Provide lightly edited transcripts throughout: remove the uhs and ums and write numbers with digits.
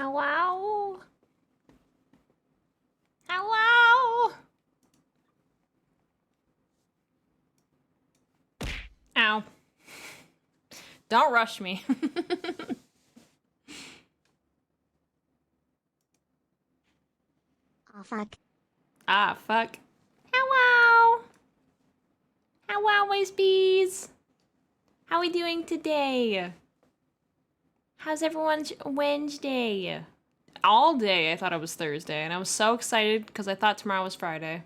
Hello? Hello? Ow. Don't rush me. Oh, fuck. Ah, fuck. Hello? Hello, my bees. How are we doing today? How's everyone's Wednesday? All day I thought it was Thursday, and I was so excited because I thought tomorrow was Friday.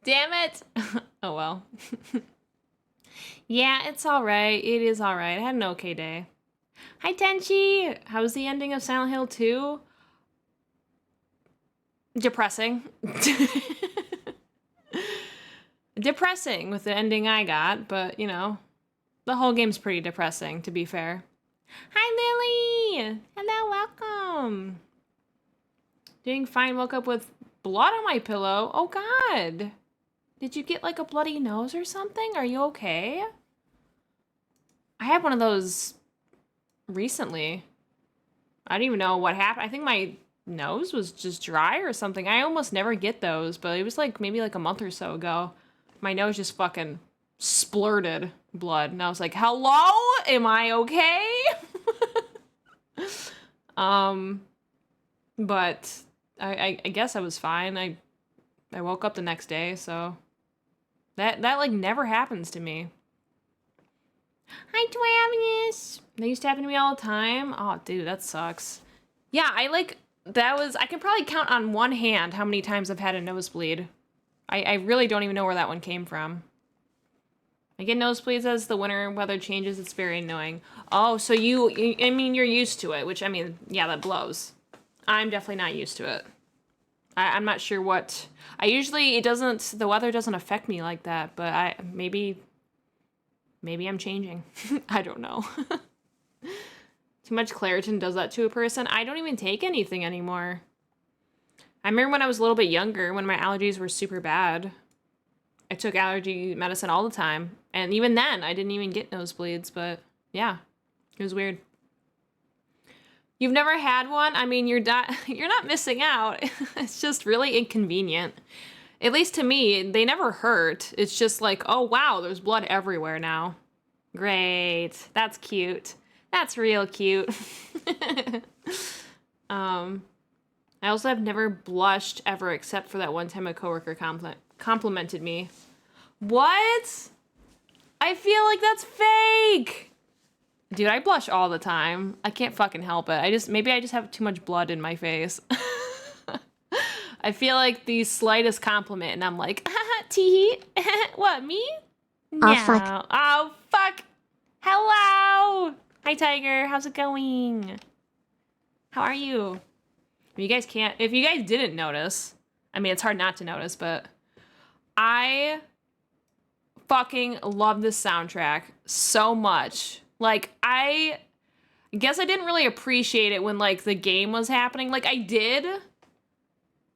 Damn it! Oh well. Yeah, it's alright. It is alright. I had an okay day. Hi, Tenchi! How was the ending of Silent Hill 2? Depressing. Depressing with the ending I got, but, you know, the whole game's pretty depressing, to be fair. Hi, Lily! Hello, welcome! Doing fine, woke up with blood on my pillow. Oh, God! Did you get, like, a bloody nose or something? Are you okay? I had one of those recently. I don't even know what happened. I think my nose was just dry or something. I almost never get those, but it was, like, maybe, like, a month or so ago. My nose just fucking splurted blood, and I was like, hello? Am I okay? But I guess I was fine. I woke up the next day, so that like never happens to me. Hi, Travis. That used to happen to me all the time. Oh, dude, that sucks. Yeah, I can probably count on one hand how many times I've had a nosebleed. I really don't even know where that one came from. I get nosebleeds as the winter weather changes. It's very annoying. Oh, so I mean, you're used to it, which, I mean, yeah, that blows. I'm definitely not used to it. I'm not sure what... the weather doesn't affect me like that, but maybe I'm changing. I don't know. Too much Claritin does that to a person. I don't even take anything anymore. I remember when I was a little bit younger, when my allergies were super bad, I took allergy medicine all the time. And even then, I didn't even get nosebleeds, but yeah, it was weird. You've never had one? I mean, you're not missing out. It's just really inconvenient. At least to me, they never hurt. It's just like, oh wow, there's blood everywhere now. Great. That's cute. That's real cute. I also have never blushed ever except for that one time a coworker complimented me. What? I feel like that's fake. Dude, I blush all the time. I can't fucking help it. Maybe I just have too much blood in my face. I feel like the slightest compliment and I'm like, haha, tee. What, me? No. Oh, fuck. Oh, fuck. Hello. Hi, Tiger. How's it going? How are you? If you guys didn't notice, I mean, it's hard not to notice, but I fucking love this soundtrack so much. Like, I guess I didn't really appreciate it when, like, the game was happening. Like, I did,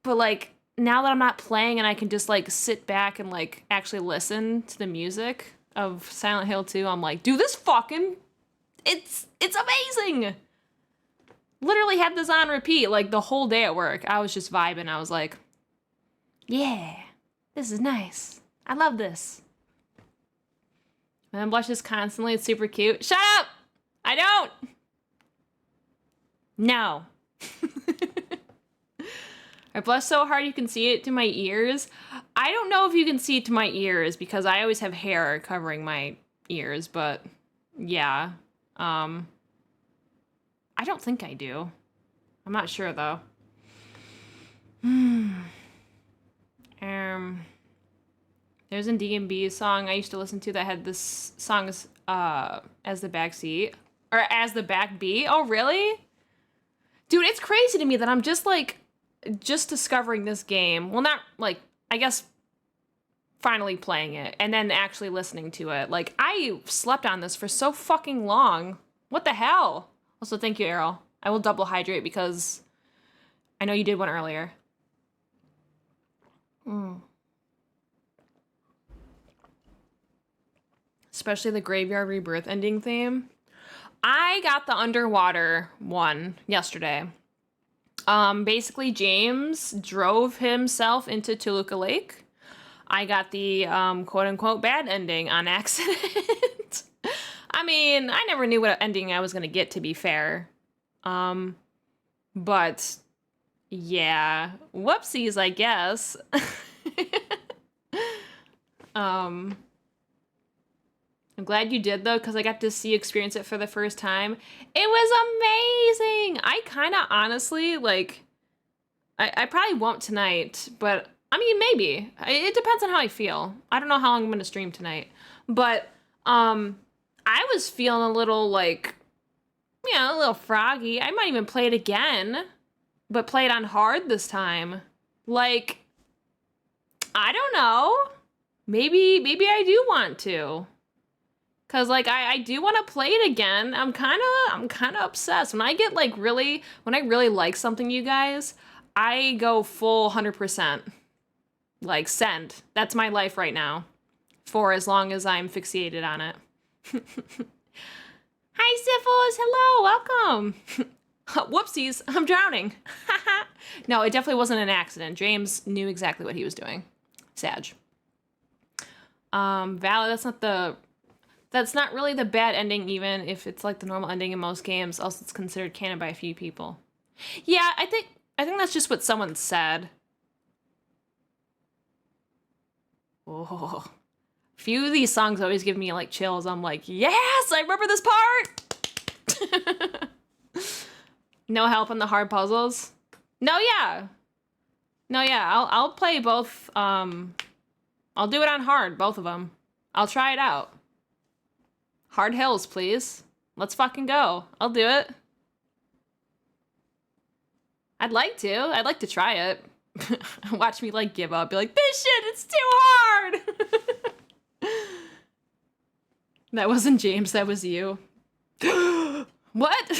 but, like, now that I'm not playing and I can just, like, sit back and, like, actually listen to the music of Silent Hill 2, I'm like, dude, this fucking... It's amazing! Literally had this on repeat, like, the whole day at work. I was just vibing. I was like, yeah, this is nice. I love this. And then blushes constantly. It's super cute. Shut up! I don't! No. I blush so hard you can see it to my ears. I don't know if you can see it to my ears because I always have hair covering my ears, but yeah. I don't think I do. I'm not sure though. There's a D&B song I used to listen to that had this song as the backseat. Or as the back beat. Oh, really? Dude, it's crazy to me that I'm just discovering this game. Well, not like, I guess finally playing it and then actually listening to it. Like, I slept on this for so fucking long. What the hell? Also, thank you, Errol. I will double hydrate because I know you did one earlier. Especially the Graveyard Rebirth ending theme. I got the underwater one yesterday. Basically, James drove himself into Toluca Lake. I got the quote-unquote bad ending on accident. I mean, I never knew what ending I was going to get, to be fair. But yeah, whoopsies, I guess. I'm glad you did, though, because I got to experience it for the first time. It was amazing! I kind of honestly, like, I probably won't tonight, but, I mean, maybe. It depends on how I feel. I don't know how long I'm going to stream tonight. But, I was feeling a little, like, you know, a little froggy. I might even play it again, but play it on hard this time. Like, I don't know. Maybe I do want to. Cause like I do want to play it again. I'm kind of obsessed. When I get like when I really like something, you guys, I go full 100%. Like send. That's my life right now. For as long as I'm fixated on it. Hi Syphils, hello, welcome. Whoopsies, I'm drowning. No, it definitely wasn't an accident. James knew exactly what he was doing. Sag. Valid, that's not really the bad ending, even if it's like the normal ending in most games. Also, it's considered canon by a few people. Yeah, I think that's just what someone said. Oh, a few of these songs always give me like chills. I'm like, yes, I remember this part. No help on the hard puzzles. No, yeah. I'll play both. I'll do it on hard, both of them. I'll try it out. Hard hills, please. Let's fucking go. I'll do it. I'd like to try it. Watch me, like, give up. Be like, this shit, it's too hard! That wasn't James, that was you. What?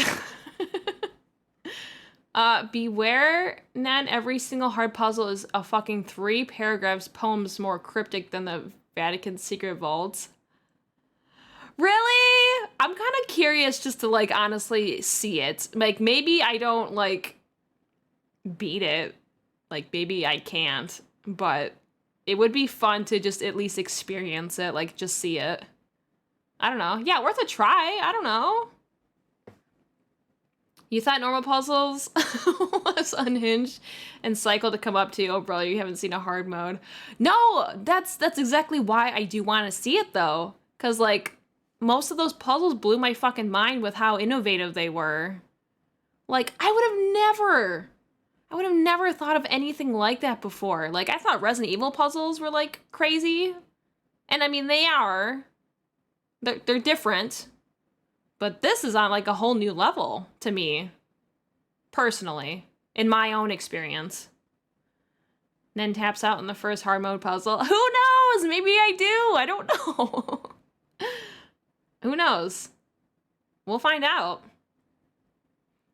Beware, Nan, every single hard puzzle is a fucking 3 paragraphs poems more cryptic than the Vatican secret vaults. Really? I'm kind of curious just to, like, honestly see it. Like, maybe I don't, like, beat it. Like, maybe I can't. But it would be fun to just at least experience it. Like, just see it. I don't know. Yeah, worth a try. I don't know. You thought normal puzzles was unhinged and cycle to come up to? Oh, brother, you haven't seen a hard mode. No, that's exactly why I do want to see it, though. Because, like, most of those puzzles blew my fucking mind with how innovative they were. Like, I would have never thought of anything like that before. Like, I thought Resident Evil puzzles were, like, crazy. And, I mean, they are. They're different. But this is on, like, a whole new level to me. Personally. In my own experience. Then taps out in the first hard mode puzzle. Who knows? Maybe I do. I don't know. Who knows? We'll find out.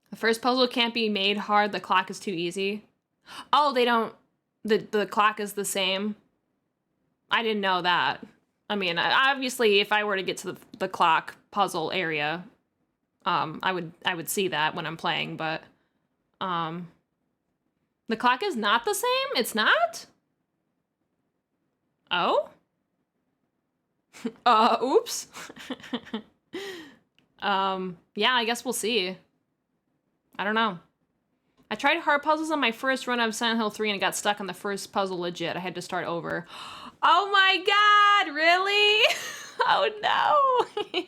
The first puzzle can't be made hard. The clock is too easy. Oh, they don't... The clock is the same. I didn't know that. I mean, obviously, if I were to get to the clock puzzle area, I would see that when I'm playing, but... The clock is not the same? It's not? Oh? Oops. Yeah, I guess we'll see. I don't know. I tried hard puzzles on my first run of Silent Hill 3 and got stuck on the first puzzle legit. I had to start over. Oh my god, really? Oh no.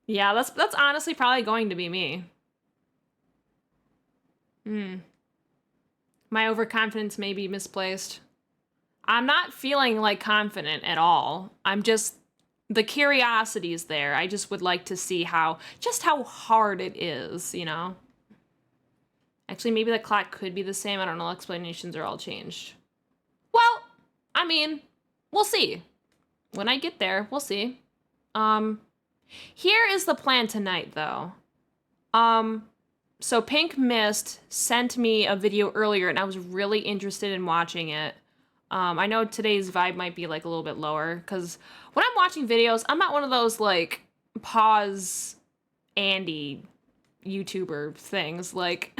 Yeah, that's honestly probably going to be me. My overconfidence may be misplaced. I'm not feeling like confident at all. I'm just, the curiosity's there. I just would like to see just how hard it is, you know? Actually, maybe the clock could be the same. I don't know. Explanations are all changed. Well, I mean, we'll see. When I get there, we'll see. Here is the plan tonight, though. So Pink Mist sent me a video earlier, and I was really interested in watching it. I know today's vibe might be like a little bit lower because when I'm watching videos, I'm not one of those like pause Andy YouTuber things. Like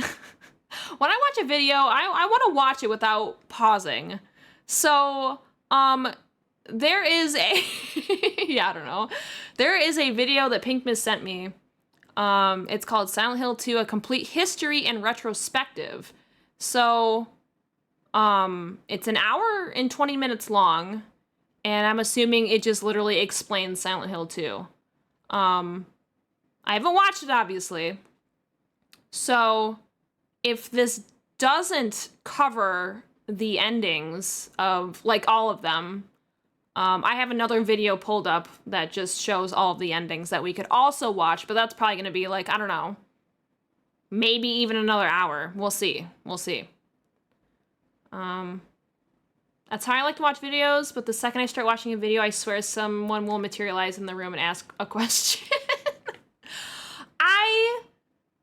when I watch a video, I want to watch it without pausing. So, there is a, yeah, I don't know. There is a video that Pink Miss sent me. It's called Silent Hill 2, A Complete History and Retrospective. So, it's an hour and 20 minutes long, and I'm assuming it just literally explains Silent Hill 2. I haven't watched it, obviously. So, if this doesn't cover the endings of, like, all of them, I have another video pulled up that just shows all of the endings that we could also watch, but that's probably going to be, like, I don't know, maybe even another hour. We'll see. We'll see. That's how I like to watch videos, but the second I start watching a video, I swear someone will materialize in the room and ask a question. I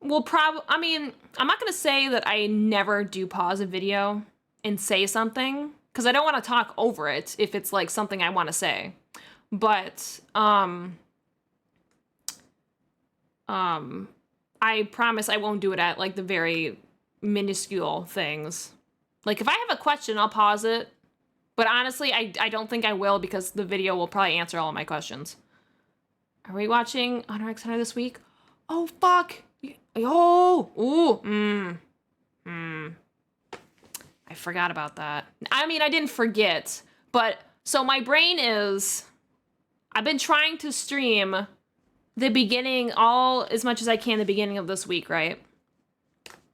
will I mean, I'm not going to say that I never do pause a video and say something, because I don't want to talk over it if it's like something I want to say. But, I promise I won't do it at like the very minuscule things. Like if I have a question, I'll pause it. But honestly, I don't think I will because the video will probably answer all of my questions. Are we watching Hunter x Hunter this week? Oh, fuck. Oh, ooh, I forgot about that. I mean, I didn't forget, but so my brain is, I've been trying to stream the beginning as much as I can the beginning of this week, right?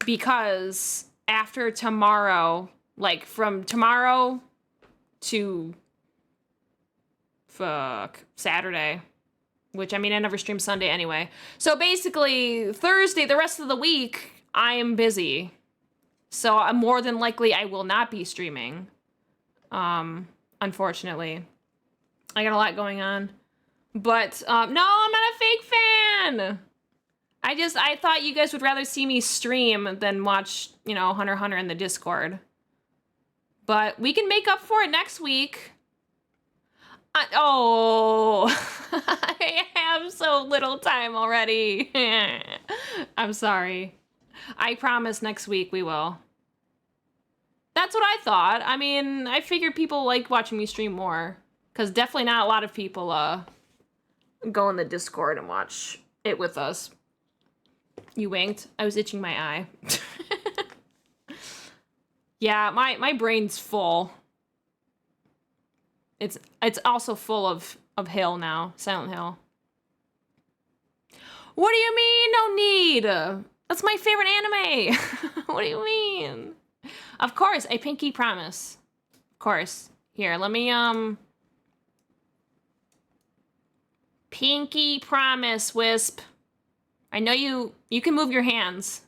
Because after tomorrow, like from tomorrow to Saturday, which I mean, I never stream Sunday anyway. So basically Thursday, the rest of the week, I am busy. So I'm more than likely I will not be streaming. Unfortunately. I got a lot going on. But, no, I'm not a fake fan! I thought you guys would rather see me stream than watch, you know, Hunter x Hunter in the Discord. But we can make up for it next week. Oh, I have so little time already. I'm sorry. I promise next week we will. That's what I thought. I mean, I figured people like watching me stream more. Because definitely not a lot of people go in the Discord and watch it with us. You winked. I was itching my eye. Yeah, my brain's full. It's also full of Hill now. Silent Hill. What do you mean, no need? That's my favorite anime. What do you mean? Of course, a pinky promise. Of course. Here, let me, pinky promise, Wisp. I know you can move your hands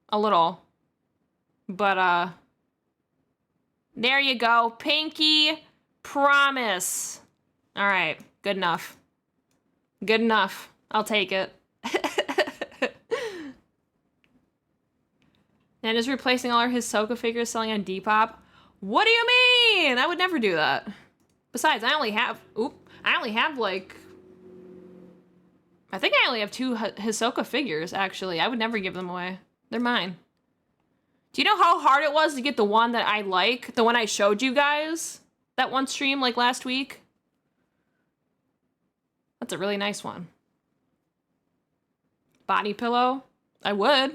a little. But, there you go. Pinky promise. All right, good enough. Good enough. I'll take it. And is replacing all our Hisoka figures selling on Depop. What do you mean? I would never do that. Besides, I only have like, I think I only have 2 Hisoka figures, actually. I would never give them away. They're mine. Do you know how hard it was to get the one that I like? The one I showed you guys? That one stream, like, last week? That's a really nice one. Body pillow? I would.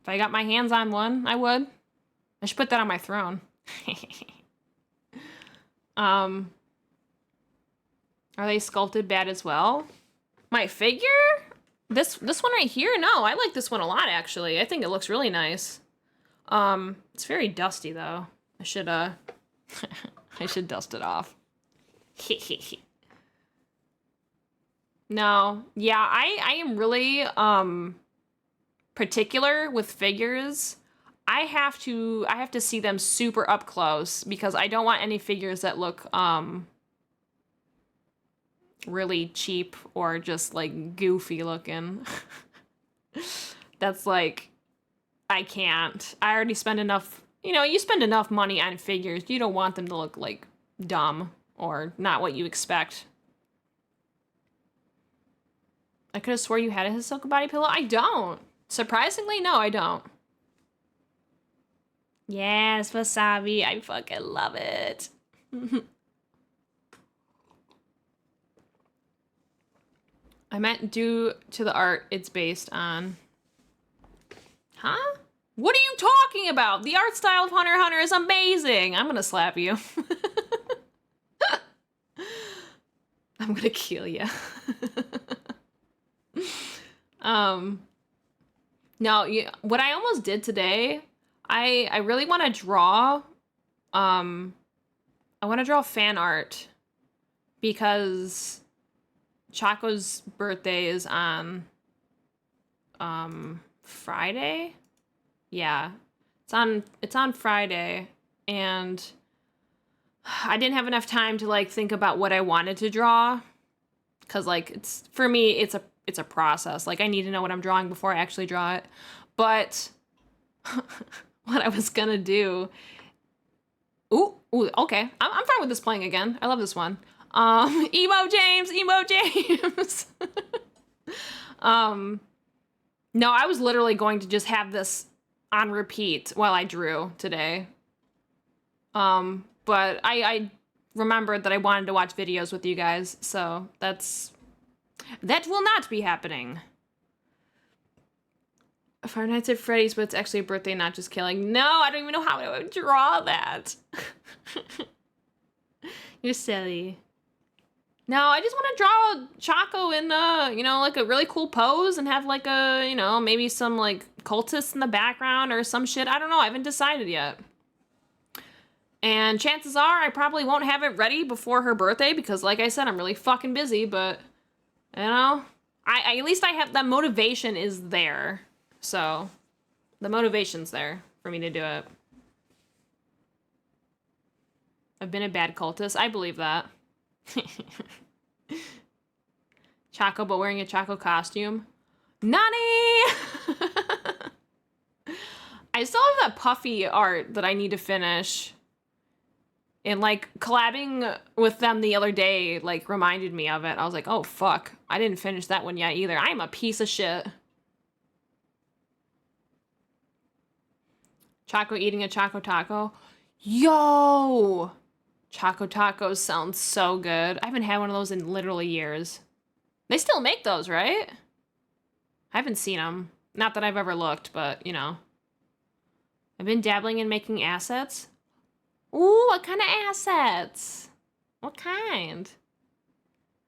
If I got my hands on one, I would. I should put that on my throne. Are they sculpted bad as well? My figure? This one right here? No, I like this one a lot, actually. I think it looks really nice. It's very dusty, though. I should, I should dust it off. No. Yeah, I am really, particular with figures. I have to see them super up close because I don't want any figures that look, really cheap or just, like, goofy looking. That's, like, I can't. I already spend enough you know, you spend enough money on figures. You don't want them to look, like, dumb or not what you expect. I could have swore you had a Hisoka body pillow. I don't. Surprisingly, no, I don't. Yes, wasabi. I fucking love it. I meant due to the art it's based on. Huh? What are you talking about? The art style of Hunter x Hunter is amazing. I'm gonna slap you. I'm gonna kill you. No, what I almost did today, I really want to draw, I want to draw fan art because Chaco's birthday is on, Friday? Yeah, it's on Friday, and I didn't have enough time to, like, think about what I wanted to draw, because, like, for me, it's a process. Like, I need to know what I'm drawing before I actually draw it. But what I was gonna do... Ooh, okay. I'm fine with this playing again. I love this one. Emo James! No, I was literally going to just have this on repeat while I drew today. But I remembered that I wanted to watch videos with you guys, so that will not be happening. Five Nights at Freddy's, but it's actually a birthday, not just killing. No, I don't even know how I would draw that. You're silly. No, I just want to draw Chaco in, you know, like a really cool pose and have like a, you know, maybe some like cultists in the background or some shit. I don't know. I haven't decided yet. And chances are I probably won't have it ready before her birthday because, like I said, I'm really fucking busy, but, you know, at least I have, that motivation is there. So, the motivation's there for me to do it. I've been a bad cultist. I believe that. Chaco, but wearing a Chaco costume. Nani! I still have that puffy art that I need to finish. And, like, collabing with them the other day, like, reminded me of it. I was like, oh, fuck. I didn't finish that one yet either. I'm a piece of shit. Chaco eating a Choco Taco. Yo! Choco Tacos sounds so good. I haven't had one of those in literally years. They still make those, right? I haven't seen them. Not that I've ever looked, but, you know. I've been dabbling in making assets. Ooh, what kind of assets? What kind?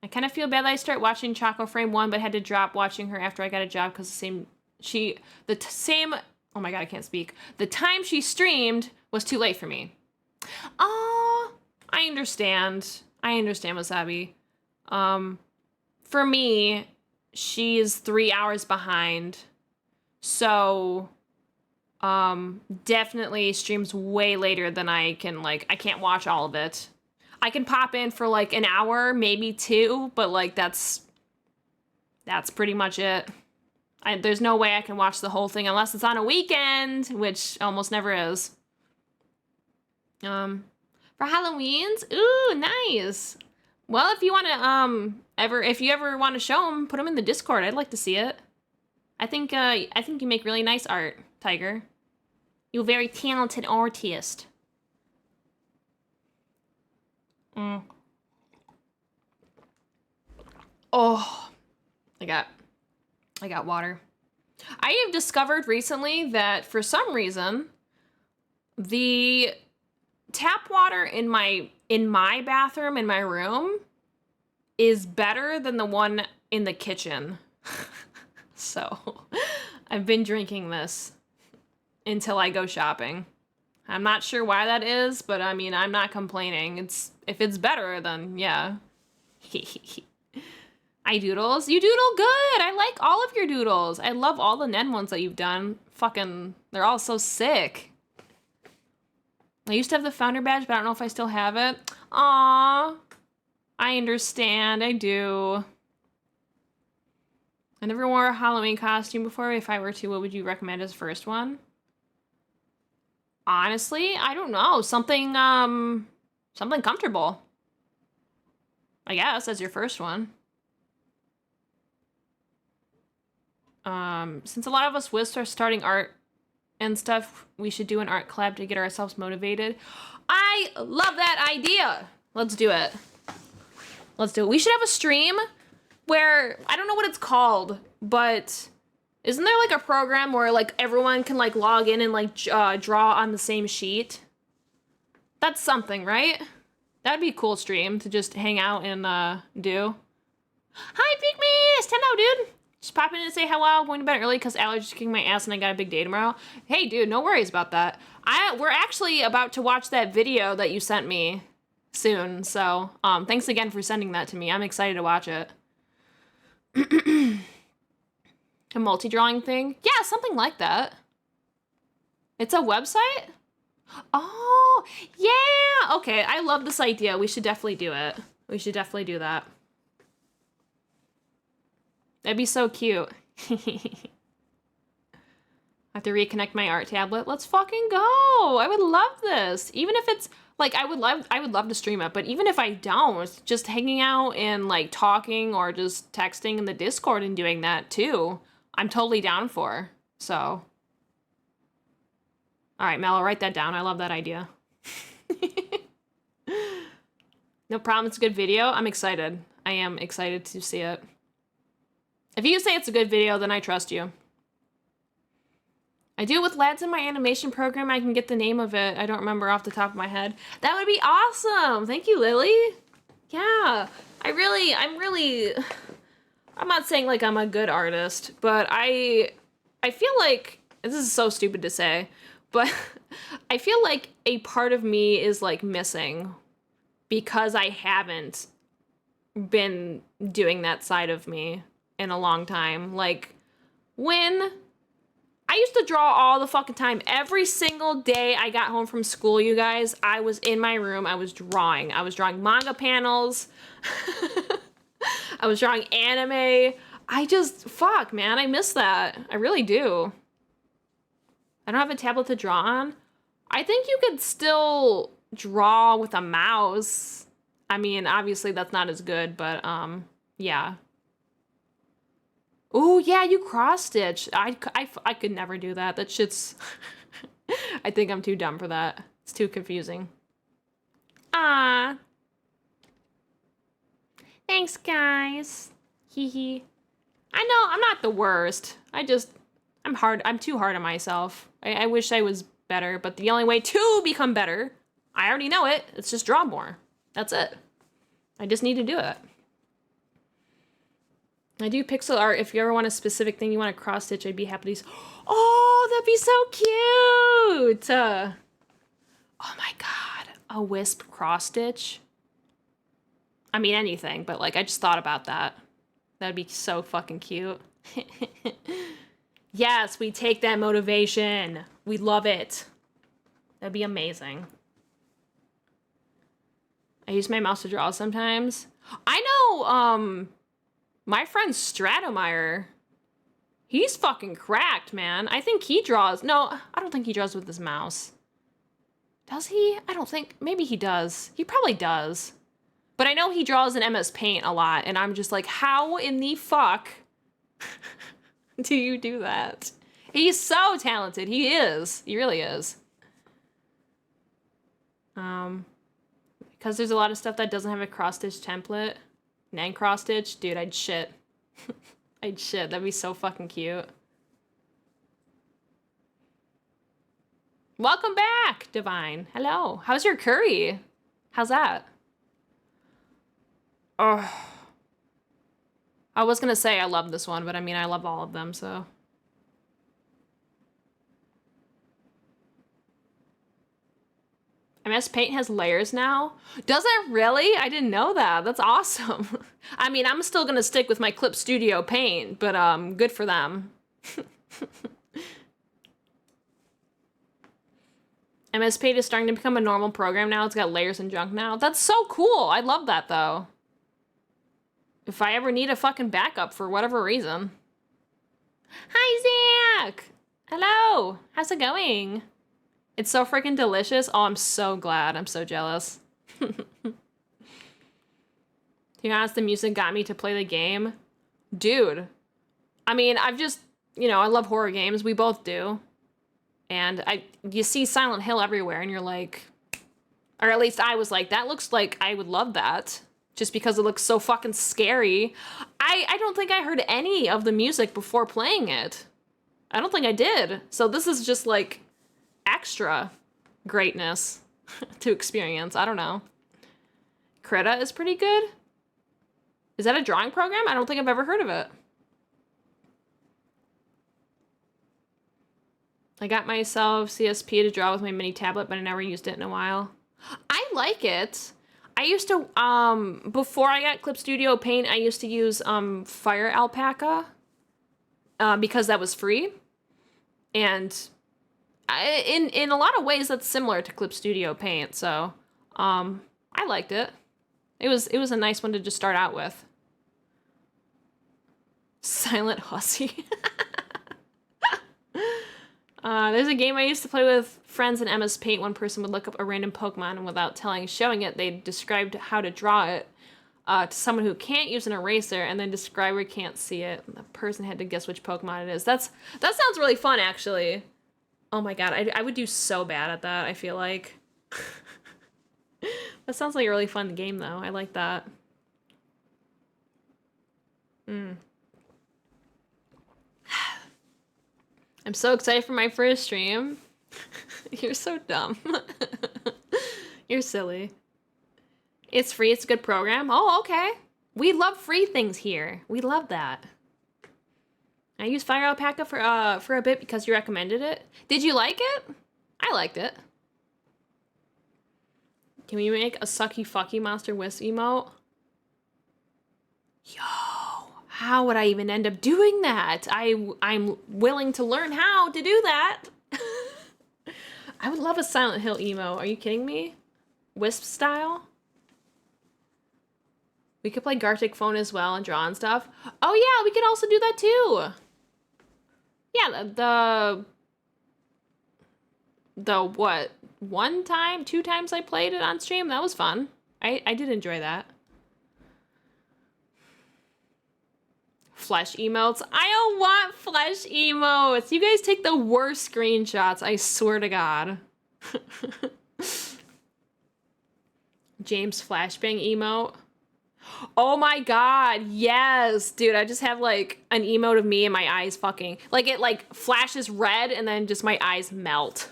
I kind of feel bad that I started watching Choco Frame 1, but had to drop watching her after I got a job because the same, oh my god, I can't speak. The time she streamed was too late for me. Oh, I understand. I understand, Wasabi. For me, she's 3 hours behind. So, definitely streams way later than I can, like, I can't watch all of it. I can pop in for, like, an hour, maybe 2, but, like, that's pretty much it. There's no way I can watch the whole thing unless it's on a weekend, which almost never is. For Halloween's? Ooh, nice. Well, if you want to, if you ever want to show them, put them in the Discord. I'd like to see it. I think you make really nice art, Tiger. You're a very talented artist. Oh, I got water. I have discovered recently that for some reason, the tap water in my bathroom, in my room, is better than the one in the kitchen. So, I've been drinking this until I go shopping. I'm not sure why that is, but I mean, I'm not complaining. If it's better, then yeah. Hi, Doodles. You doodle good. I like all of your doodles. I love all the Nen ones that you've done. Fucking, they're all so sick. I used to have the founder badge, but I don't know if I still have it. Aww. I understand. I do. I never wore a Halloween costume before. If I were to, what would you recommend as first one? Honestly, I don't know. Something something comfortable. I guess as your first one. Since a lot of us wisps are starting art and stuff, we should do an art collab to get ourselves motivated. I love that idea. Let's do it. Let's do it. We should have a stream where, I don't know what it's called, but isn't there like a program where like everyone can like log in and like draw on the same sheet? That's something, right? That'd be a cool stream to just hang out and do. Hi, Pygmy! Hello, dude! Just pop in and say hello. I'm going to bed early because allergies kicking my ass and I got a big day tomorrow. Hey, dude, no worries about that. We're actually about to watch that video that you sent me soon, so thanks again for sending that to me. I'm excited to watch it. A multi-drawing thing? Yeah, something like that. It's a website? Oh, yeah! Okay, I love this idea. We should definitely do it. We should definitely do that. That'd be so cute. I have to reconnect my art tablet. Let's fucking go! I would love this. Even if it's like I would love to stream it, but even if I don't, just hanging out and like talking or just texting in the Discord and doing that too, I'm totally down for. So, all right, Mel, I'll write that down. I love that idea. No problem. It's a good video. I'm excited. I am excited to see it. If you say it's a good video, then I trust you. I do it with lads in my animation program. I can get the name of it. I don't remember off the top of my head. That would be awesome. Thank you, Lily. Yeah, I'm not saying like I'm a good artist, but I feel like, this is so stupid to say, but I feel like a part of me is like missing because I haven't been doing that side of me in a long time. Like, when I used to draw all the fucking time. Every single day I got home from school, you guys, I was in my room, I was drawing. I was drawing manga panels. I was drawing anime. Fuck, man, I miss that. I really do. I don't have a tablet to draw on. I think you could still draw with a mouse. I mean, obviously that's not as good, but yeah. Oh yeah, you cross stitch. I could never do that. That shit's, I think I'm too dumb for that. It's too confusing. Ah. Thanks, guys. Hee hee. I know, I'm not the worst. I'm too hard on myself. I wish I was better, but the only way to become better, I already know it, it's just draw more. That's it. I just need to do it. I do pixel art. If you ever want a specific thing you want to cross stitch, I'd be happy to. Oh, that'd be so cute. Oh my God, a wisp cross stitch. I mean, anything, but like, I just thought about that. That'd be so fucking cute. Yes, we take that motivation. We love it. That'd be amazing. I use my mouse to draw sometimes. I know, my friend Stratomeyer, he's fucking cracked, man. I think he draws. No, I don't think he draws with his mouse. Does he? I don't think. Maybe he does. He probably does. But I know he draws in MS Paint a lot, and I'm just like, how in the fuck do you do that? He's so talented. He is. He really is. Because there's a lot of stuff that doesn't have a cross-stitch template. And cross-stitch, dude, I'd shit. I'd shit. That'd be so fucking cute. Welcome back, Divine. Hello. How's your curry? How's that? Oh. I was gonna say I love this one, but I mean, I love all of them, so. MS Paint has layers now? Does it really? I didn't know that. That's awesome. I mean, I'm still gonna stick with my Clip Studio Paint, but good for them. MS Paint is starting to become a normal program now. It's got layers and junk now. That's so cool. I love that though. If I ever need a fucking backup for whatever reason. Hi, Zach! Hello! How's it going? It's so freaking delicious. Oh, I'm so glad. I'm so jealous. To be honest, the music got me to play the game. Dude. I mean, I've just, you know, I love horror games. We both do. And you see Silent Hill everywhere and you're like, or at least I was like, that looks like I would love that. Just because it looks so fucking scary. I don't think I heard any of the music before playing it. I don't think I did. So this is just like extra greatness to experience. I don't know. Krita is pretty good. Is that a drawing program? I don't think I've ever heard of it. I got myself CSP to draw with my mini tablet, but I never used it in a while. I like it. I used to, before I got Clip Studio Paint, I used to use Fire Alpaca because that was free. And in a lot of ways, that's similar to Clip Studio Paint. So I liked it. It was a nice one to just start out with. Silent Hussy. There's a game I used to play with friends in MS Paint. One person would look up a random Pokemon and without showing it, they described how to draw it to someone who can't use an eraser and then describer can't see it. The person had to guess which Pokemon it is. That sounds really fun, actually. Oh my god, I would do so bad at that, I feel like. That sounds like a really fun game, though. I like that. I'm so excited for my first stream. You're so dumb. You're silly. It's free. It's a good program. Oh, okay. We love free things here. We love that. I used Fire Alpaca for a bit because you recommended it. Did you like it? I liked it. Can we make a sucky fucky monster wisp emote? Yo. How would I even end up doing that? I'm willing to learn how to do that. I would love a Silent Hill emo. Are you kidding me? Wisp style? We could play Gartic Phone as well and draw and stuff. Oh yeah, we could also do that too. Yeah, the what? 1 time, 2 times I played it on stream. That was fun. I did enjoy that. Flesh emotes. I don't want flesh emotes. You guys take the worst screenshots. I swear to God. James Flashbang emote. Oh my God. Yes. Dude, I just have like an emote of me and my eyes fucking. Like it like flashes red and then just my eyes melt.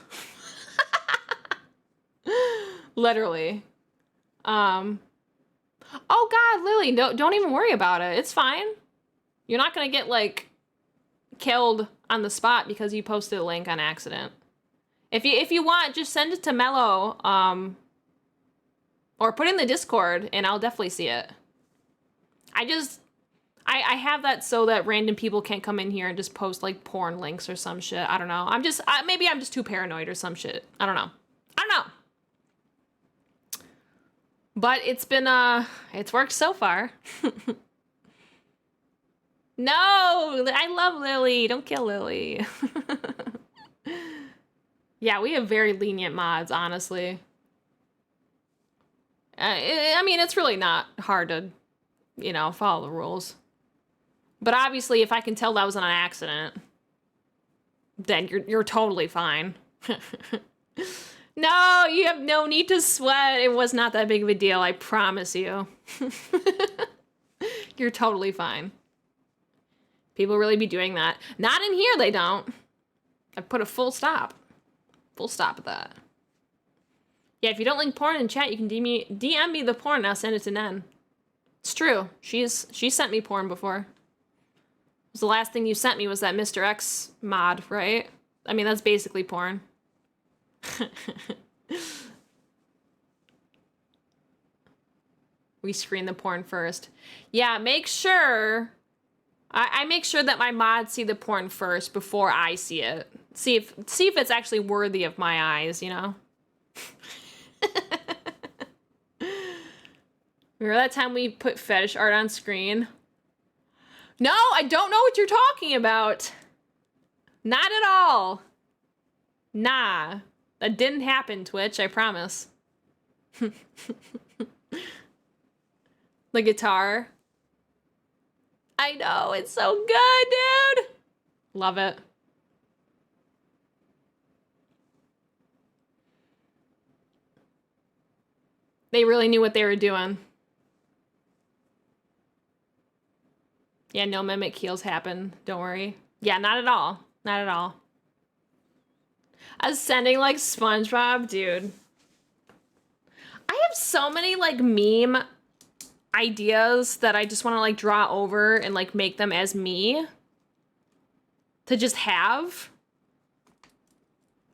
Literally. Oh God, Lily, don't even worry about it. It's fine. You're not gonna get, like, killed on the spot because you posted a link on accident. If you want, just send it to Mello, or put it in the Discord, and I'll definitely see it. I have that so that random people can't come in here and just post, like, porn links or some shit. I don't know. Maybe I'm just too paranoid or some shit. I don't know. But it's been, it's worked so far. No, I love Lily. Don't kill Lily. Yeah, we have very lenient mods, honestly. I mean, it's really not hard to, you know, follow the rules. But obviously, if I can tell that was an accident, then you're totally fine. No, you have no need to sweat. It was not that big of a deal, I promise you. You're totally fine. People really be doing that. Not in here, they don't. I put a full stop. Full stop at that. Yeah, if you don't link porn in chat, you can DM me the porn and I'll send it to Nen. It's true. She sent me porn before. It was the last thing you sent me was that Mr. X mod, right? I mean, that's basically porn. We screen the porn first. Yeah, make sure... I make sure that my mods see the porn first before I see it. See if it's actually worthy of my eyes, you know? Remember that time we put fetish art on screen? No, I don't know what you're talking about. Not at all. Nah. That didn't happen, Twitch, I promise. The guitar. I know, it's so good, dude. Love it. They really knew what they were doing. Yeah, no mimic heals happen. Don't worry. Yeah, not at all. Not at all. Ascending like SpongeBob, dude. I have so many like meme ideas that I just want to like draw over and like make them as me to just have.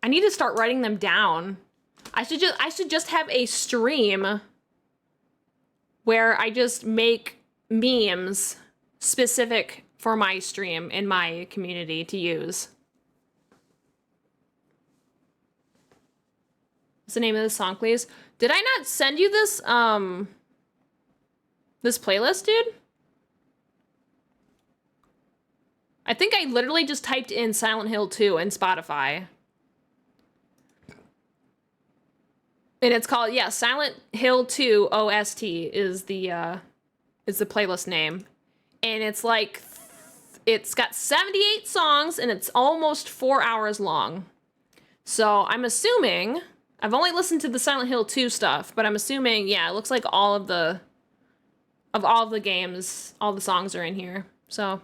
I need to start writing them down. I should just have a stream where I just make memes specific for my stream in my community to use. What's the name of the song, please? Did I not send you this this playlist, dude? I think I literally just typed in Silent Hill 2 in Spotify. And it's called, yeah, Silent Hill 2 OST is the playlist name. And it's like, it's got 78 songs and it's almost 4 hours long. So I'm assuming, I've only listened to the Silent Hill 2 stuff, but I'm assuming, yeah, it looks like all of the games, all the songs are in here. So,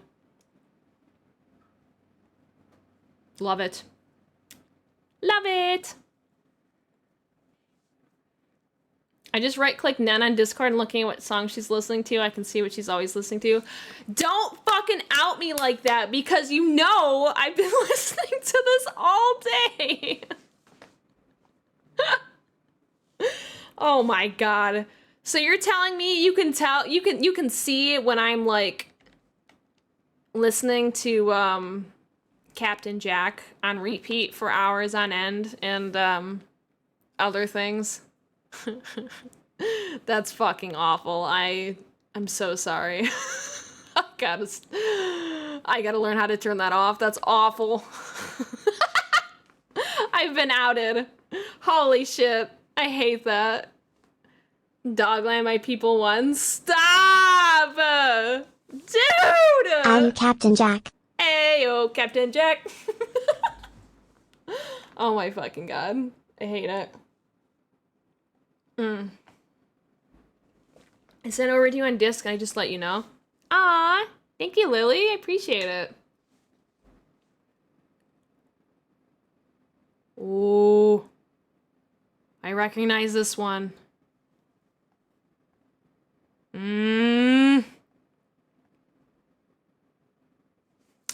love it. Love it! I just right-click Nen on Discord and looking at what song she's listening to. I can see what she's always listening to. Don't fucking out me like that, because you know I've been listening to this all day. Oh my god. So you're telling me you can tell, you can see when I'm like listening to Captain Jack on repeat for hours on end and other things. That's fucking awful. I'm so sorry. I gotta learn how to turn that off. That's awful. I've been outed. Holy shit. I hate that. Dogland my people won. Stop! Dude! I'm Captain Jack. Ayo, Captain Jack. Oh my fucking god. I hate it. I sent over to you on disc and I just let you know. Aw, thank you, Lily. I appreciate it. Ooh. I recognize this one.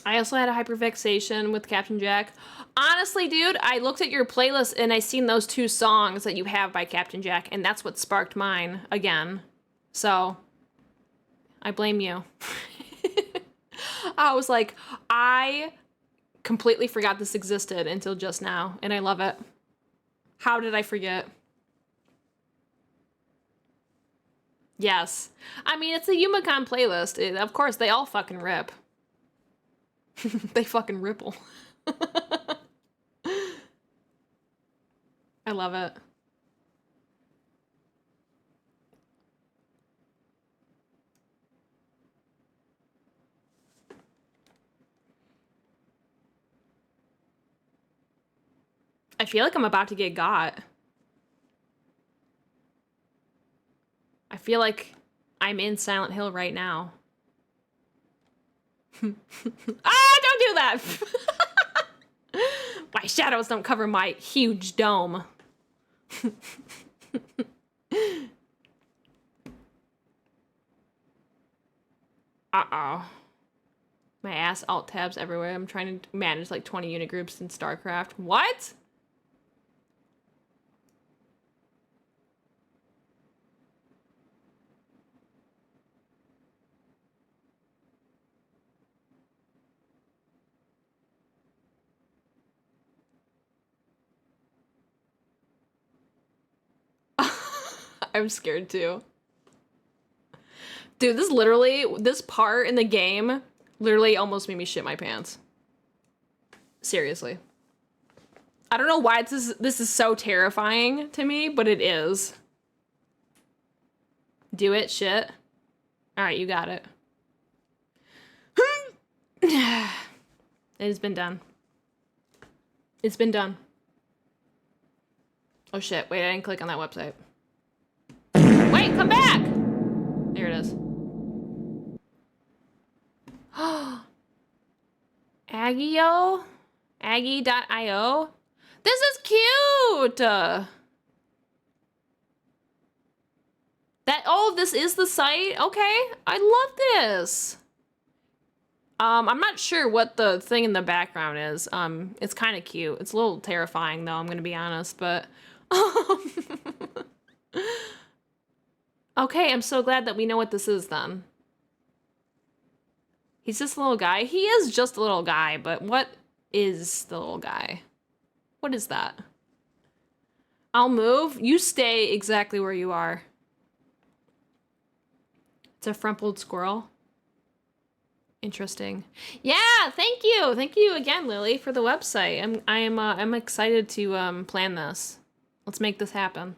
I also had a hyperfixation with Captain Jack. Honestly, dude, I looked at your playlist and I seen those 2 songs that you have by Captain Jack, and that's what sparked mine again. So, I blame you. I was like, I completely forgot this existed until just now, and I love it. How did I forget? Yes. I mean, it's a Yumacon playlist. Of course, they all fucking rip. They fucking ripple. I love it. I feel like I'm about to get got. I feel like I'm in Silent Hill right now. Ah, don't do that! My shadows don't cover my huge dome. Uh-oh. My ass alt tabs everywhere. I'm trying to manage like 20 unit groups in StarCraft. What? I'm scared too. Dude, this part in the game literally almost made me shit my pants. Seriously. I don't know why this is so terrifying to me, but it is. Do it, shit. All right, you got it. It has been done. It's been done. Oh shit, wait, I didn't click on that website. Wait, come back! There it is. Aggie.io? Aggie.io? This is cute! This is the site? Okay, I love this. I'm not sure what the thing in the background is. It's kind of cute. It's a little terrifying though, I'm gonna be honest, but... Okay, I'm so glad that we know what this is then. He's just a little guy. He is just a little guy, but what is the little guy? What is that? I'll move. You stay exactly where you are. It's a frumpled squirrel. Interesting. Yeah, thank you. Thank you again, Lily, for the website. I'm excited to plan this. Let's make this happen.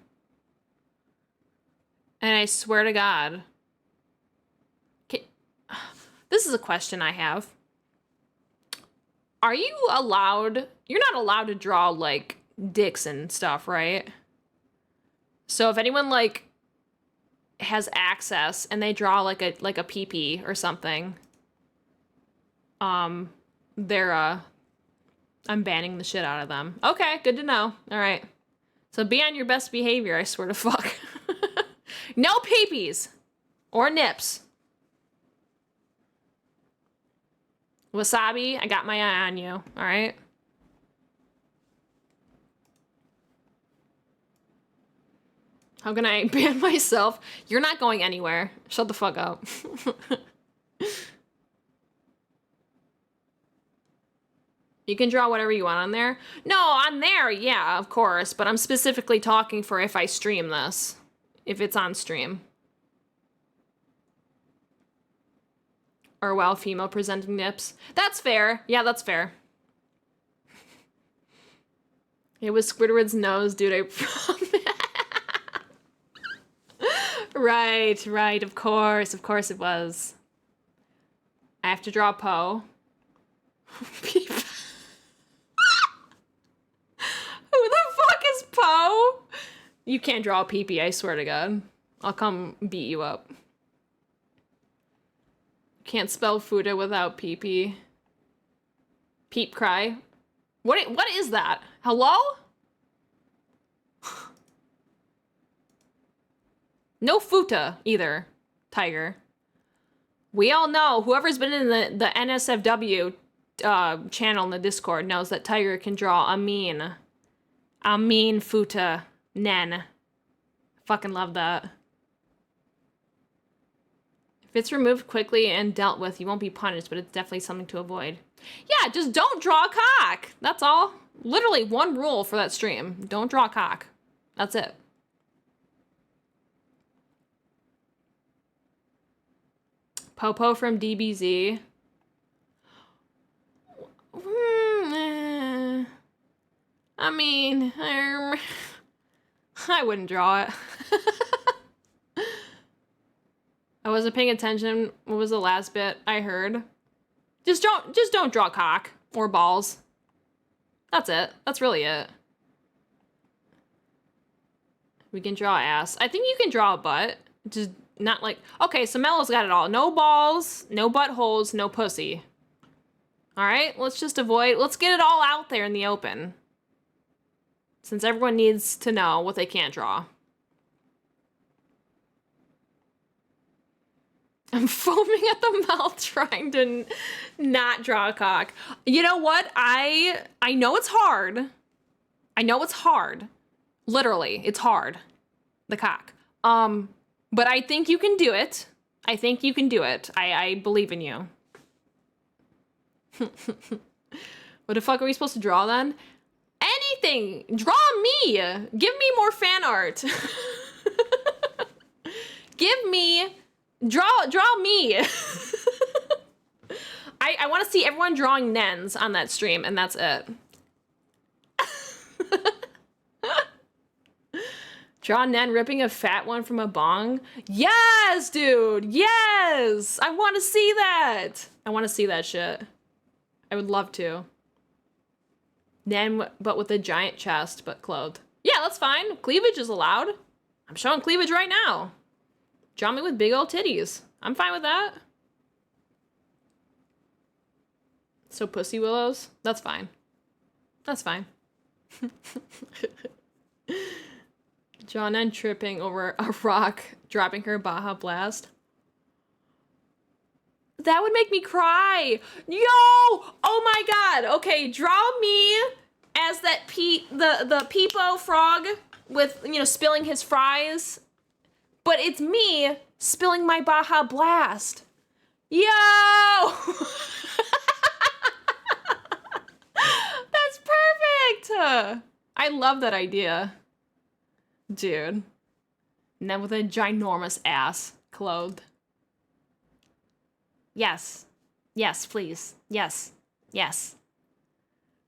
And I swear to God. This is a question I have. Are you allowed... You're not allowed to draw, like, dicks and stuff, right? So if anyone, like, has access and they draw, like a pee-pee or something, they're, I'm banning the shit out of them. Okay, good to know. All right. So be on your best behavior, I swear to fuck. No pee-pees or nips. Wasabi, I got my eye on you, all right? How can I ban myself? You're not going anywhere. Shut the fuck up. You can draw whatever you want on there. No, on there, yeah, of course, but I'm specifically talking for if I stream this. If it's on stream. Or while female presenting nips. That's fair. Yeah, that's fair. It was Squidward's nose, dude, I promise. Right, of course it was. I have to draw Poe. Who the fuck is Poe? You can't draw a pee-pee, I swear to God. I'll come beat you up. Can't spell Fuda without pee-pee. Peep cry. What is that? Hello? No futa either, Tiger. We all know, whoever's been in the NSFW channel in the Discord knows that Tiger can draw a mean futa nen. Fucking love that. If it's removed quickly and dealt with, you won't be punished, but it's definitely something to avoid. Yeah, just don't draw a cock. That's all. Literally one rule for that stream. Don't draw a cock. That's it. Popo from DBZ. I mean, I wouldn't draw it. I wasn't paying attention. What was the last bit I heard? Just don't draw cock or balls. That's it. That's really it. We can draw ass. I think you can draw a butt. Just not like... Okay, so Mello's got it all. No balls, no buttholes, no pussy. Alright, let's just avoid... Let's get it all out there in the open. Since everyone needs to know what they can't draw. I'm foaming at the mouth trying to not draw a cock. You know what? I know it's hard. I know it's hard. Literally, it's hard. The cock. But I think you can do it. I think you can do it. I believe in you. What the fuck are we supposed to draw then? Anything! Draw me! Give me more fan art. Give me... Draw me! I want to see everyone drawing nens on that stream, and that's it. Draw Nen ripping a fat one from a bong. Yes, dude. Yes. I want to see that. I want to see that shit. I would love to. Nen, but with a giant chest, but clothed. Yeah, that's fine. Cleavage is allowed. I'm showing cleavage right now. Draw me with big old titties. I'm fine with that. So pussy willows? That's fine. That's fine. Draw Nen tripping over a rock, dropping her Baja Blast. That would make me cry. Yo! Oh my god. Okay, draw me as that the Peepo frog with, you know, spilling his fries. But it's me spilling my Baja Blast. Yo! That's perfect! I love that idea. Dude. And then with a ginormous ass, clothed. Yes. Yes, please. Yes. Yes.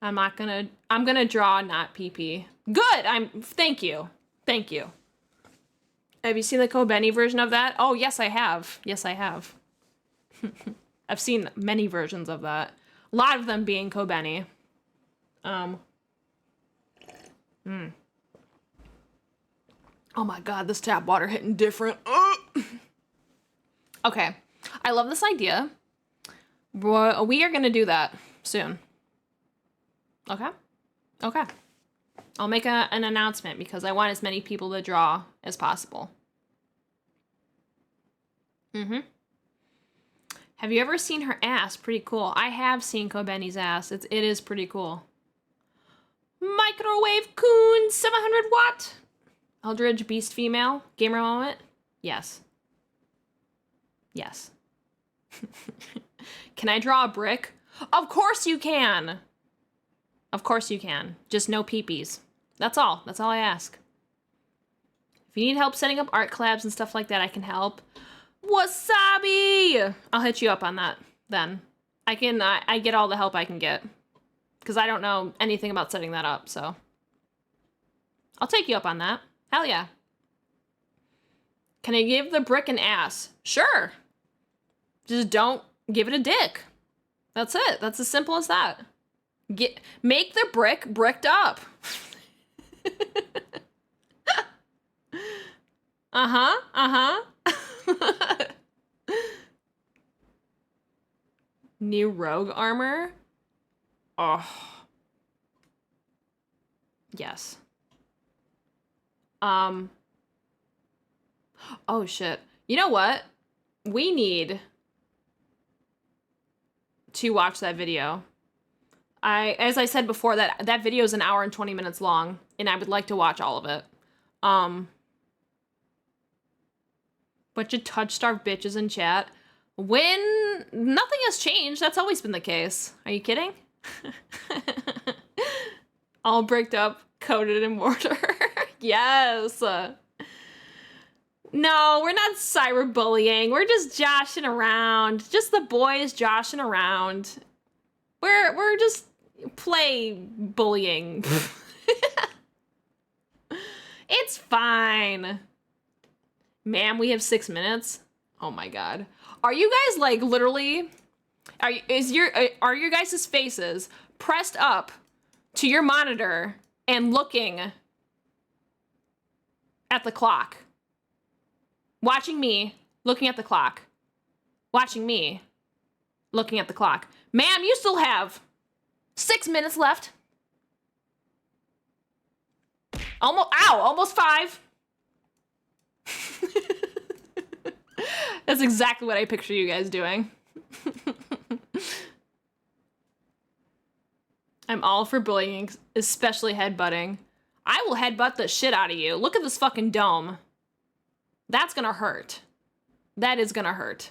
I'm gonna draw, not pee-pee. Good! Thank you. Thank you. Have you seen the Kobeni version of that? Oh, yes, I have. Yes, I have. I've seen many versions of that. A lot of them being Kobeni. Oh my god, this tap water hitting different. Okay, I love this idea. We are gonna do that soon. Okay? Okay. I'll make an announcement because I want as many people to draw as possible. Have you ever seen her ass? Pretty cool. I have seen Kobeni's ass. It is pretty cool. Microwave Coon 700 watt. Eldridge Beast female. Gamer moment. Yes. Yes. Can I draw a brick? Of course you can. Of course you can. Just no peepees. That's all. That's all I ask. If you need help setting up art collabs and stuff like that, I can help. Wasabi! I'll hit you up on that then. I get all the help I can get. Because I don't know anything about setting that up, so. I'll take you up on that. Hell yeah. Can I give the brick an ass? Sure. Just don't give it a dick. That's it. That's as simple as that. Make the brick bricked up. Uh-huh. Uh-huh. New rogue armor? Oh. Yes. Oh shit. You know what? We need to watch that video. As I said before, that video is 1 hour and 20 minutes long, and I would like to watch all of it. Bunch of touch-starved bitches in chat. When nothing has changed, that's always been the case. Are you kidding? All bricked up, coated in mortar. Yes. No, we're not cyberbullying. We're just joshing around. Just the boys joshing around. We're just play bullying. It's fine. Ma'am, we have 6 minutes. Oh my god. Are you guys like literally are your guys' faces pressed up to your monitor and looking at the clock? Watching me, looking at the clock. Watching me, looking at the clock. Ma'am, you still have 6 minutes left. Almost 5. That's exactly what I picture you guys doing. I'm all for bullying, especially headbutting. I will headbutt the shit out of you. Look at this fucking dome. That's gonna hurt. That is gonna hurt.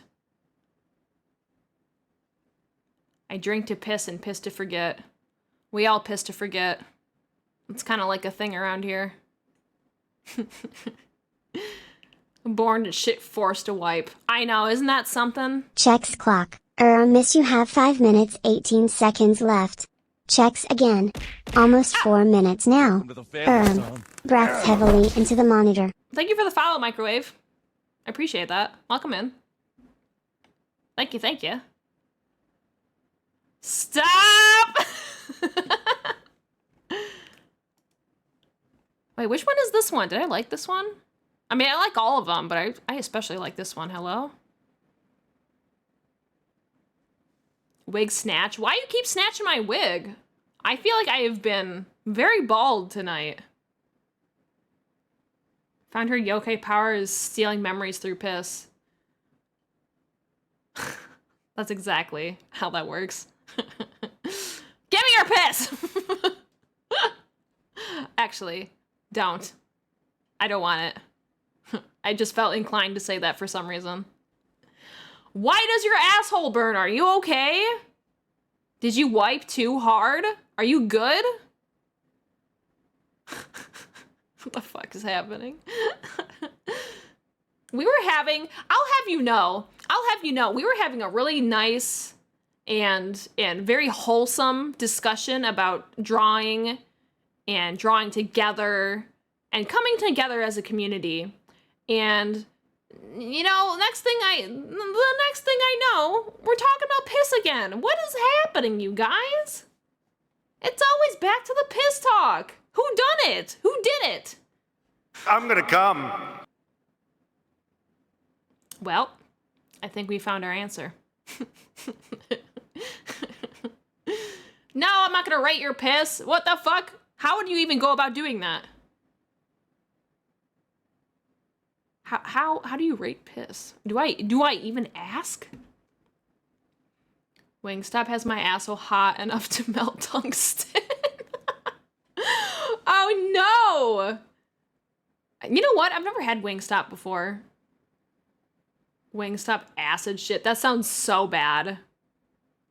I drink to piss and piss to forget. We all piss to forget. It's kind of like a thing around here. Born to shit forced to wipe. I know, isn't that something? Checks clock. Miss, you have 5 minutes 18 seconds left. Checks again. Almost 4 minutes now. Breaths heavily into the monitor. Thank you for the follow, Microwave. I appreciate that. Welcome in. Thank you, thank you. Stop! Wait, which one is this one? Did I like this one? I mean, I like all of them, but I especially like this one. Hello? Wig snatch. Why you keep snatching my wig? I feel like I have been very bald tonight. Found her yokai power is stealing memories through piss. That's exactly how that works. Give me your piss! Actually, don't. I don't want it. I just felt inclined to say that for some reason. Why does your asshole burn? Are you okay? Did you wipe too hard? Are you good? What the fuck is happening? We were having, I'll have you know, we were having a really nice and very wholesome discussion about drawing and drawing together and coming together as a community. And you know, the next thing I know, we're talking about piss again. What is happening, you guys? It's always back to the piss talk. Who done it? Who did it? I'm gonna come. Well, I think we found our answer. No, I'm not gonna rate your piss. What the fuck? How would you even go about doing that? How do you rate piss? Do I even ask? Wingstop has my asshole hot enough to melt tungsten. Oh no! You know what? I've never had Wingstop before. Wingstop acid shit. That sounds so bad.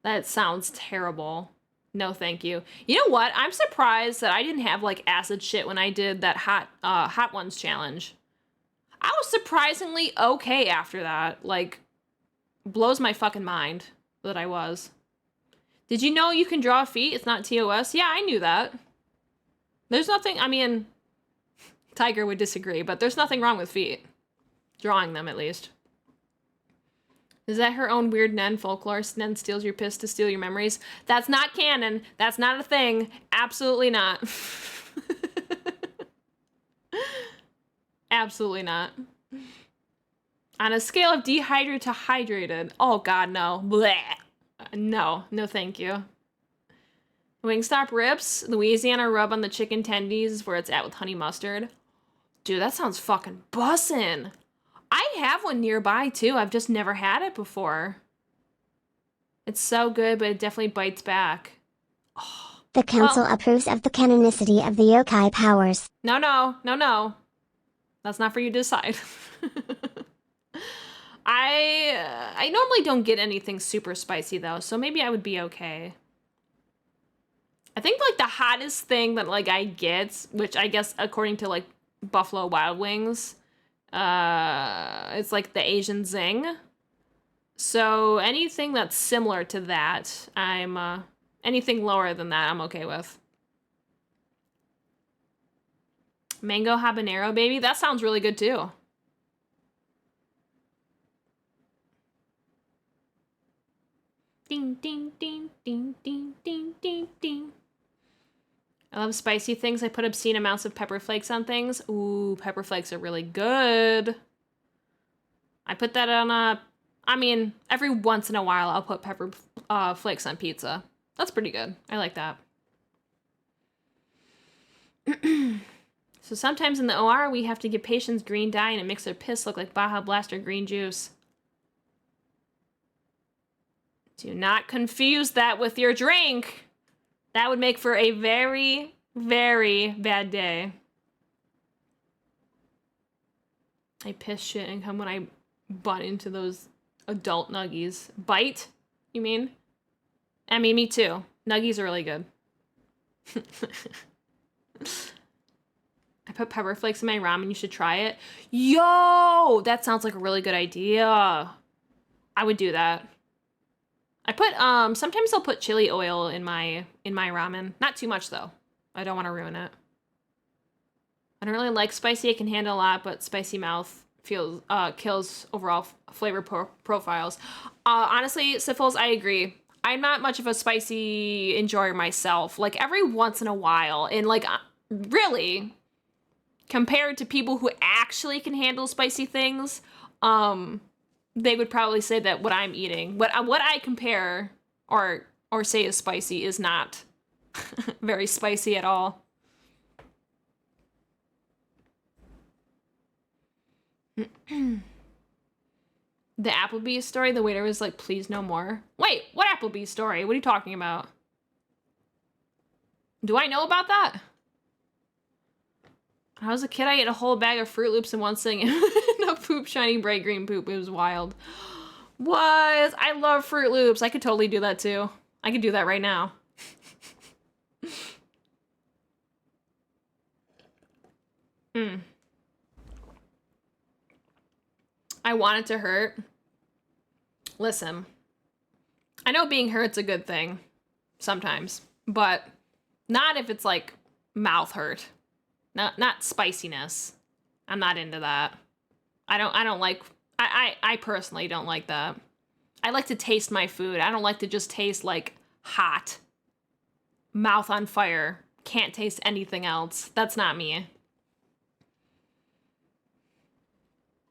That sounds terrible. No, thank you. You know what? I'm surprised that I didn't have like acid shit when I did that hot ones challenge. I was surprisingly okay after that. Like, blows my fucking mind that I was. Did you know you can draw feet? It's not TOS? Yeah, I knew that. There's nothing, I mean, Tiger would disagree, but there's nothing wrong with feet. Drawing them, at least. Is that her own weird Nen folklore? Nen steals your piss to steal your memories? That's not canon. That's not a thing. Absolutely not. Absolutely not. On a scale of dehydrated to hydrated. Oh god, no. Blech. No, no thank you. Wingstop rips. Louisiana rub on the chicken tendies is where it's at with honey mustard. Dude, that sounds fucking bussin'. I have one nearby too. I've just never had it before. It's so good, but it definitely bites back. Oh. The council approves of the canonicity of the yokai powers. No, no, no, no. That's not for you to decide. I normally don't get anything super spicy though, so maybe I would be okay. I think like the hottest thing that like I get, which I guess according to like Buffalo Wild Wings, it's like the Asian Zing. So anything that's similar to that, anything lower than that, I'm okay with. Mango habanero, baby. That sounds really good too. Ding, ding, ding, ding, ding, ding, ding, ding. I love spicy things. I put obscene amounts of pepper flakes on things. Ooh, pepper flakes are really good. I put that on I mean, every once in a while I'll put pepper flakes on pizza. That's pretty good. I like that. So sometimes in the OR, we have to give patients green dye and it makes their piss look like Baja Blaster green juice. Do not confuse that with your drink. That would make for a very, very bad day. I piss shit and come when I butt into those adult nuggies. Bite, you mean? I mean, me too. Nuggies are really good. I put pepper flakes in my ramen. You should try it. Yo, that sounds like a really good idea. I would do that. I put sometimes I'll put chili oil in my ramen. Not too much though. I don't want to ruin it. I don't really like spicy. I can handle a lot, but spicy mouth feels kills overall flavor profiles. Honestly, Syphils, I agree. I'm not much of a spicy enjoyer myself. Like every once in a while, and like really, compared to people who actually can handle spicy things, they would probably say that what I'm eating, what I compare or say is spicy, is not very spicy at all. The Applebee's story, the waiter was like, please no more. Wait, what Applebee's story? What are you talking about? Do I know about that? When I was a kid, I ate a whole bag of Fruit Loops in one sitting. No poop, shiny, bright green poop. It was wild. What? I love Fruit Loops. I could totally do that too. I could do that right now. I want it to hurt. Listen, I know being hurt's a good thing sometimes, but not if it's like mouth hurt. Not spiciness. I'm not into that. I don't like, I personally don't like that. I like to taste my food. I don't like to just taste like hot. Mouth on fire. Can't taste anything else. That's not me.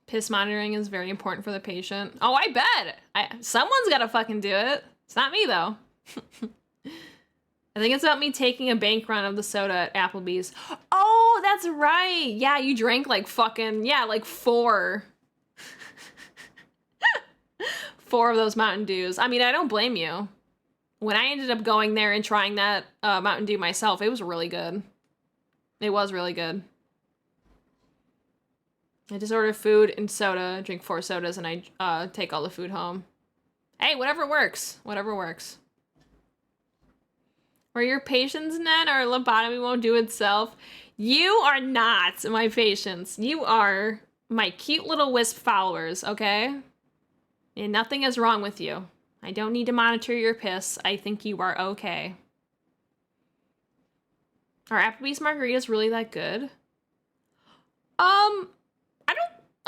Piss monitoring is very important for the patient. Oh, I bet. Someone's gotta fucking do it. It's not me, though. I think it's about me taking a bank run of the soda at Applebee's. Oh, that's right. Yeah, you drank like fucking, yeah, like 4. 4 of those Mountain Dews. I mean, I don't blame you. When I ended up going there and trying that Mountain Dew myself, it was really good. It was really good. I just order food and soda, drink 4 sodas, and I take all the food home. Hey, whatever works. Whatever works. Were your patients, Ned, or lobotomy won't do itself? You are not my patients. You are my cute little wisp followers, okay? And nothing is wrong with you. I don't need to monitor your piss. I think you are okay. Are Applebee's margaritas really that good?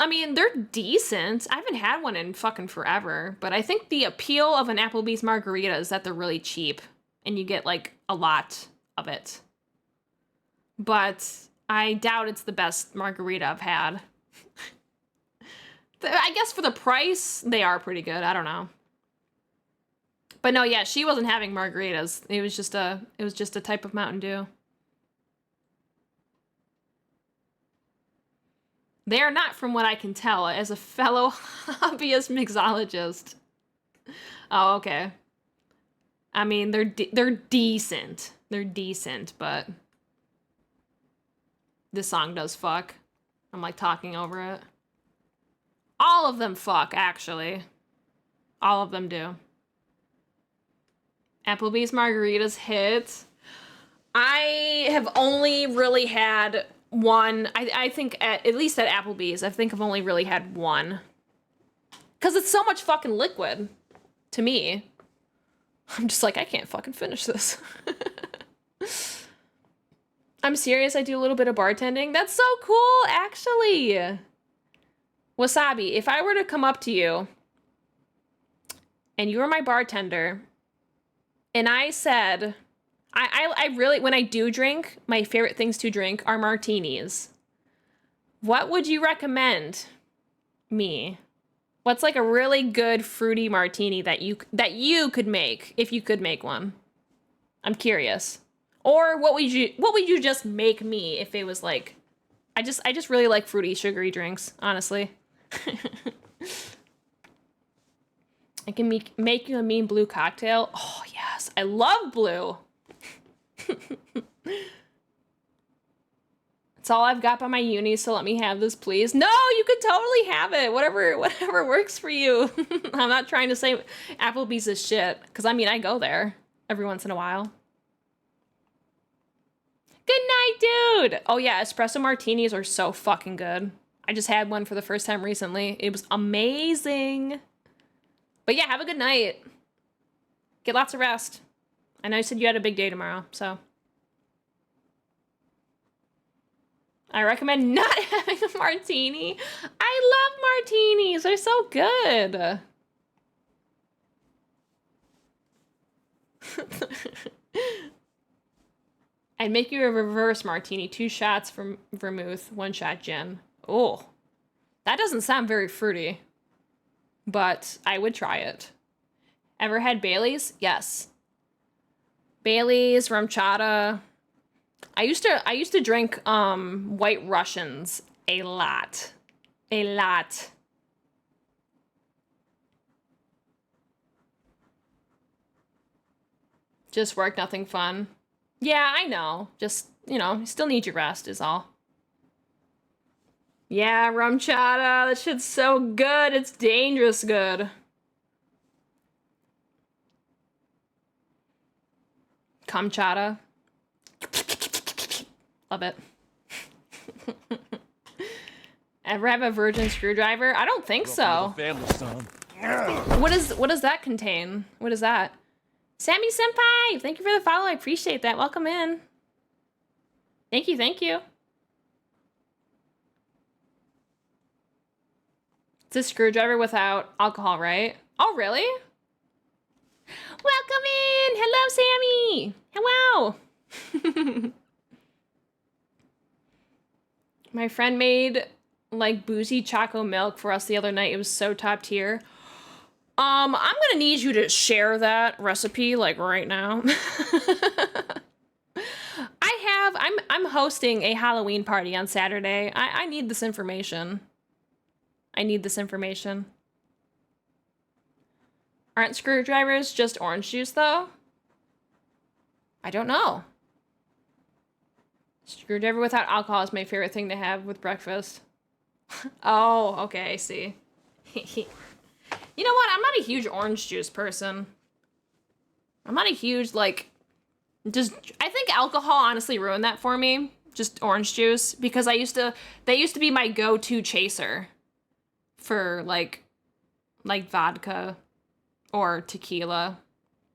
I mean, they're decent. I haven't had one in fucking forever, but I think the appeal of an Applebee's margarita is that they're really cheap and you get like a lot of it. But I doubt it's the best margarita I've had. I guess for the price, they are pretty good. I don't know. But no, yeah, she wasn't having margaritas. It was just a type of Mountain Dew. They are not, from what I can tell, as a fellow hobbyist mixologist. Oh, okay. I mean, they're decent. They're decent, but this song does fuck. I'm like talking over it. All of them fuck, actually. All of them do. Applebee's margaritas hit. I have only really had one. I think at least at Applebee's, I think I've only really had one. Because it's so much fucking liquid to me. I'm just like, I can't fucking finish this. I'm serious, I do a little bit of bartending. That's so cool, actually. Wasabi, if I were to come up to you and you were my bartender and I said, I really, when I do drink, my favorite things to drink are martinis. What would you recommend me? What's like a really good fruity martini that you could make if you could make one? I'm curious. Or what would you just make me if it was like, I just really like fruity, sugary drinks, honestly. I can make you a mean blue cocktail. Oh yes, I love blue. It's all I've got by my uni, so let me have this, please. No, you could totally have it. Whatever works for you. I'm not trying to say Applebee's is shit, because I mean, I go there every once in a while. Good night, dude. Oh yeah, espresso martinis are so fucking good. I just had one for the first time recently. It was amazing. But yeah, have a good night. Get lots of rest. I know you said you had a big day tomorrow, so. I recommend not having a martini. I love martinis. They're so good. I'd make you a reverse martini. 2 shots from vermouth, 1 shot gin. Oh, that doesn't sound very fruity, but I would try it. Ever had Bailey's? Yes. Bailey's, rum chata. I used to drink White Russians a lot. A lot. Just work, nothing fun. Yeah, I know. Just, you know, you still need your rest is all. Yeah, rum chata. That shit's so good. It's dangerous good. Cum chata. Love it. Ever have a virgin screwdriver? I don't think so. What does that contain? What is that? Sammy Senpai, thank you for the follow. I appreciate that. Welcome in. Thank you, thank you. It's a screwdriver without alcohol, right? Oh, really? Welcome in. Hello, Sammy. Hello. My friend made like boozy choco milk for us the other night. It was so top tier. I'm gonna need you to share that recipe like right now. I'm hosting a Halloween party on Saturday. I need this information. I need this information. Aren't screwdrivers just orange juice though? I don't know. Screwdriver without alcohol is my favorite thing to have with breakfast. Oh, okay, I see. You know what? I'm not a huge orange juice person. I'm not a huge, like, I think alcohol honestly ruined that for me. Just orange juice. Because they used to be my go-to chaser for, like vodka or tequila.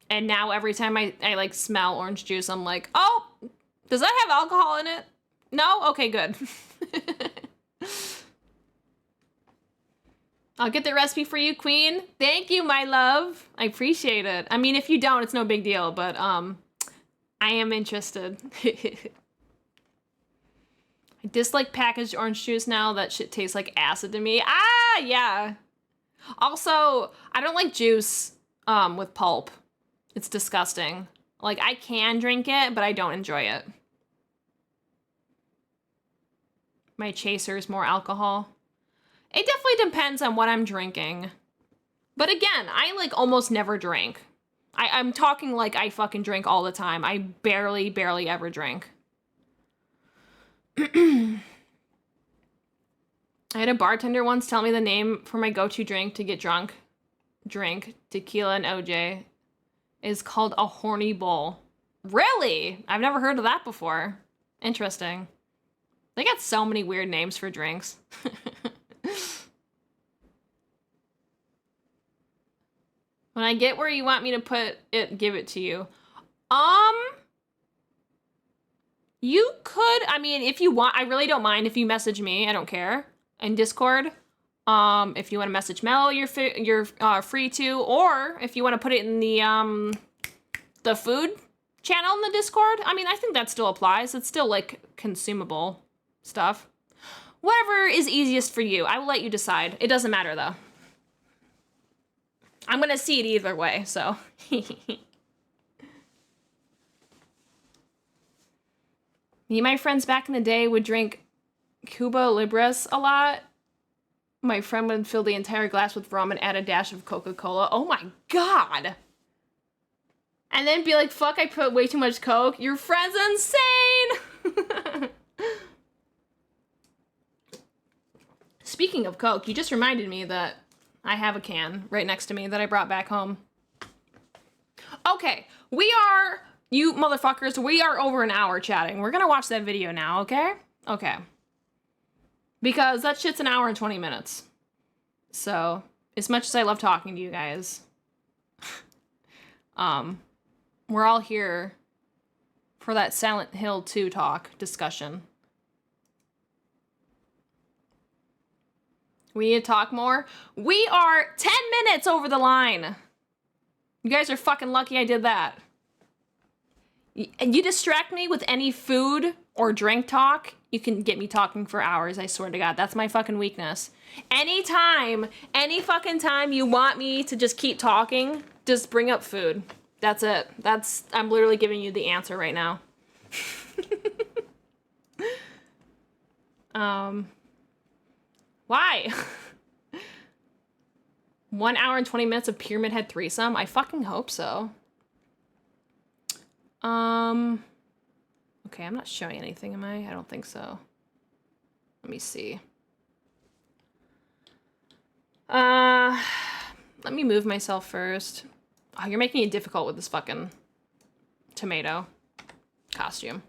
And now every time I like, smell orange juice, I'm like, oh, does that have alcohol in it? No? Okay, good. I'll get the recipe for you, Queen. Thank you, my love. I appreciate it. I mean, if you don't, it's no big deal, but I am interested. I dislike packaged orange juice now. That shit tastes like acid to me. Ah, yeah. Also, I don't like juice with pulp. It's disgusting. Like, I can drink it, but I don't enjoy it. My chaser is more alcohol. It definitely depends on what I'm drinking. But again, I like almost never drink. I'm talking like I fucking drink all the time. I barely ever drink. I had a bartender once tell me the name for my go-to drink to get drunk. Tequila and OJ. Is called a horny bowl. Really? I've never heard of that before. Interesting. They got so many weird names for drinks. When I get where you want me to put it, give it to you. You could, I mean, if you want, I really don't mind if you message me. I don't care. In Discord. If you want to message Mello, you're free to. Or if you want to put it in the food channel in the Discord. I mean, I think that still applies. It's still like consumable stuff. Whatever is easiest for you. I will let you decide. It doesn't matter though. I'm gonna see it either way, so. Me and my friends back in the day would drink Cuba Libres a lot. My friend would fill the entire glass with rum and add a dash of Coca-Cola. Oh my god! And then be like, fuck, I put way too much Coke. Your friend's insane! Speaking of Coke, you just reminded me that I have a can right next to me that I brought back home. Okay, you motherfuckers, we are over an hour chatting. We're gonna watch that video now, okay? Okay. Because that shit's an hour and 20 minutes. So, as much as I love talking to you guys, We're all here for that Silent Hill 2 discussion. We need to talk more. We are 10 minutes over the line. You guys are fucking lucky I did that. And you distract me with any food or drink talk, you can get me talking for hours, I swear to God. That's my fucking weakness. Any fucking time you want me to just keep talking, just bring up food. That's it. I'm literally giving you the answer right now. Why? 1 hour and 20 minutes of Pyramid Head threesome? I fucking hope so. Okay, I'm not showing anything, am I? I don't think so. Let me see. Let me move myself first. Oh, you're making it difficult with this fucking tomato costume.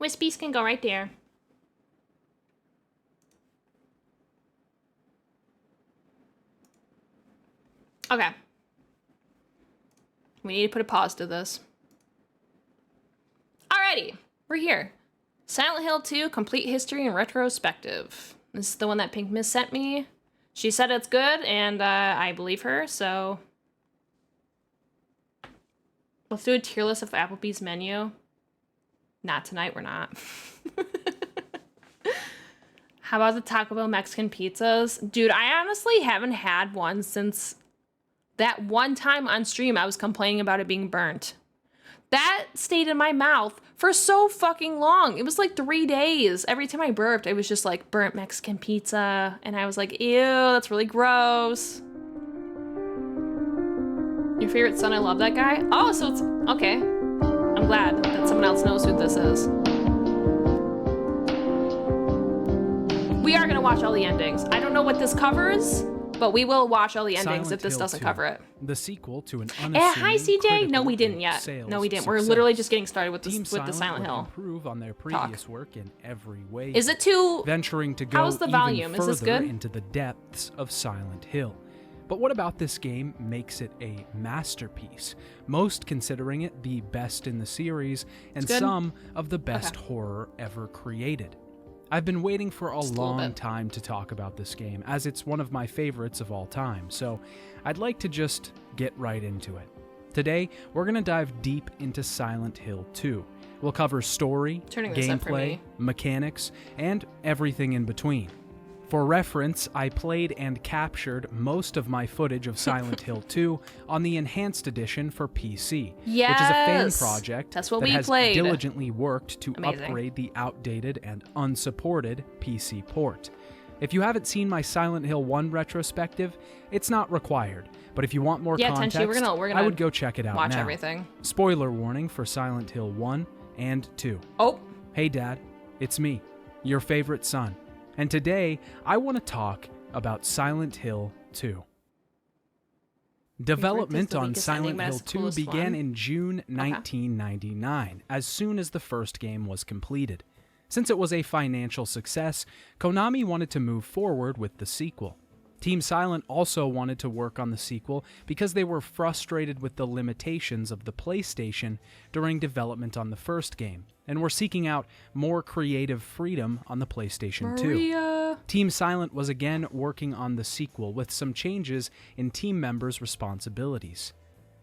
Wispies can go right there. Okay. We need to put a pause to this. Alrighty, we're here. Silent Hill 2, Complete History and Retrospective. This is the one that Pink Miss sent me. She said it's good, and I believe her, so... Let's do a tier list of Applebee's menu. Not tonight, we're not. How about the Taco Bell Mexican pizzas? Dude, I honestly haven't had one since that one time on stream I was complaining about it being burnt. That stayed in my mouth for so fucking long. It was like 3 days. Every time I burped, it was just like burnt Mexican pizza. And I was like, ew, that's really gross. Your favorite son, I love that guy. Oh, so it's, okay. I'm glad that someone else knows who this is. We are gonna watch all the endings. I don't know what this covers, but we will watch all the endings Silent if this Hill doesn't 2, cover it. The sequel to an Hi, unassuming, CJ. No, we critical, didn't yet. sales No, we didn't. We're success. literally just getting started with Team the Silent would Hill. improve on their previous work in every way. Is it too... venturing to go How's the volume? even Is this further good? into the depths of Silent Hill? But what about this game makes it a masterpiece? Most considering it the best in the series, and good? some of the best horror ever created. I've been waiting for a Just a little long bit. time to talk about this game, as it's one of my favorites of all time, so I'd like to just get right into it. Today, we're going to dive deep into Silent Hill 2. We'll cover story, Turning this up for gameplay, me. mechanics, and everything in between. For reference, I played and captured most of my footage of Silent Hill 2 on the Enhanced Edition for PC, which is a fan Yes! project That's what that we has played. diligently worked to Amazing. upgrade the outdated and unsupported PC port. If you haven't seen my Silent Hill 1 retrospective, it's not required, but if you want more Yeah, context, Tenchi, we're gonna I would go check it out watch now. everything. Spoiler warning for Silent Hill 1 and 2. Oh, Hey Dad, it's me, your favorite son. And today, I want to talk about Silent Hill 2. Development the on weakest ending, Silent but Hill it's the 2 coolest began one. in June 1999, as soon as the first game was completed. Since it was a financial success, Konami wanted to move forward with the sequel. Team Silent also wanted to work on the sequel because they were frustrated with the limitations of the PlayStation during development on the first game, and were seeking out more creative freedom on the PlayStation 2. Maria. Team Silent was again working on the sequel with some changes in team members' responsibilities.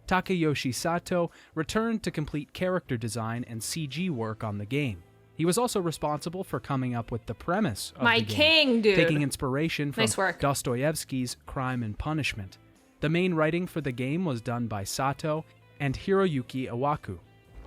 Takayoshi Sato returned to complete character design and CG work on the game. He was also responsible for coming up with the premise of My the game, king, dude. taking inspiration from Nice work. Dostoevsky's Crime and Punishment. The main writing for the game was done by Sato and Hiroyuki Iwaku,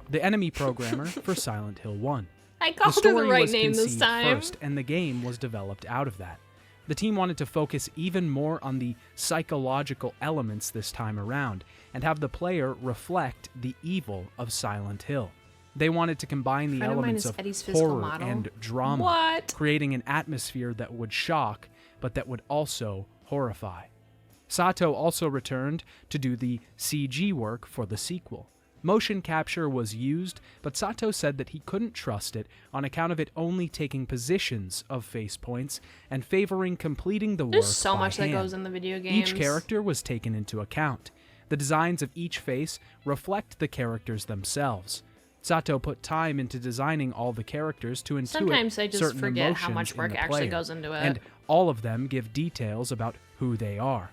the enemy programmer for Silent Hill 1. I The called her story the right was name this conceived time. first, and the game was developed out of that. The team wanted to focus even more on the psychological elements this time around, and have the player reflect the evil of Silent Hill. They wanted to combine the Friend of mine elements is of Eddie's physical horror model. and drama, What? creating an atmosphere that would shock, but that would also horrify. Sato also returned to do the CG work for the sequel. Motion capture was used, but Sato said that he couldn't trust it on account of it only taking positions of face points and favoring completing the work There's so by much that hand. goes in the video games. Each character was taken into account. The designs of each face reflect the characters themselves. Sato put time into designing all the characters to intuit Sometimes I just certain forget how emotions much work in the actually player, goes into it. and all of them give details about who they are.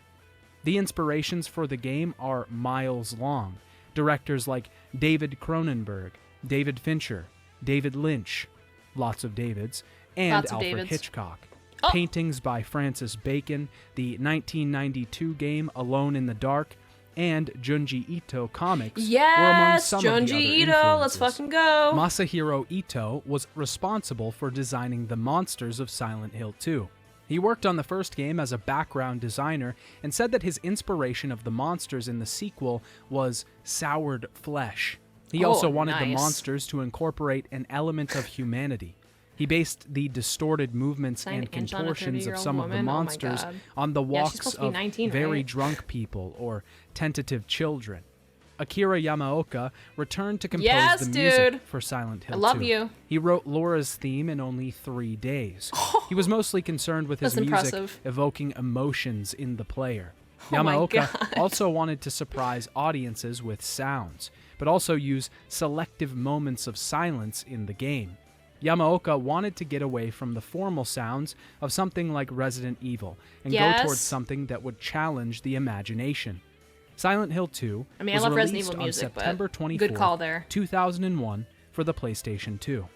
The inspirations for the game are miles long. Directors like David Cronenberg, David Fincher, David Lynch, lots of Davids, and Lots of Alfred Davids. Hitchcock. Oh. Paintings by Francis Bacon, the 1992 game Alone in the Dark, and Junji Ito comics were among Yes, some of the other Junji Ito, let's influences. fucking go. Masahiro Ito was responsible for designing the monsters of Silent Hill 2. He worked on the first game as a background designer and said that his inspiration of the monsters in the sequel was soured flesh. He also wanted the nice. monsters to incorporate an element of humanity. He based the distorted movements Signed and inch on a contortions of 30-year-old some of the woman? Oh my monsters God. on the Yeah, she's walks supposed to be of 19, very right? drunk people or tentative children. Akira Yamaoka returned to compose Yes, the music dude. for Silent Hill I love 2. you. He wrote Laura's theme in only 3 days. He was mostly concerned with his That's music impressive. evoking emotions in the player. Oh my Yamaoka God. also wanted to surprise audiences with sounds, but also use selective moments of silence in the game. Yamaoka wanted to get away from the formal sounds of something like Resident Evil and go Yes. towards something that would challenge the imagination. Silent Hill 2 I mean, I was love Resident released Evil on music, but September 24th, good call there. 2001 for the PlayStation 2.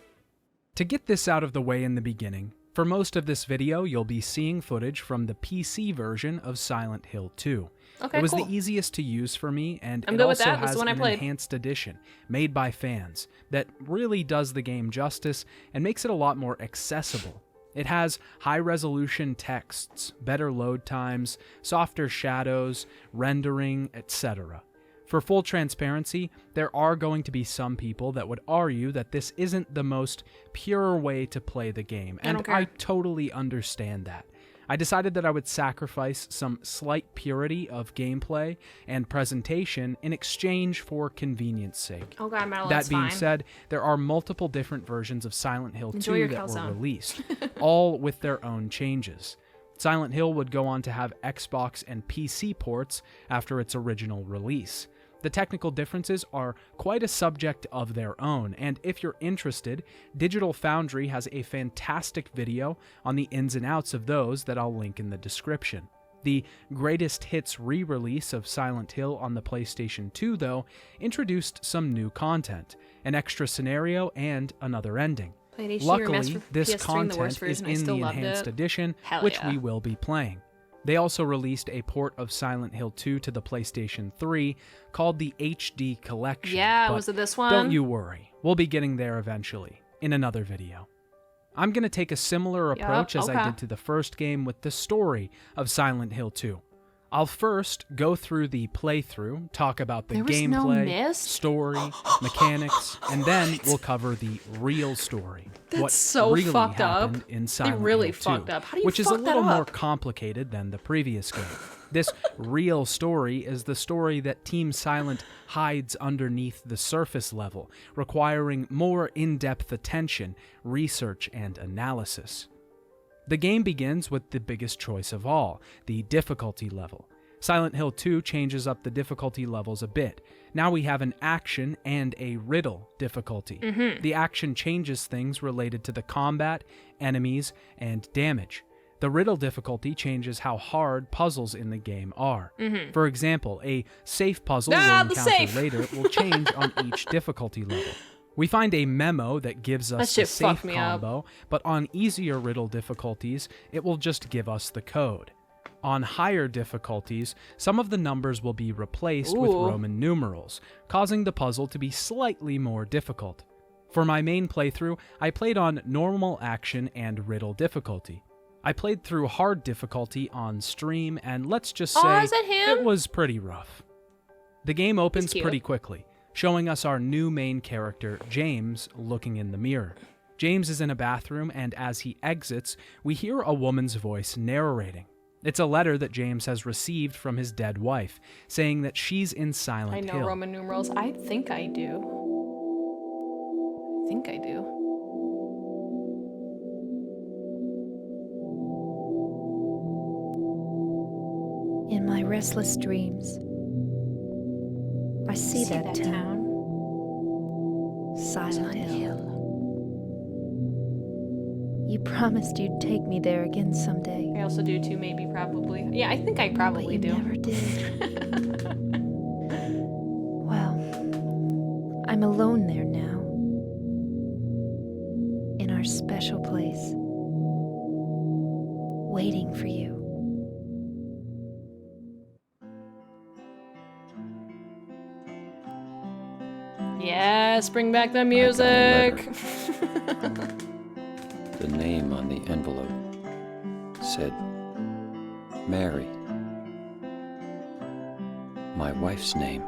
To get this out of the way in the beginning, for most of this video you'll be seeing footage from the PC version of Silent Hill 2. Okay, It was cool. the easiest to use for me, and I'm it good with also that. That's has the one I an played. enhanced edition made by fans that really does the game justice and makes it a lot more accessible. It has high-resolution texts, better load times, softer shadows, rendering, etc. For full transparency, there are going to be some people that would argue that this isn't the most pure way to play the game, I and don't care. I totally understand that. I decided that I would sacrifice some slight purity of gameplay and presentation in exchange for convenience sake. Oh god, Metal, That that's being fine. said, there are multiple different versions of Silent Hill Enjoy 2 your that were calzone. released, all with their own changes. Silent Hill would go on to have Xbox and PC ports after its original release. The technical differences are quite a subject of their own, and if you're interested, Digital Foundry has a fantastic video on the ins and outs of those that I'll link in the description. The Greatest Hits re-release of Silent Hill on the PlayStation 2, though, introduced some new content, an extra scenario, and another ending. Played HD Luckily, remastered for this PS3 in the worst content is version. I in still the loved Enhanced it. Edition, Hell which yeah. we will be playing. They also released a port of Silent Hill 2 to the PlayStation 3 called the HD Collection. Yeah, but was it this one? Don't you worry, we'll be getting there eventually, in another video. I'm going to take a similar approach as I okay. did to the first game with the story of Silent Hill 2. I'll first go through the playthrough, talk about the There was no gameplay, mist? story, mechanics, and then we'll cover the real story. That's what so really fucked up. happened in Silent really Hill 2, fucked up. How do you which is a fuck that little more up? complicated than the previous game. This real story is the story that Team Silent hides underneath the surface level, requiring more in-depth attention, research, and analysis. The game begins with the biggest choice of all, the difficulty level. Silent Hill 2 changes up the difficulty levels a bit. Now we have an action and a riddle difficulty. The action changes things related to the combat, enemies, and damage. The riddle difficulty changes how hard puzzles in the game are. For example, a safe puzzle we'll the encounter safe! later will change on each difficulty level. We find a memo that gives us the shit safe fucked me up. combo, but on easier riddle difficulties, it will just give us the code. On higher difficulties, some of the numbers will be replaced with Ooh. Roman numerals, causing the puzzle to be slightly more difficult. For my main playthrough, I played on normal action and riddle difficulty. I played through hard difficulty on stream, and let's just Oh, say is that him? it was pretty rough. The game opens cute. pretty quickly, showing us our new main character, James, looking in the mirror. James is in a bathroom, and as he exits, we hear a woman's voice narrating. It's a letter that James has received from his dead wife, saying that she's in Silent I know Hill. Roman numerals. I think I do. I think I do. In my restless dreams, I see that town. Silent Hill. You promised you'd take me there again someday. I also do too, maybe, probably. Yeah, I think I probably But you do. never did. Well, I'm alone there now. In our special place. Waiting for you. Yes, bring back the music. The name on the envelope said Mary. My wife's name.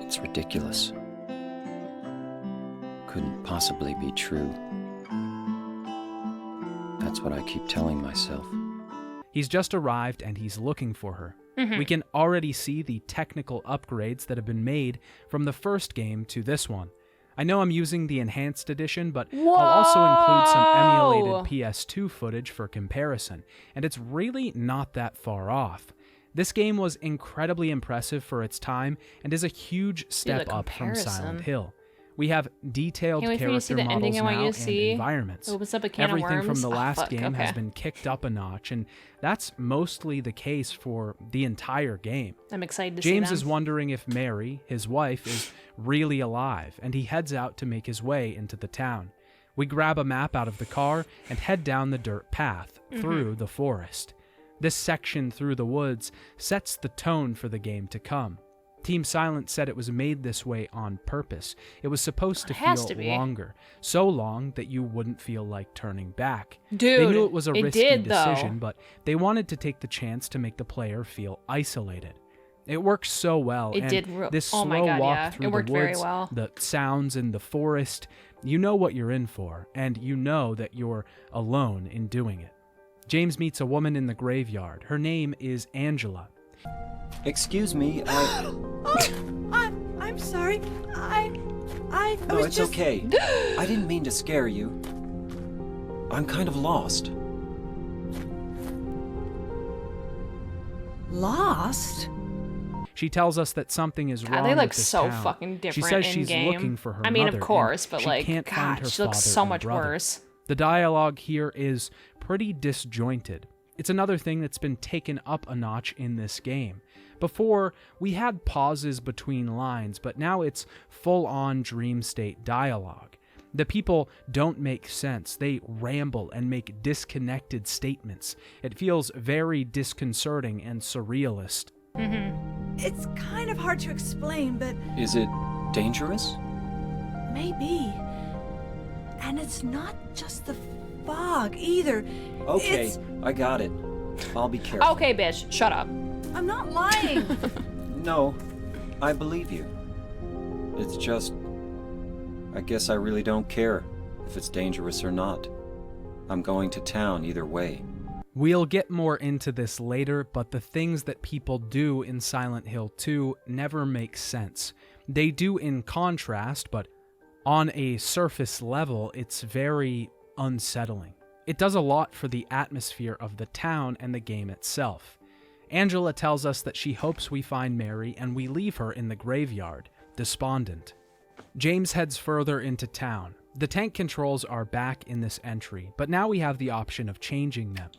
It's ridiculous. Couldn't possibly be true. That's what I keep telling myself. He's just arrived and he's looking for her. We can already see the technical upgrades that have been made from the first game to this one. I know I'm using the enhanced edition, but I'll also include some emulated PS2 footage for comparison, and it's really not that far off. This game was incredibly impressive for its time and is a huge step up from Silent Hill. We have detailed character models now and environments. Opens up a can of Everything worms. from the last fuck, game okay. has been kicked up a notch, and that's mostly the case for the entire game. I'm excited to see James them. is wondering if Mary, his wife, is really alive, and he heads out to make his way into the town. We grab a map out of the car and head down the dirt path through the forest. This section through the woods sets the tone for the game to come. Team Silent said it was made this way on purpose. It was supposed to feel longer, so long that you wouldn't feel like turning back. Dude, they knew it was a risky did, decision, though. but they wanted to take the chance to make the player feel isolated. It worked so well, It and did this oh slow my God, walk yeah. through It worked the very woods, well. the sounds in the forest, you know what you're in for, and you know that you're alone in doing it. James meets a woman in the graveyard. Her name is Angela. Excuse me, I'm sorry. I No, was it's just... okay. I didn't mean to scare you. I'm kind of lost. Lost? She tells us that something is wrong God, they look with this so town. fucking different She says in she's game. looking for her I mean, mother, of course, and but she like, can't find God, her she looks father so and much brother. worse. The dialogue here is pretty disjointed. It's another thing that's been taken up a notch in this game. Before, we had pauses between lines, but now it's full-on dream state dialogue. The people don't make sense. They ramble and make disconnected statements. It feels very disconcerting and surrealist. It's kind of hard to explain, but Is it dangerous? maybe. And it's not just the fog either. Okay, It's... I got it. I'll be careful. Okay, bitch, shut up. I'm not lying. No, I believe you. It's just... I guess I really don't care if it's dangerous or not. I'm going to town either way. We'll get more into this later, but the things that people do in Silent Hill 2 never make sense. They do in contrast, but on a surface level, it's very unsettling. It does a lot for the atmosphere of the town and the game itself. Angela tells us that she hopes we find Mary and we leave her in the graveyard, despondent. James heads further into town. The tank controls are back in this entry, but now we have the option of changing them.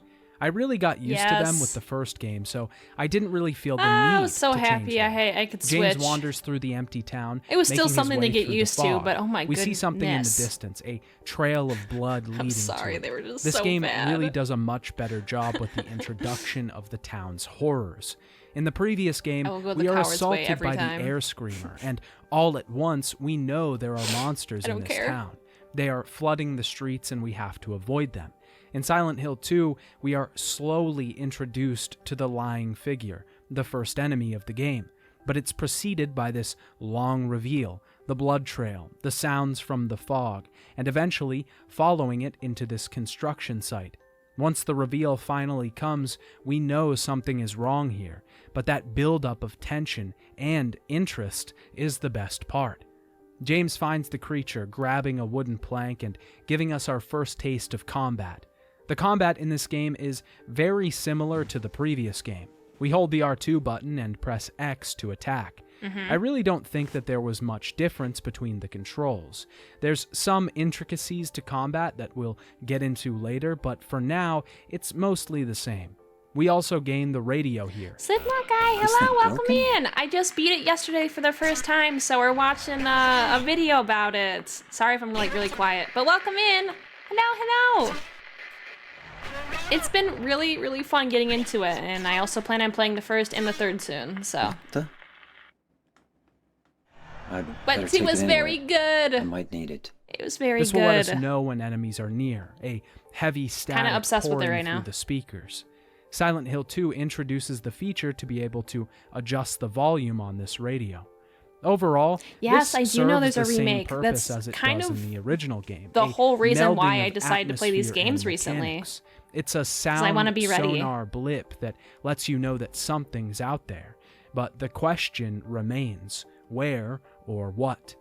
I really got used to them with the first game, so I didn't really feel the need I was so to change happy them. I could switch. James wanders through the empty town. It was still making his something to way get through the used to, fog. but oh my We see something in the goodness. distance, a trail of blood leading I'm sorry, to it. they were just This so game bad. really does a much better job with the introduction of the town's horrors. In the previous game, I will go the we are coward's way assaulted every by time. the air screamer, and all at once we know there are monsters I in don't this care. town. They are flooding the streets and we have to avoid them. In Silent Hill 2, we are slowly introduced to the lying figure, the first enemy of the game, but it's preceded by this long reveal, the blood trail, the sounds from the fog, and eventually following it into this construction site. Once the reveal finally comes, we know something is wrong here, but that buildup of tension and interest is the best part. James finds the creature grabbing a wooden plank and giving us our first taste of combat. The combat in this game is very similar to the previous game. We hold the R2 button and press X to attack. I really don't think that there was much difference between the controls. There's some intricacies to combat that we'll get into later, but for now, it's mostly the same. We also gain the radio here. Slipknot guy, Is hello, that welcome broken? in. I just beat it yesterday for the first time, so we're watching a video about it. Sorry if I'm like really quiet, but welcome in. Hello. It's been really, really fun getting into it, and I also plan on playing the first and the third soon, so. But it was very good. I might need it. It was very This good. will let us know when enemies are near, a heavy static obsessed with it pouring right through now. the speakers. Silent Hill 2 introduces the feature to be able to adjust the volume on this radio. Overall, Yes, this I do know serves there's a the same remake. purpose That's as it kind does of in the original game. the a whole reason why melding I of decided to play these atmosphere games and recently. mechanics. It's a I sound wanna be ready. sonar blip that lets you know that something's out there. But the question remains, where or what?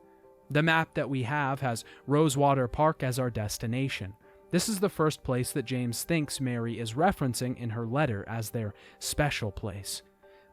The map that we have has Rosewater Park as our destination. This is the first place that James thinks Mary is referencing in her letter as their special place.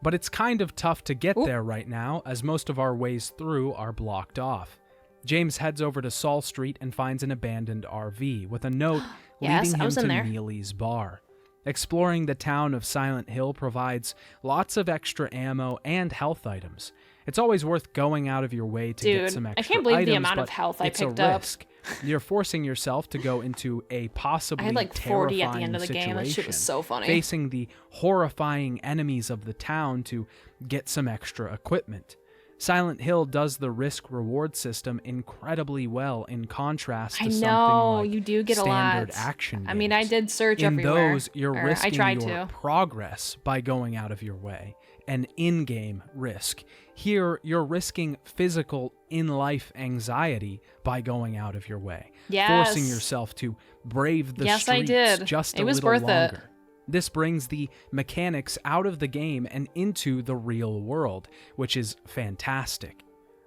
But it's kind of tough to get there right now, as most of our ways through are blocked off. James heads over to Saul Street and finds an abandoned RV with a note Yes, leading I him was to in there. Neely's bar. Exploring the town of Silent Hill provides lots of extra ammo and health items. It's always worth going out of your way to Dude, get some I extra can't believe the items, amount of but health I it's picked a up. risk. You're forcing yourself to go into a possibly I had like 40 at the terrifying end of the game. That shit situation, was so funny. facing the horrifying enemies of the town to get some extra equipment. Silent Hill does the risk-reward system incredibly well in contrast to I something know, like you do get a standard lot. action I mean, I games. did search In everywhere. those, you're or risking I tried your to. progress by going out of your way, an in-game risk. Here, you're risking physical, in-life anxiety by going out of your way, forcing Yes. yourself to brave the Yes, I streets did. just It a was little worth it. longer. This brings the mechanics out of the game and into the real world, which is fantastic.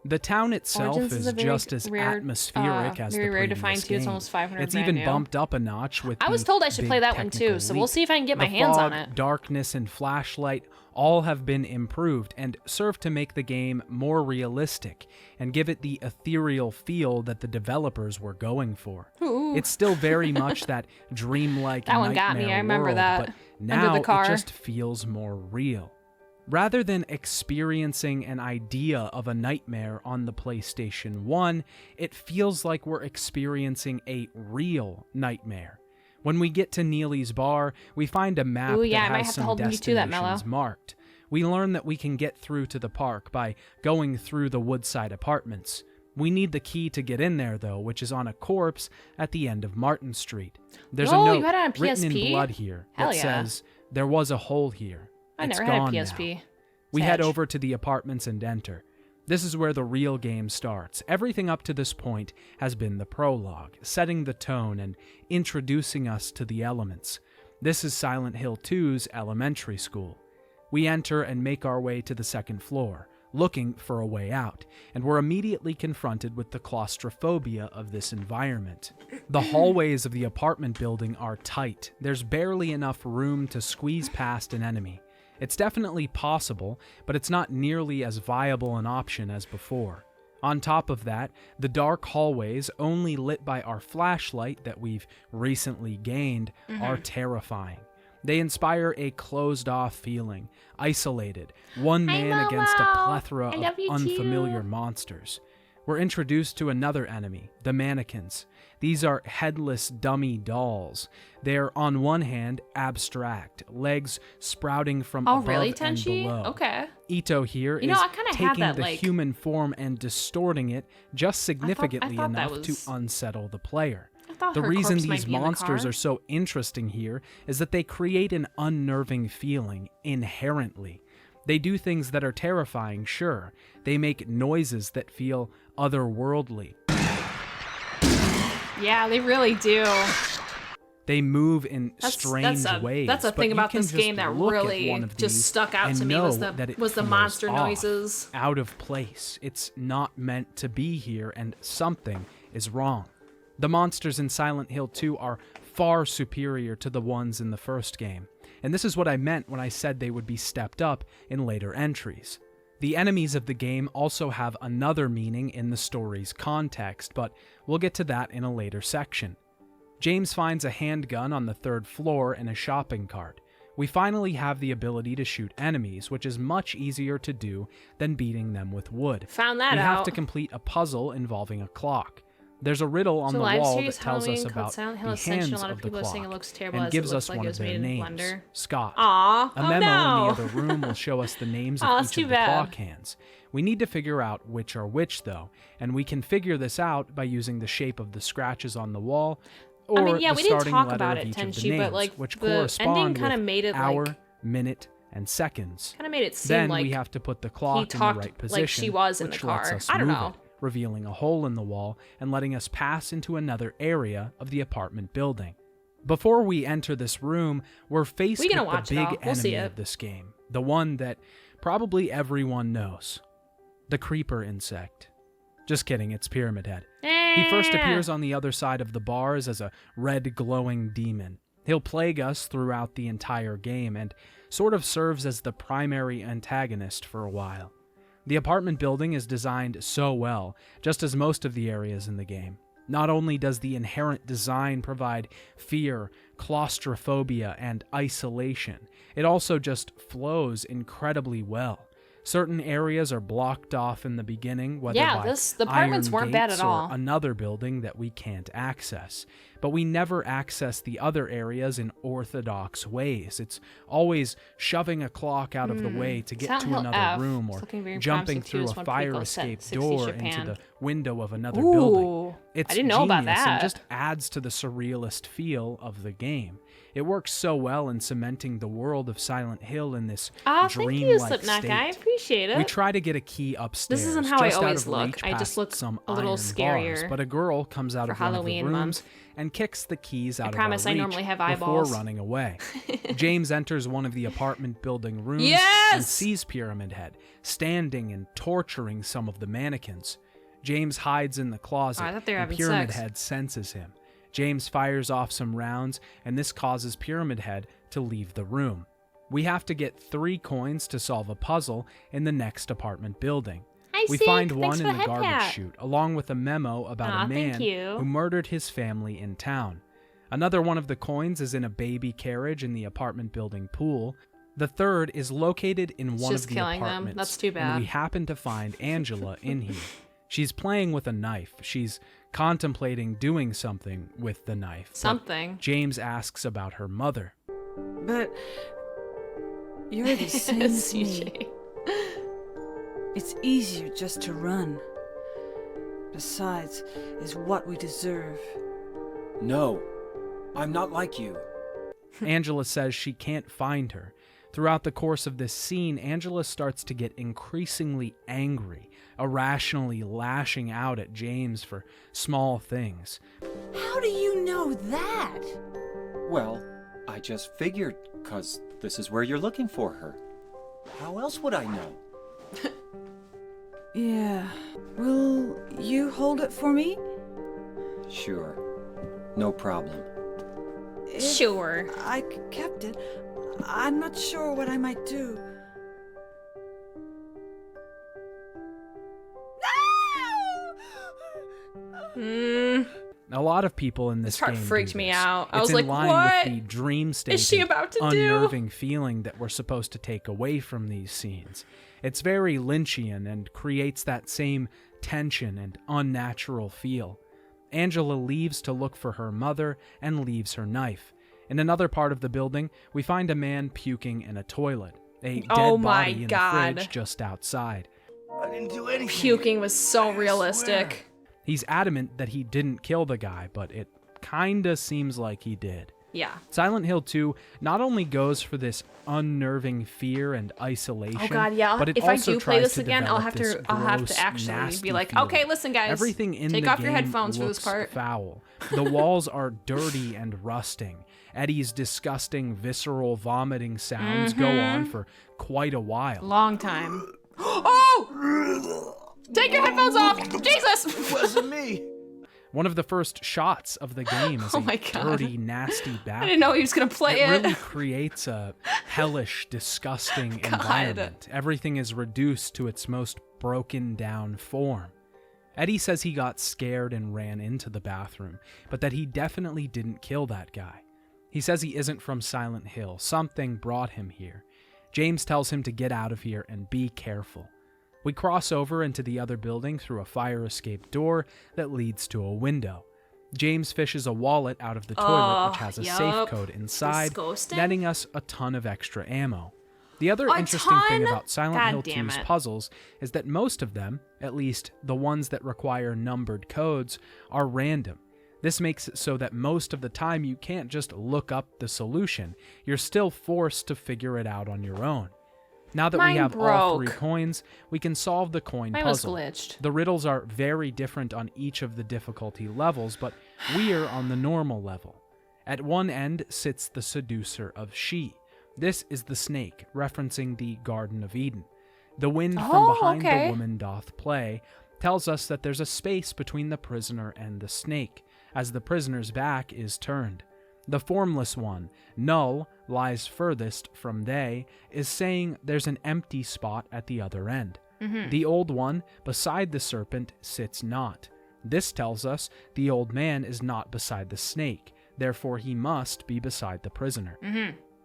The town itself Origins is is a very just as rare- atmospheric as very the rare to previous find, too. It's game. almost 500 It's brand even new. bumped up a notch with I was the told I should play big that one too, technical so we'll leap. see if I can get my The hands on fog, it. darkness, and flashlight all have been improved and serve to make the game more realistic and give it the ethereal feel that the developers were going for. Ooh. It's still very much that dreamlike That one got me, nightmare I remember world, that. but Under now the car. it just feels more real. Rather than experiencing an idea of a nightmare on the PlayStation 1, it feels like we're experiencing a real nightmare. When we get to Neely's bar, we find a map Ooh, yeah, I that might has have to some hold you to that, Mello. destinations marked. We learn that we can get through to the park by going through the Woodside Apartments. We need the key to get in there, though, which is on a corpse at the end of Martin Street. There's Oh, a you note had it on written in PSP? blood here Hell that yeah. says, "There was a hole here. I It's never had a gone PSP. now." We head Sad. over to the apartments and enter. This is where the real game starts. Everything up to this point has been the prologue, setting the tone and introducing us to the elements. This is Silent Hill 2's elementary school. We enter and make our way to the second floor, looking for a way out, and we're immediately confronted with the claustrophobia of this environment. The hallways of the apartment building are tight. There's barely enough room to squeeze past an enemy. It's definitely possible, but it's not nearly as viable an option as before. On top of that, the dark hallways, only lit by our flashlight that we've recently gained, are terrifying. They inspire a closed-off feeling, isolated, one man against a Momo. plethora I of love you unfamiliar too. monsters. We're introduced to another enemy, the mannequins. These are headless dummy dolls. They're on one hand abstract, legs sprouting from Oh, above really, and Tenchi? below. Okay. Ito here You know, is I kinda had taking that, the like- human form and distorting it just significantly thought that enough was- to unsettle the player. I thought The her reason corpse might these be in the monsters car. are so interesting here is that they create an unnerving feeling inherently. They do things that are terrifying, sure. They make noises that feel otherworldly. Yeah, they really do. They move in That's strange a, ways. That's a but thing you about can this just game that look at really one of just these stuck out and to me know was that the it was the feels monster off, noises. out of place. It's not meant to be here, and something is wrong. The monsters in Silent Hill 2 are far superior to the ones in the first game. and this is what I meant when I said they would be stepped up in later entries. The enemies of the game also have another meaning in the story's context, but we'll get to that in a later section. James finds a handgun on the 3rd floor in a shopping cart. We finally have the ability to shoot enemies, which is much easier to do than beating them with wood. Found that we out. have to complete a puzzle involving a clock. There's a riddle on the wall that tells us about the hands of the clock and gives us one of their names, Scott. Aww. A memo in the other room will show us the names of each of the clock hands. We need to figure out which are which, though, and we can figure this out by using the shape of the scratches on the wall, or we the didn't starting talk letter about of it, each of the Tenchi, names, but like which the correspond ending kind of with made it hour, like minute, and seconds. kind of made it seem Then like we have to put the clock in the talked right like position, she was in which the lets car. us I don't move know. it, revealing a hole in the wall and letting us pass into another area of the apartment building. Before we enter this room, we're faced We're with gonna the watch it big all. We'll see enemy it. of this game, the one that probably everyone knows, the creeper insect. Just kidding, it's Pyramid Head. He first appears on the other side of the bars as a red glowing demon. He'll plague us throughout the entire game and sort of serves as the primary antagonist for a while. The apartment building is designed so well, just as most of the areas in the game. Not only does the inherent design provide fear, claustrophobia, and isolation, it also just flows incredibly well. Certain areas are blocked off in the beginning, whether by the apartments iron weren't bad gates at all. or another building that we can't access. But we never access the other areas in orthodox ways. It's always shoving a clock out of the way to get Silent to Hill another F. room, It's or looking very jumping promising, too, through is a one fire prequel set escape 60s door Japan. into the window of another Ooh, building. It's I didn't know about genius that. and just adds to the surrealist feel of the game. It works so well in cementing the world of Silent Hill in this Thank dreamlike you, Slipknot state. guy. I appreciate it. We try to get a key upstairs. This isn't how I just out always of look. reach I just past look some a little iron scarier bars, but a girl comes out for of one of the Halloween rooms month. and kicks the keys out of promise our I reach normally have before eyeballs. running away. James enters one of the apartment building rooms and Yes! sees Pyramid Head standing and torturing some of the mannequins. James hides in the closet, Oh, I thought they were and having Pyramid sex. Head senses him. James fires off some rounds, and this causes Pyramid Head to leave the room. We have to get 3 coins to solve a puzzle in the next apartment building. Hi, We Sig. find Thanks one for in the the head garbage pat. chute, along with a memo about Aw, a thank man you. who murdered his family in town. Another one of the coins is in a baby carriage in the apartment building pool. The third is located in one just of the killing them. apartments. That's too And bad. we happen to find Angela in here. She's playing with a knife. She's contemplating doing something with the knife. but Something. James asks about her mother. But you're the same as me. CJ. It's easier just to run. Besides, is what we deserve. No, I'm not like you. Angela says she can't find her. Throughout the course of this scene, Angela starts to get increasingly angry, irrationally lashing out at James for small things. How do you know that? Well, I just figured, 'cause this is where you're looking for her. How else would I know? Yeah. Will you hold it for me? Sure. No problem. If Sure. I kept it, I'm not sure what I might do. Mm, A lot of people in this This part game freaked do me this. out. I It's was in like, line what with the dream state she and about to do? unnerving feeling that we're supposed to take away from these scenes. It's very Lynchian and creates that same tension and unnatural feel. Angela leaves to look for her mother and leaves her knife. In another part of the building, we find a man puking in a toilet, a dead Oh my body in God. the fridge just outside. I didn't do anything. puking was so realistic. He's adamant that he didn't kill the guy, but it kinda seems like he did. Yeah. Silent Hill 2 not only goes for this unnerving fear and isolation, Oh God, yeah. but it If I also do play tries this to again, I'll have develop to. I'll have this to actually nasty be like, feeling. okay, listen, guys. Everything in take the off your game headphones for this looks part. foul. The walls are dirty and rusting. Eddie's disgusting, visceral vomiting sounds go on for quite a while. Long time. Oh! Take your headphones off! Jesus! It wasn't me. One of the first shots of the game is Oh a my God. dirty, nasty I bathroom. didn't know he was gonna play it. It really creates a hellish, disgusting environment. Everything is reduced to its most broken down form. Eddie says he got scared and ran into the bathroom, but that he definitely didn't kill that guy. He says he isn't from Silent Hill. Something brought him here. James tells him to get out of here and be careful. We cross over into the other building through a fire escape door that leads to a window. James fishes a wallet out of the toilet, which has a safe code inside, Disgusting. netting us a ton of extra ammo. The other A interesting thing ton? about Silent God Hill damn 2's it. puzzles is that most of them, at least the ones that require numbered codes, are random. This makes it so that most of the time you can't just look up the solution. You're still forced to figure it out on your own. Now that Mine we have all 3 broke. coins, we can solve the coin Mine was puzzle. glitched. The riddles are very different on each of the difficulty levels, but we're on the normal level. At one end sits the seducer of She. This is the snake, referencing the Garden of Eden. The wind from behind okay. the woman doth play tells us that there's a space between the prisoner and the snake, as the prisoner's back is turned. The formless one, Null, lies furthest from they, is saying there's an empty spot at the other end. The old one, beside the serpent, sits not. This tells us the old man is not beside the snake, therefore he must be beside the prisoner.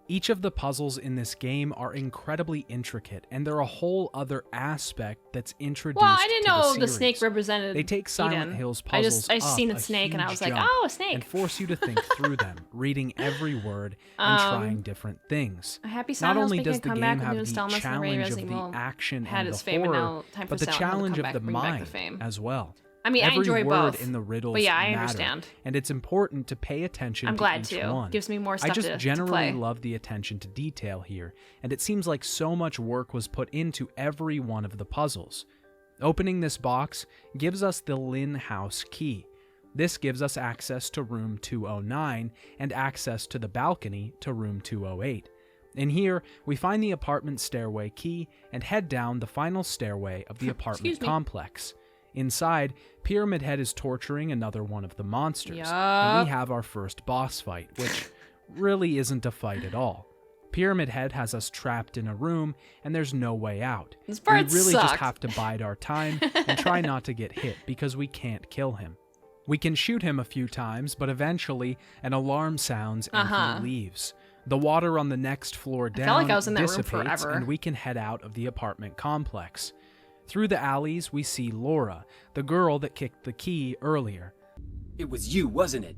Each of the puzzles in this game are incredibly intricate, and they're a whole other aspect that's introduced Well, I didn't to know the the series. snake represented They take Silent Eden. Hill's I puzzles just seen up a snake and I huge was like, jump oh, a snake. and force you to think through them, reading every word and trying different things. A happy Not Silent Hill's only making does a the comeback game with have new the installments and challenge of Resident the Evil action had and its the fame, and horror, now time for but the Silent Hill to challenge come of the back, bring back the mind fame. as well. I mean, I Every enjoy word both. in the riddles But yeah, I matter, understand. and it's important to pay attention I'm to glad each to. one. Gives me more I stuff just to generally play. love the attention to detail here, and it seems like so much work was put into every one of the puzzles. Opening this box gives us the Lynn House key. This gives us access to room 209 and access to the balcony to room 208. In here, we find the apartment stairway key and head down the final stairway of the apartment Excuse me. complex. Inside, Pyramid Head is torturing another one of the monsters, and Yup. we have our first boss fight, which really isn't a fight at all. Pyramid Head has us trapped in a room, and there's no way out. This part we really just sucked. have to bide our time and try not to get hit because we can't kill him. We can shoot him a few times, but eventually an alarm sounds and he leaves. The water on the next floor down felt like I was in that room dissipates, forever. and we can head out of the apartment complex. Through the alleys, we see Laura, the girl that kicked the key earlier. It was you, wasn't it?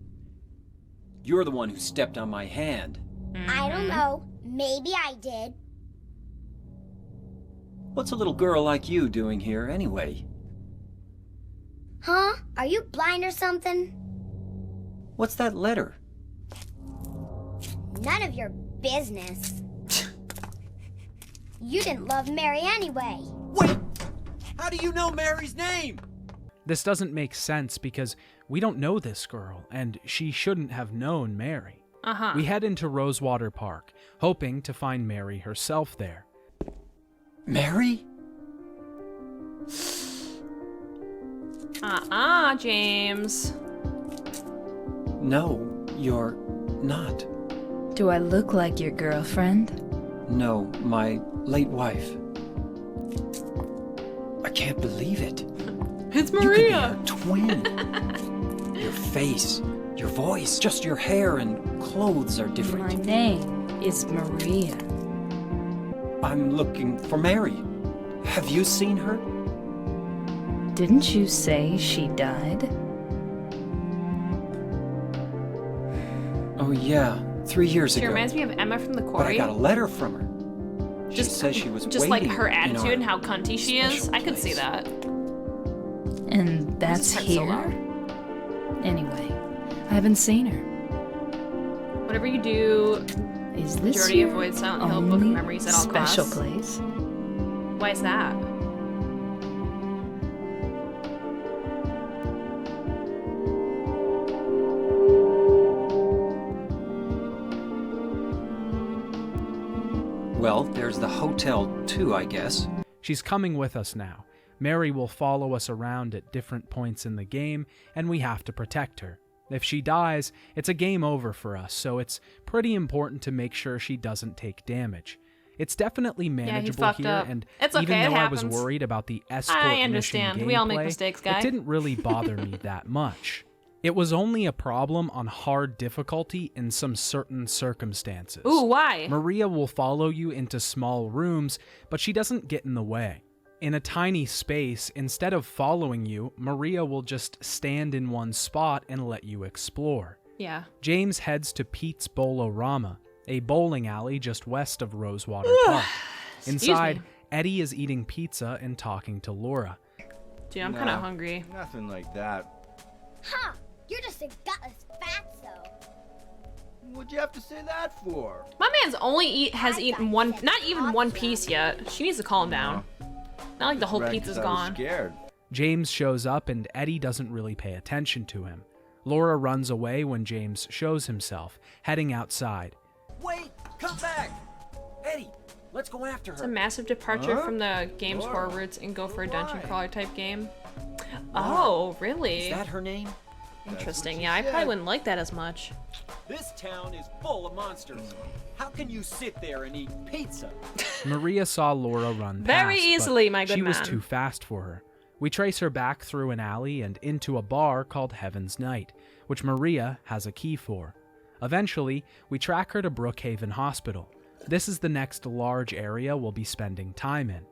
You're the one who stepped on my hand. I don't know. Maybe I did. What's a little girl like you doing here anyway? Huh? Are you blind or something? What's that letter? None of your business. You didn't love Mary anyway. Wait! How do you know Mary's name? This doesn't make sense because we don't know this girl, and she shouldn't have known Mary. We head into Rosewater Park, hoping to find Mary herself there. Mary? James. No, you're not. Do I look like your girlfriend? No, my late wife. I can't believe it. It's You could be Maria. her twin. Your face, your voice, just your hair and clothes are My different. name is Maria. I'm looking for Mary. Have you seen her? Didn't you say she died? Oh yeah, 3 years She ago. reminds me of Emma from the But I Quarry. got a letter from her. She says she was just like waiting her in attitude our and how cunty she is. special I could see place. that. And that's This part's here? so loud. Anyway, I haven't seen her. Whatever you do, Is this majority your avoid Silent Hill Book of only Memories at all special costs. place? Why is that? Well, there's the hotel too, I guess. She's coming with us now. Mary will follow us around at different points in the game, and we have to protect her. If she dies, it's a game over for us, so it's pretty important to make sure she doesn't take damage. It's definitely manageable fucked here, up. and It's okay, even it though I was happens. worried about the escort I mission understand. We all make gameplay, mistakes, guy. it didn't really bother me that much. It was only a problem on hard difficulty in some certain circumstances. Ooh, why? Maria will follow you into small rooms, but she doesn't get in the way. In a tiny space, instead of following you, Maria will just stand in one spot and let you explore. Yeah. James heads to Pete's Bolorama, a bowling alley just west of Rosewater Park. Inside, me. Eddie is eating pizza and talking to Laura. Dude, I'm kind of hungry. Nothing like that. Ha! You're just a gutless fatso. What'd you have to say that for? My man's only has eaten one, not even one piece yet. She needs to calm down. Not like the whole Right, pizza's 'cause I was gone. scared. James shows up and Eddie doesn't really pay attention to him. Laura runs away when James shows himself, heading outside. Wait! Come back! Eddie, let's go after her. It's a massive departure Huh? from the game's Laura, core roots and go for a dungeon why? crawler type game. Oh, really? Is that her name? Interesting. what Yeah, she I probably said. wouldn't like that as much. This town is full of monsters. How can you sit there and eat pizza? Maria saw Laura run Very past, but easily, my good she was man. too fast for her. We trace her back through an alley and into a bar called Heaven's Night, which Maria has a key for. Eventually, we track her to Brookhaven Hospital. This is the next large area we'll be spending time in.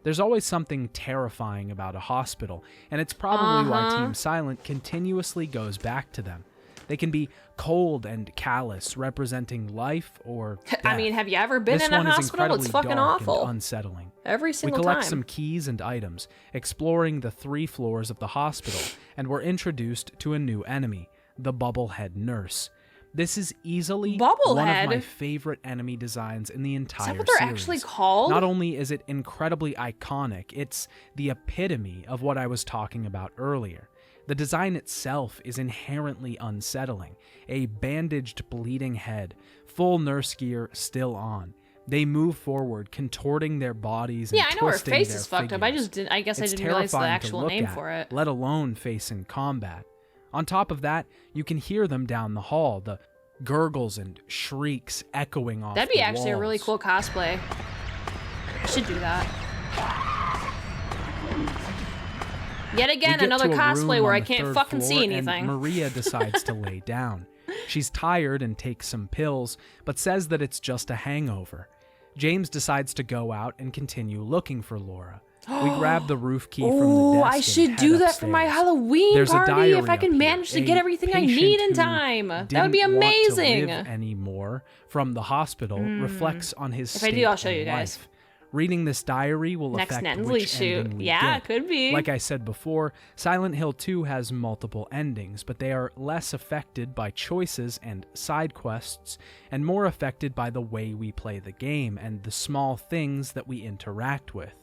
There's always something terrifying about a hospital, and it's probably why Team Silent continuously goes back to them. They can be cold and callous, representing life or death. I mean, have you ever been This in a one is hospital? It's incredibly fucking dark awful. and unsettling. Every We single collect time. some keys and items, exploring the 3 floors of the hospital, and we're introduced to a new enemy, the Bubblehead Nurse. This is easily one of my Bubblehead? favorite enemy designs in the entire Is that what they're series. actually called? Not only is it incredibly iconic, it's the epitome of what I was talking about earlier. The design itself is inherently unsettling. A bandaged, bleeding head, full nurse gear still on. They move forward, contorting their bodies and Yeah, I know her twisting face their is fucked up. I figures. just didn't. I guess I It's didn't realize the terrifying to actual look name at, for it. let alone face in combat. On top of that, you can hear them down the hall, the gurgles and shrieks echoing off That'd be the actually a really walls. cool cosplay. I should do that. Yet We again, get another to a cosplay room where on I the can't 3rd fucking floor, see and anything. Maria decides to lay down. She's tired and takes some pills, but says that it's just a hangover. James decides to go out and continue looking for Laura. We grab the roof key from the Oh, desk I and should head do that for my upstairs. Halloween There's a party diary if I up can here, manage to a get everything I patient need in who time. That would didn't be want to amazing. live anymore from the hospital reflects on his If I do, state I'll show in you guys. life. Reading this diary will Next affect Nensley which shoot. ending we Yeah, get. could be. Like I said before, Silent Hill 2 has multiple endings, but they are less affected by choices and side quests, and more affected by the way we play the game and the small things that we interact with.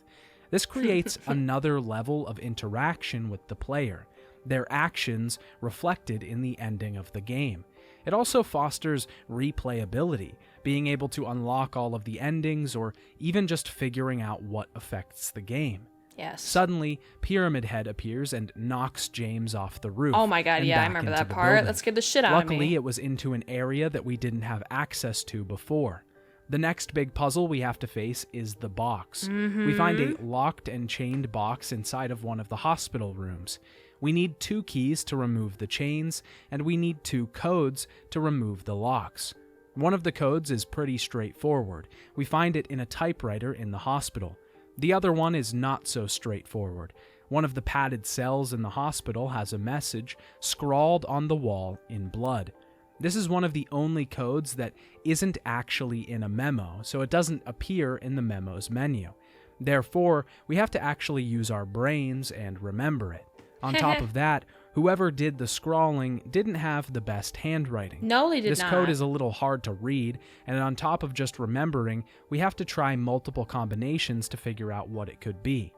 This creates another level of interaction with the player, their actions reflected in the ending of the game. It also fosters replayability, being able to unlock all of the endings or even just figuring out what affects the game. Yes. Suddenly, Pyramid Head appears and knocks James off the roof. Oh my god, and yeah, I back remember into that the part. building. That scared the shit out of me. Luckily, it was into an area that we didn't have access to before. The next big puzzle we have to face is the box. We find a locked and chained box inside of one of the hospital rooms. We need 2 keys to remove the chains, and we need 2 codes to remove the locks. One of the codes is pretty straightforward. We find it in a typewriter in the hospital. The other one is not so straightforward. One of the padded cells in the hospital has a message scrawled on the wall in blood. This is one of the only codes that isn't actually in a memo, so it doesn't appear in the memo's menu. Therefore, we have to actually use our brains and remember it. On top of that, whoever did the scrawling didn't have the best handwriting. No, they did This not. code is a little hard to read, and on top of just remembering, we have to try multiple combinations to figure out what it could be.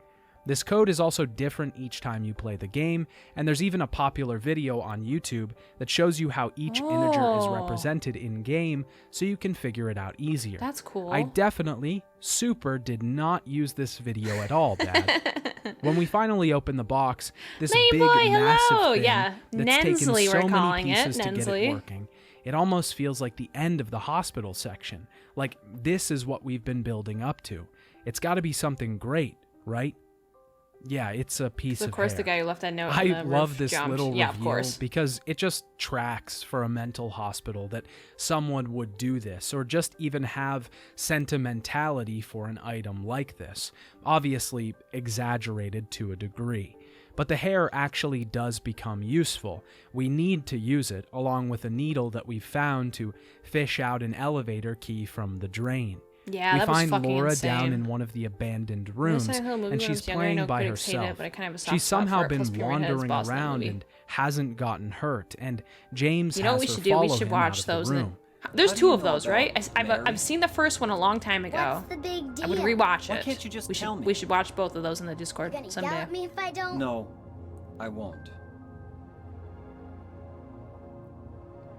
This code is also different each time you play the game, and there's even a popular video on YouTube that shows you how each integer is represented in-game so you can figure it out easier. That's cool. I definitely, did not use this video at all, Dad. When we finally open the box, this big, massive thing that's taken so many pieces to get it working, it almost feels like the end of the hospital section. Like, this is what we've been building up to. It's got to be something great, right? Yeah, it's a piece of course, hair. the guy who left that note. I love this little reveal of course, because it just tracks for a mental hospital that someone would do this, or just even have sentimentality for an item like this. Obviously, exaggerated to a degree. But the hair actually does become useful. We need to use it, along with a needle that we've found to fish out an elevator key from the drain. Yeah, we that was find fucking Laura insane. down in one of the abandoned rooms, and she's playing by herself. She's somehow been wandering around and hasn't gotten hurt, and James You know what we has should her do? We follow should him watch out of the those. room. There's How do two you of know those, about right? I've seen the first one a long time ago. What's the big deal? I would rewatch it. Why can't you just tell me? We should watch both of those in the Discord You're gonna someday. yell at me if I don't? No, I won't.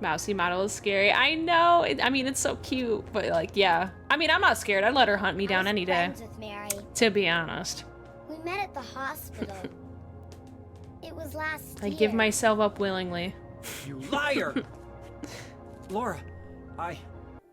Mousy model is scary. I know. I mean, it's so cute, but like, yeah. I mean, I'm not scared. I'd let her hunt me down any day. I was friends with Mary. To be honest, We met at the hospital. It was last I year. give myself up willingly. You liar! Laura,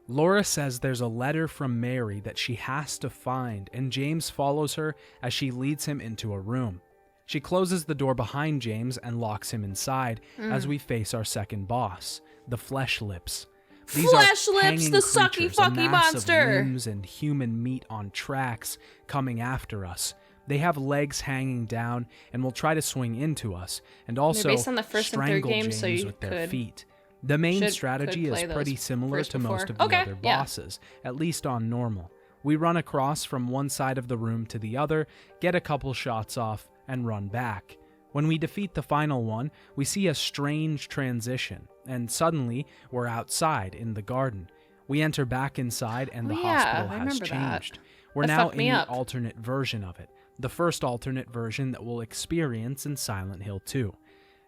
Laura says there's a letter from Mary that she has to find, and James follows her as she leads him into a room. She closes the door behind James and locks him inside as we face our second boss, the Flesh Lips. These Flesh are Lips, hanging the sucky creatures, fucky a mass monster! Of limbs and human meat on tracks coming after us. They have legs hanging down and will try to swing into us, and also based on the first and third strangle games, James so you with their could- feet. The main could strategy is play pretty those similar first to most before. of the Okay, other yeah. bosses, at least on normal. We run across from one side of the room to the other, get a couple shots off, and run back. When we defeat the final one, we see a strange transition, and suddenly we're outside in the garden. We enter back inside, and the Oh, yeah, hospital I has remember that. changed. We're That now fucked in me the up. alternate version of it, the first alternate version that we'll experience in Silent Hill 2.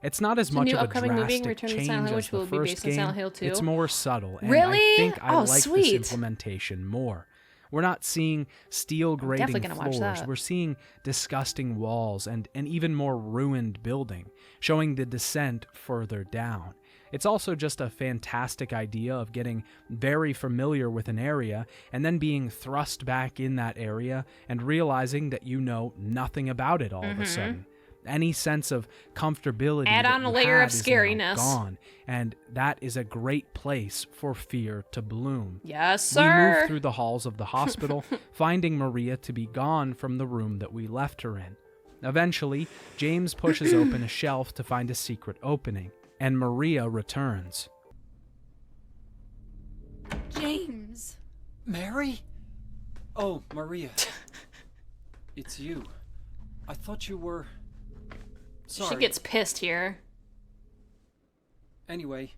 It's not as The much new of a upcoming movie, drastic Return to change Silent Hill, as which the will be first based on game. Silent Hill 2. It's more subtle, and Really? I think I Oh, like this sweet. implementation more. We're not seeing steel grating definitely gonna watch floors. that. We're seeing disgusting walls and an even more ruined building, showing the descent further down. It's also just a fantastic idea of getting very familiar with an area and then being thrust back in that area and realizing that you know nothing about it all of a sudden. Any sense of comfortability Add that on a you layer had of is scariness. now gone, and that is a great place for fear to bloom. Yes, We sir. move through the halls of the hospital, finding Maria to be gone from the room that we left her in. Eventually, James pushes open a shelf to find a secret opening, and Maria returns. James. Mary? Oh, Maria. It's you. I thought you were... Sorry. She gets pissed here. Anyway,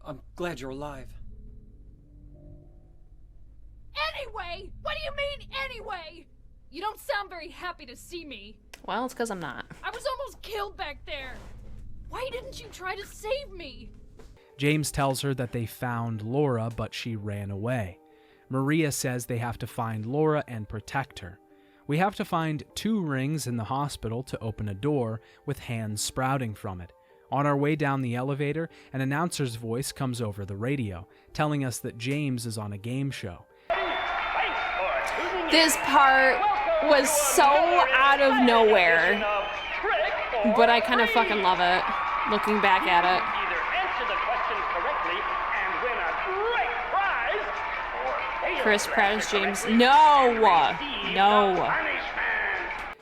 I'm glad you're alive. Anyway? What do you mean, anyway? You don't sound very happy to see me. Well, it's because I'm not. I was almost killed back there. Why didn't you try to save me? James tells her that they found Laura, but she ran away. Maria says they have to find Laura and protect her. We have to find 2 rings in the hospital to open a door with hands sprouting from it. On our way down the elevator, an announcer's voice comes over the radio, telling us that James is on a game show. This part was so out of nowhere, but I kind of fucking love it, looking back at it. Either answer the question correctly and win a great prize, or fail Chris to Pratt answer as James. correctly No! and receive No. the punishment.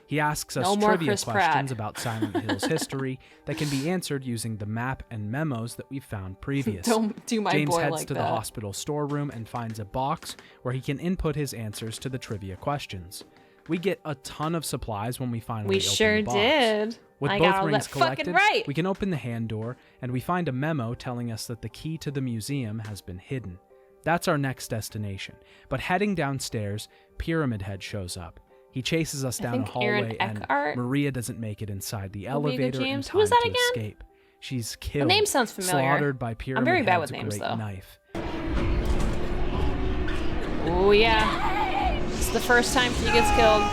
He asks us No more trivia Chris questions Pratt. about Silent Hill's history that can be answered using the map and memos that we found previous. Don't do my James boy heads like to that. the hospital storeroom and finds a box where he can input his answers to the trivia questions. We get a ton of supplies when we finally We open sure the box. did. With I both got all rings that fucking collected, right. we can open the hand door, and we find a memo telling us that the key to the museum has been hidden. That's our next destination. But heading downstairs, Pyramid Head shows up. He chases us down a think Aaron hallway, and Eckhart Maria doesn't make it inside the would be a good elevator in James. time Who was that to again? escape. She's killed. name sounds familiar. Slaughtered by Pyramid I'm very bad Head's with names, great though. knife. Oh yeah. It's the first time he gets killed.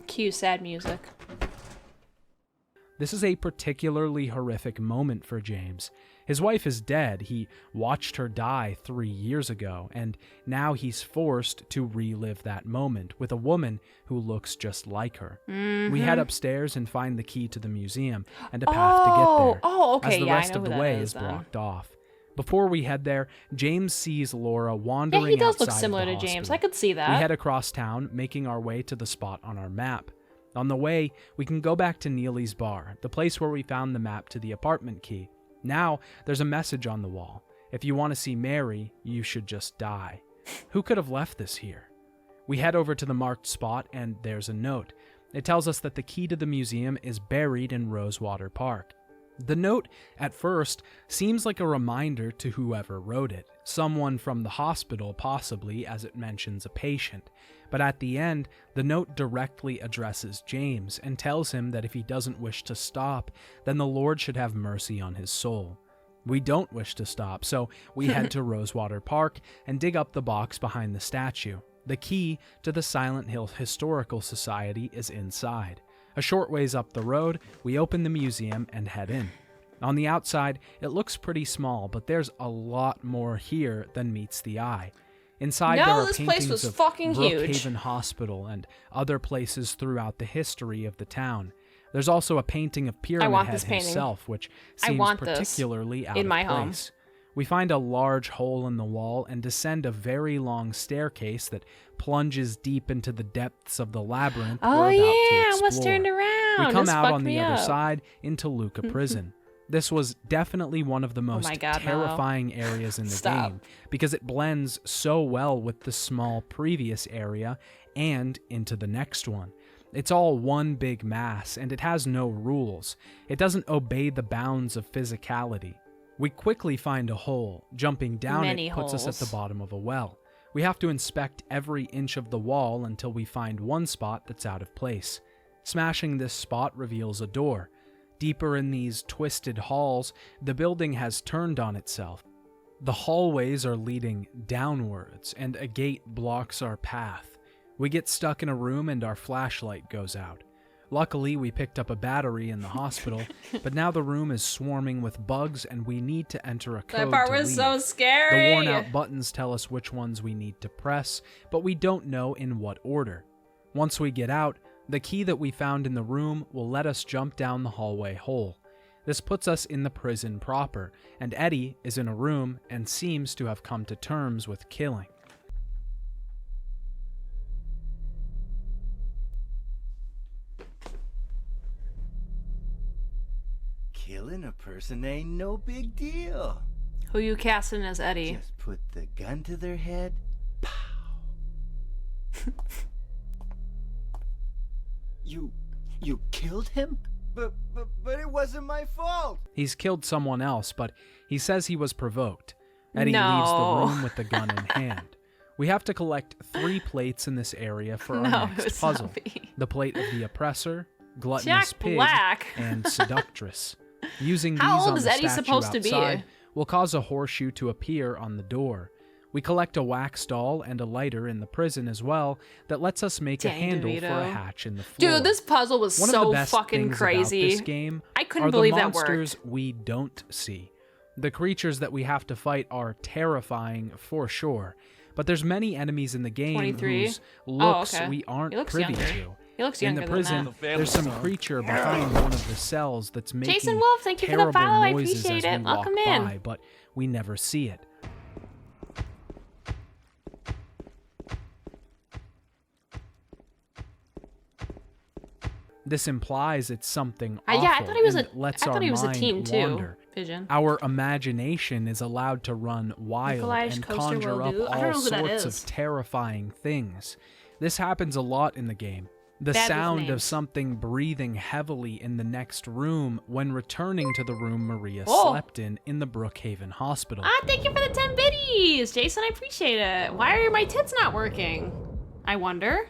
Cue sad music. This is a particularly horrific moment for James. His wife is dead. He watched her die 3 years ago, and now he's forced to relive that moment with a woman who looks just like her. We head upstairs and find the key to the museum and a path to get there, Oh, okay, as the yeah, I rest know of who the that way is is then. blocked off. Before we head there, James sees Laura Yeah, wandering he does look outside similar of the to James. hospital. I could see that. We head across town, making our way to the spot on our map. On the way, we can go back to Neely's bar, the place where we found the map to the apartment key. Now, there's a message on the wall. If you want to see Mary, you should just die. Who could have left this here? We head over to the marked spot, and there's a note. It tells us that the key to the museum is buried in Rosewater Park. The note, at first, seems like a reminder to whoever wrote it, someone from the hospital possibly, as it mentions a patient. But at the end, the note directly addresses James and tells him that if he doesn't wish to stop, then the Lord should have mercy on his soul. We don't wish to stop, so we head to Rosewater Park and dig up the box behind the statue. The key to the Silent Hill Historical Society is inside. A short ways up the road, we open the museum and head in. On the outside, it looks pretty small, but there's a lot more here than meets the eye. Inside, there are this place paintings was of fucking huge. Brookhaven Hospital and other places throughout the history of the town. There's also a painting of Pyramid want Head this painting. himself, which I seems want this particularly out in of my home. place. We find a large hole in the wall and descend a very long staircase that plunges deep into the depths of the labyrinth Oh we're about to yeah, I explore. almost turned around. We come This out fucked on the me other up. side into Luca Prison. This was definitely one of the most my God, Mello. terrifying areas in the Stop. game because it blends so well with the small previous area and into the next one. It's all one big mass, and it has no rules. It doesn't obey the bounds of physicality. We quickly find a hole. Jumping down Many it puts us at holes. the bottom of a well. We have to inspect every inch of the wall until we find one spot that's out of place. Smashing this spot reveals a door. Deeper in these twisted halls, the building has turned on itself. The hallways are leading downwards, and a gate blocks our path. We get stuck in a room and our flashlight goes out. Luckily, we picked up a battery in the hospital, but now the room is swarming with bugs and we need to enter a code That part to was leave. so The scary. worn-out buttons tell us which ones we need to press, but we don't know in what order. Once we get out, the key that we found in the room will let us jump down the hallway hole. This puts us in the prison proper, and Eddie is in a room and seems to have come to terms with killing. Killing a person ain't no big deal. Who you casting as Eddie? Just put the gun to their head. Pow. You killed him? But it wasn't my fault. He's killed someone else, but he says he was provoked. Eddie No. leaves the room with the gun in hand. We have to collect 3 plates in this area for No, our it next was puzzle. not me. The plate of the oppressor, gluttonous Jack pig, Black. and seductress. Using How these old on is the Eddie statue supposed to be? outside will cause a horseshoe to appear on the door. We collect a wax doll and a lighter in the prison as well that lets us make a Dang, handle for a DeVito. hatch in the floor. Dude, this puzzle was One so of the best fucking things crazy. about this game I couldn't are believe the that worked. monsters we don't see. The creatures that we have to fight are terrifying for sure, but there's many enemies in the game 23? whose looks okay. we aren't He looks privy younger. to. He looks In younger the than prison, that. there's some creature behind one of the cells that's making Jason Wolf, thank you for the terrible follow. I noises appreciate as it. we Welcome walk in. by, but we never see it. This implies it's something awful Yeah, I thought he was and a. lets I our thought he was a mind team too. wander. Vision. Our imagination is allowed to run wild Nikolaj and Coaster conjure will up do. I don't know all who that sorts is. of terrifying things. This happens a lot in the game. The Bad with sound of names. something breathing heavily in the next room when returning to the room Maria Oh. slept in the Brookhaven Hospital. Ah, thank you for the 10 biddies, Jason. I appreciate it. Why are my tits not working? I wonder.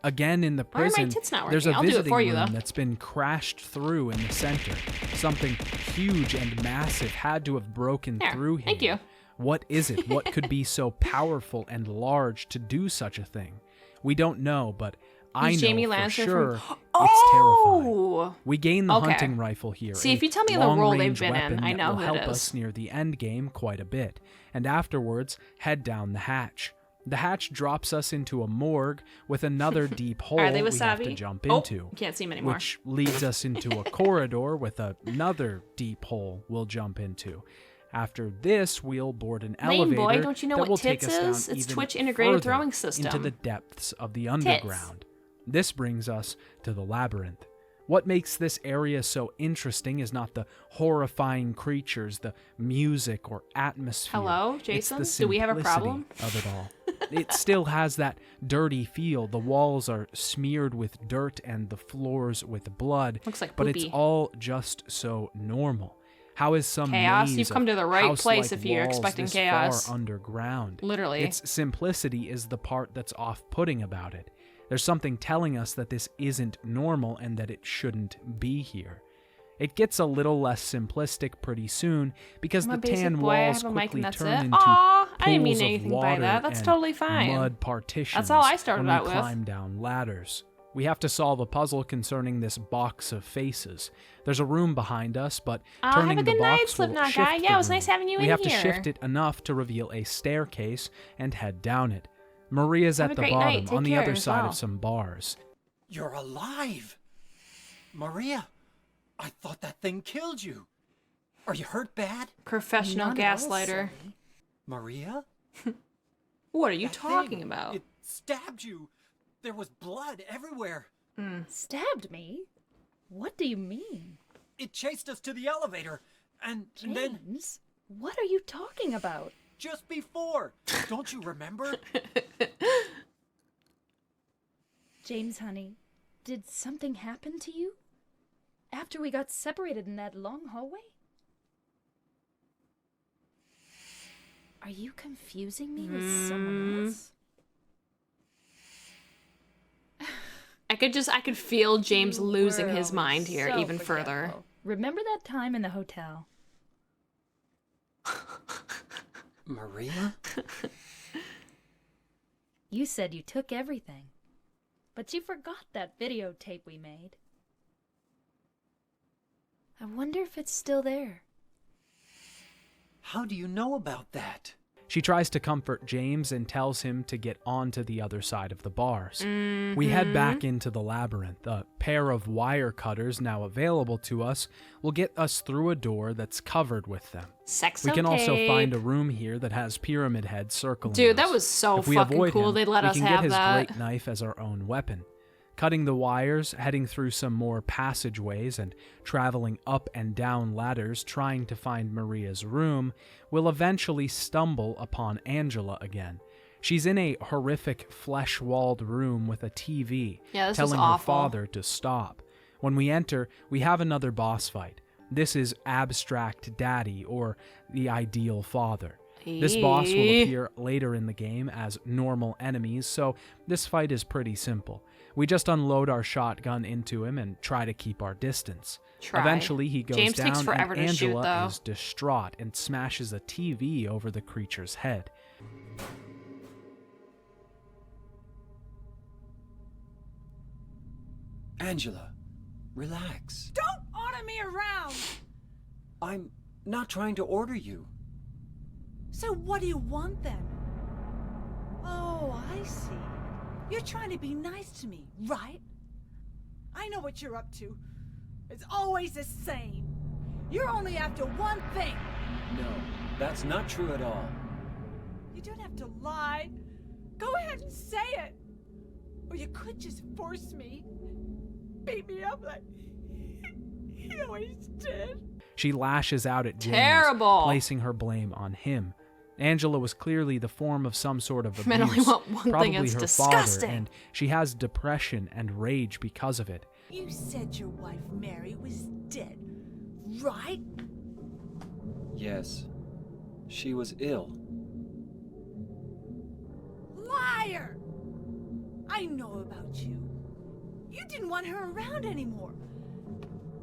Again in the Why are my prison, tits not there's a working? I'll do it visiting for you, room though. that's been crashed through in the center. Something huge and massive had to have broken There, through here. thank you. What is it? What could be so powerful and large to do such a thing? We don't know, but I Who's know Jamie for Lannister sure from- it's terrifying. Oh! We gain the Okay. hunting rifle here. See, a if you tell me the role they've long-range been in, weapon I that know will who help it is. us near the end game quite a bit. And afterwards, head down the hatch. The hatch drops us into a morgue with another deep hole Are they we have to wasabi? jump Oh, into. you can't see 'em anymore. Which leads us into a corridor with another deep hole we'll jump into. After this, we'll board an Lame elevator boy, don't you know that what will take tits us down is? It's even Twitch integrated further throwing system. into the depths of the underground. This brings us to the labyrinth. What makes this area so interesting is not the horrifying creatures, the music or atmosphere. Hello, It's the Jason? Do we have a simplicity problem? of it all. It still has that dirty feel. The walls are smeared with dirt and the floors with blood. Looks like but it's poopy. all just so normal. How is some Chaos? maze You've come of to the right house-like place if you're walls expecting this chaos. far underground? Literally. Its simplicity is the part that's off-putting about it. There's something telling us that this isn't normal and that it shouldn't be here. It gets a little less simplistic pretty soon because I'm a the basic tan boy, I walls have a mic quickly and that's turn it. into Aw, I didn't mean pools of anything by water that. That's and totally fine. mud partitions. That's all I started when out we with. climb down ladders. We have to solve a puzzle concerning this box of faces. There's a room behind us, but turning have a the good night, box will Slipknot shift guy. the Yeah, it was room. nice having you we in have here. to shift it enough to reveal a staircase and head down it. Maria's Have at a the great bottom, night. Take on the care other as side well. of some bars. You're alive! Maria, I thought that thing killed you. Are you hurt bad? Professional Not at all, gaslighter. Sully. Maria? What are you That talking thing, about? It stabbed you. There was blood everywhere. Stabbed me? What do you mean? It chased us to the elevator. And then, James, what are you talking about? just before, don't you remember? James, honey, did something happen to you? After we got separated in that long hallway? Are you confusing me with someone else? I could feel James You losing were his always mind here so even further. forgetful. Remember that time in the hotel? Maria? You said you took everything, but you forgot that videotape we made. I wonder if it's still there. How do you know about that? She tries to comfort James and tells him to get onto the other side of the bars. We head back into the labyrinth. A pair of wire cutters now available to us will get us through a door that's covered with them. Sex We can also tape. find a room here that has pyramid heads circling Dude, us. that was so If we fucking avoid cool him, they let we us can have get his that. great knife as our own weapon. Cutting the wires, heading through some more passageways, and traveling up and down ladders trying to find Maria's room, we'll eventually stumble upon Angela again. She's in a horrific flesh-walled room with a TV, Yeah, this is telling her awful. father to stop. When we enter, we have another boss fight. This is Abstract Daddy, or the Ideal Father. This boss will Eee. appear later in the game as normal enemies, so this fight is pretty simple. We just unload our shotgun into him and try to keep our distance. Try. Eventually, he goes James down takes forever and to shoot, Angela though. is distraught and smashes a TV over the creature's head. Angela, relax. Don't order me around! I'm not trying to order you. So what do you want then? Oh, I see. You're trying to be nice to me, right? I know what you're up to. It's always the same. You're only after one thing. No, that's not true at all. You don't have to lie. Go ahead and say it. Or you could just force me. Beat me up like he always did. She lashes out at James, Terrible. placing her blame on him. Angela was clearly the form of some sort of Man, abuse, only want one probably thing, it's her disgusting. father, and she has depression and rage because of it. You said your wife Mary was dead, right? Yes. She was ill. Liar! I know about you. You didn't want her around anymore.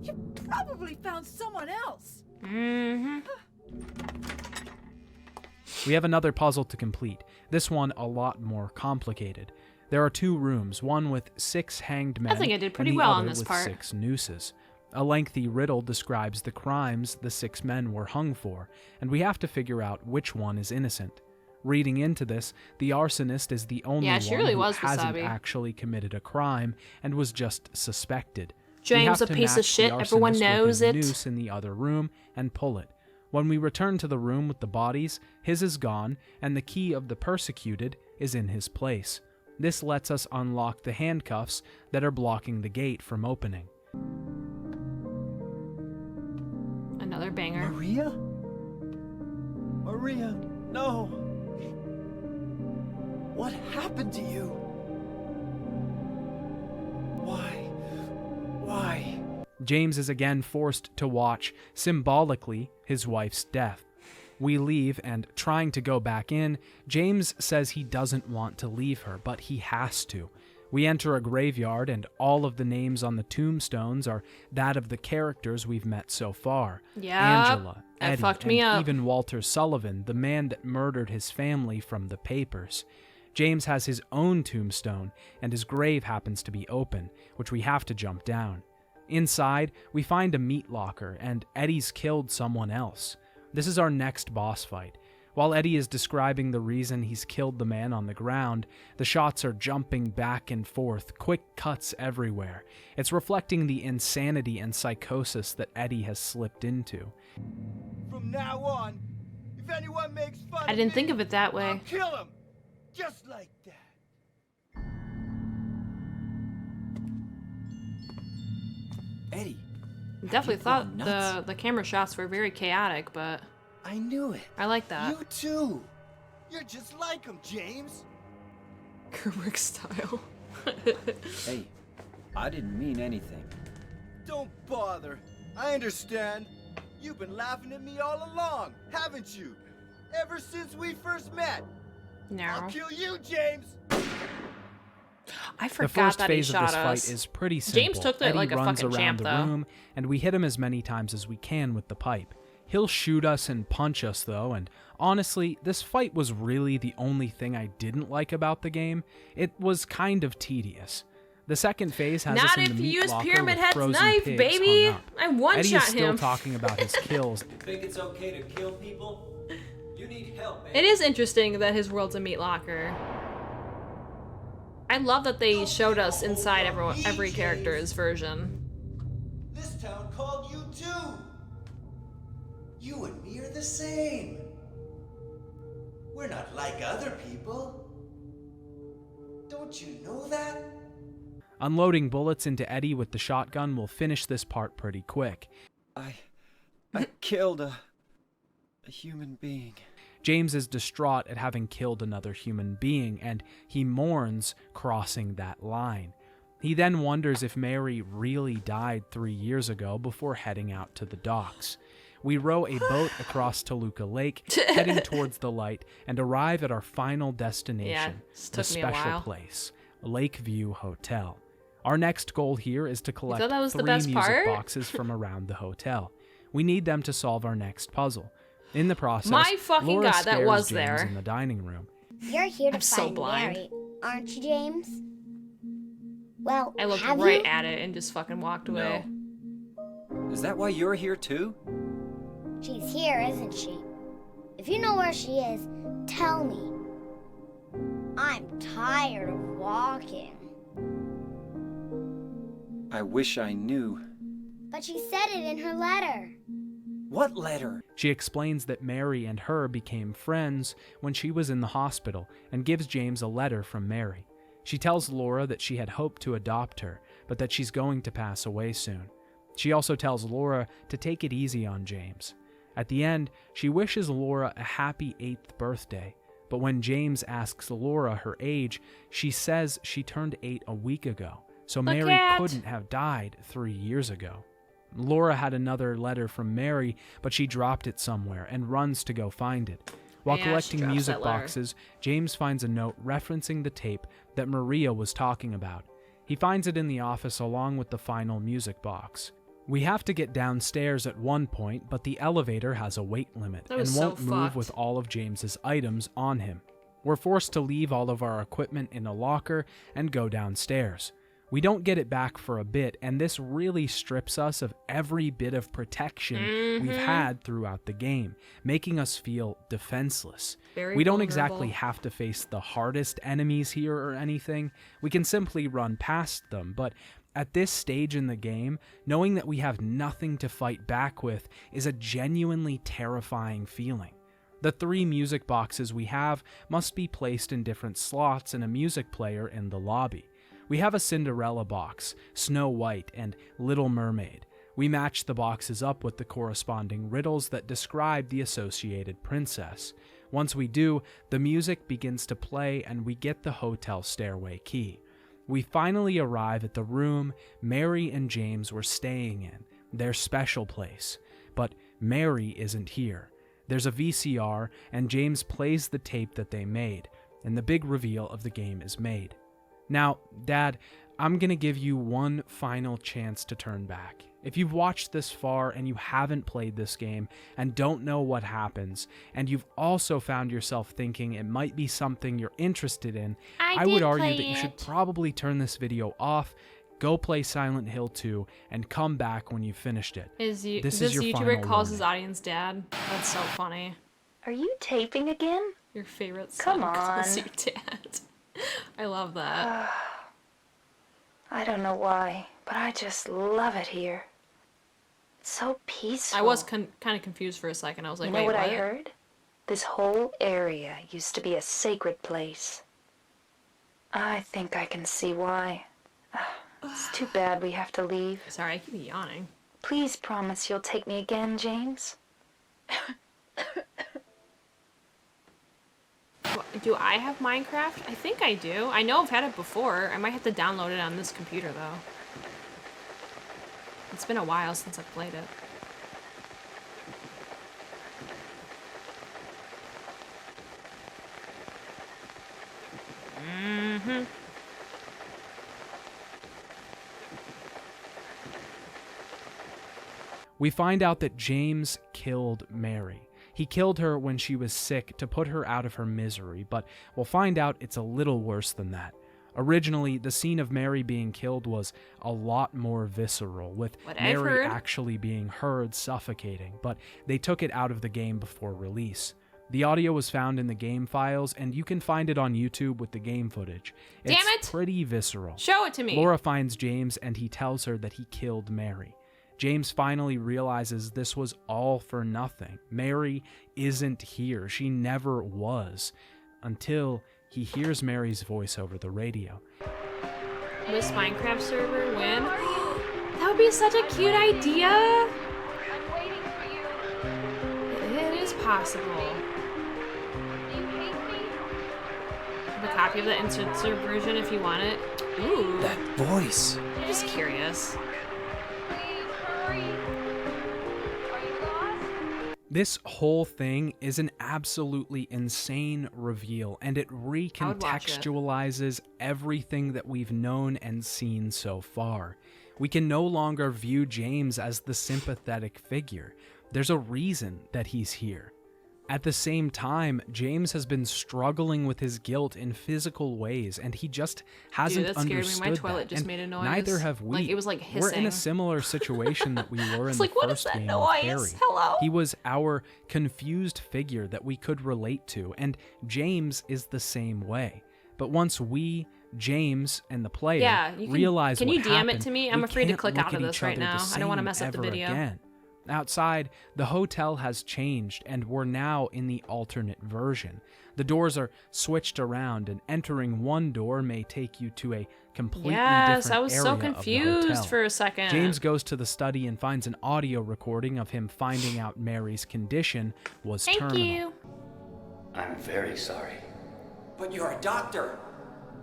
You probably found someone else. Mm-hmm. We have another puzzle to complete, this one a lot more complicated. There are 2 rooms, one with 6 hanged men, I think I did pretty and the well other on this with part. 6 nooses. A lengthy riddle describes the crimes the 6 men were hung for, and we have to figure out which one is innocent. Reading into this, the arsonist is the only Yeah, she one really who was hasn't wasabi. actually committed a crime and was just suspected. We James, have a to piece of match the shit. Everyone arsonist with knows his it. noose in the other room and pull it. When we return to the room with the bodies, his is gone, and the key of the persecuted is in his place. This lets us unlock the handcuffs that are blocking the gate from opening. Another banger. Maria? Maria, no. What happened to you? Why? James is again forced to watch, symbolically, his wife's death. We leave, and trying to go back in, James says he doesn't want to leave her, but he has to. We enter a graveyard, and all of the names on the tombstones are that of the characters we've met so far. Yep, Angela, that Eddie, fucked me and up. even Walter Sullivan, the man that murdered his family from the papers. James has his own tombstone, and his grave happens to be open, which we have to jump down. Inside, we find a meat locker, and Eddie's killed someone else. This is our next boss fight. While Eddie is describing the reason he's killed the man on the ground, the shots are jumping back and forth, quick cuts everywhere. It's reflecting the insanity and psychosis that Eddie has slipped into. From now on, if anyone makes fun I didn't think of it that way. I'll kill him. Just like that. Eddie. Definitely thought going nuts? the camera shots were very chaotic, but I knew it. I like that. You too. You're just like him, James. Kubrick style. Hey, I didn't mean anything. Don't bother. I understand. You've been laughing at me all along, haven't you? Ever since we first met. No. I'll kill you, James. I The forgot first that he phase of shot this us. fight is pretty simple. James took it Eddie like a runs fucking around champ, the though. room, and we hit him as many times as we can with the pipe. He'll shoot us and punch us, though, and honestly, this fight was really the only thing I didn't like about the game. It was kind of tedious. The second phase has us Not in if the you meat use locker Pyramid with Head's frozen knife, pigs baby. hung up. I one-shot Eddie is still him. talking about his kills. Think it's okay to kill people? You need help, man. It is interesting that his world's a meat locker. I love that they showed us inside every character's version. This town called you too. You and me are the same. We're not like other people. Don't you know that? Unloading bullets into Eddie with the shotgun will finish this part pretty quick. I killed a human being. James is distraught at having killed another human being, and he mourns crossing that line. He then wonders if Mary really died 3 years ago before heading out to the docks. We row a boat across Toluca Lake, heading towards the light, and arrive at our final destination, this the took me a special while. place, Lakeview Hotel. Our next goal here is to collect thought that was the 3 best music part? boxes from around the hotel. We need them to solve our next puzzle. In the process, My fucking Laura God, that scares was James there. in the dining room. You're here to I'm so find blind. Mary, aren't you, James? Well, I looked have right you? at it and just fucking walked away. Is that why you're here too? She's here, isn't she? If you know where she is, tell me. I'm tired of walking. I wish I knew. But she said it in her letter. What letter? She explains that Mary and her became friends when she was in the hospital and gives James a letter from Mary. She tells Laura that she had hoped to adopt her, but that she's going to pass away soon. She also tells Laura to take it easy on James. At the end, she wishes Laura a happy 8th birthday, but when James asks Laura her age, she says she turned 8 a week ago, so Mary couldn't have died 3 years ago. Laura had another letter from Mary, but she dropped it somewhere and runs to go find it. While collecting music boxes, James finds a note referencing the tape that Maria was talking about. He finds it in the office along with the final music box. We have to get downstairs at one point, but the elevator has a weight limit and won't move with all of James's items on him. We're forced to leave all of our equipment in a locker and go downstairs. We don't get it back for a bit, and this really strips us of every bit of protection we've had throughout the game, making us feel defenseless. We don't exactly have to face the hardest enemies here or anything. We can simply run past them, but at this stage in the game, knowing that we have nothing to fight back with is a genuinely terrifying feeling. The 3 music boxes we have must be placed in different slots in a music player in the lobby. We have a Cinderella box, Snow White, and Little Mermaid. We match the boxes up with the corresponding riddles that describe the associated princess. Once we do, the music begins to play and we get the hotel stairway key. We finally arrive at the room Mary and James were staying in, their special place. But Mary isn't here. There's a VCR, and James plays the tape that they made, and the big reveal of the game is made. Now, Dad, I'm going to give you one final chance to turn back. If you've watched this far and you haven't played this game and don't know what happens, and you've also found yourself thinking it might be something you're interested in, I would argue that you should probably turn this video off, go play Silent Hill 2, and come back when you've finished it. This is your YouTuber final calls his warning. audience dad. That's so funny. Are you taping again? Your favorite Come son calls on. you dad. I love that. I don't know why, but I just love it here. It's so peaceful. I was kind of confused for a second. I was like, You know wait, what I heard? This whole area used to be a sacred place. I think I can see why. It's too bad we have to leave. Sorry, I keep yawning. Please promise you'll take me again, James. Do I have Minecraft? I think I do. I know I've had it before. I might have to download it on this computer, though. It's been a while since I've played it. We find out that James killed Mary. He killed her when she was sick to put her out of her misery, but we'll find out it's a little worse than that. Originally, the scene of Mary being killed was a lot more visceral, with Mary actually being heard suffocating, but they took it out of the game before release. The audio was found in the game files, and you can find it on YouTube with the game footage. It's pretty visceral. Show it to me! Laura finds James, and he tells her that he killed Mary. James finally realizes this was all for nothing. Mary isn't here. She never was. Until he hears Mary's voice over the radio. This Minecraft server win? That would be such a cute idea! I'm waiting for you. It is possible. Do you hate me? I have a copy of the insert version if you want it. Ooh. That voice. I'm just curious. Please hurry. Are you lost? This whole thing is an absolutely insane reveal, and it recontextualizes everything that we've known and seen so far. We can no longer view James as the sympathetic figure. There's a reason that he's here. At the same time, James has been struggling with his guilt in physical ways, and he just hasn't understood me. My toilet that. just And made a noise. neither have we. Like, it was like hissing. We're in a similar situation that we were in the first game with Harry. Hello? He was our confused figure that we could relate to, and James is the same way. But once we, James, and the player realize can what you DM happened, it to me? I'm we afraid to can't click look out of at this each right other now. the I don't want to same mess up the ever video. again. Outside, the hotel has changed and we're now in the alternate version. The doors are switched around and entering one door may take you to a completely Yes, different I was area so of the confused hotel. for a second. James goes to the study and finds an audio recording of him finding out Mary's condition was terminal. Thank you. I'm very sorry. But you're a doctor.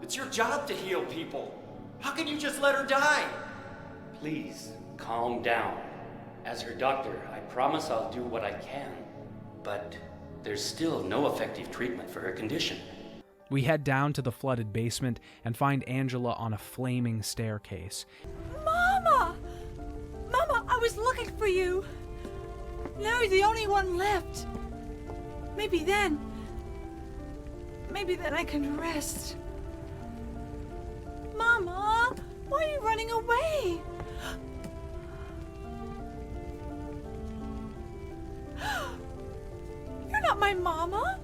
It's your job to heal people. How can you just let her die? Please, calm down. As her doctor, I promise I'll do what I can. But there's still no effective treatment for her condition. We head down to the flooded basement and find Angela on a flaming staircase. Mama! Mama, I was looking for you. Now you're the only one left. Maybe then I can rest. Mama, why are you running away? You're not my mama.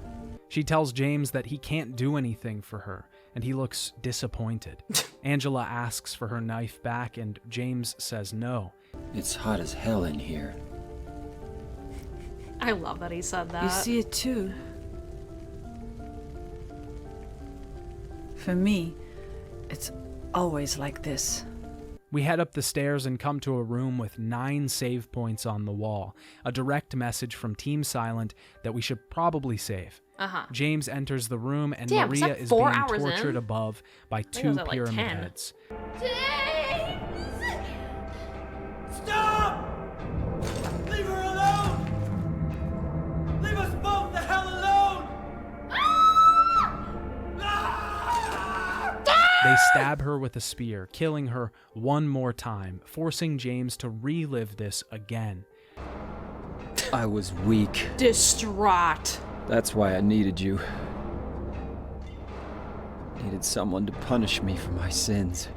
She tells James that he can't do anything for her, and he looks disappointed. Angela asks for her knife back, and James says no. It's hot as hell in here. I love that he said that. You see it too. For me, it's always like this. We head up the stairs and come to a room with 9 save points on the wall, a direct message from Team Silent that we should probably save. Uh-huh. James enters the room and Damn, was Maria that is 4 being hours tortured in? above by I think it 2 was at, like, pyramid 10. heads. Stop! Leave her alone! Leave us both the hell alone! They stab her with a spear, killing her one more time, forcing James to relive this again. I was weak. Distraught. That's why I needed you. Needed someone to punish me for my sins.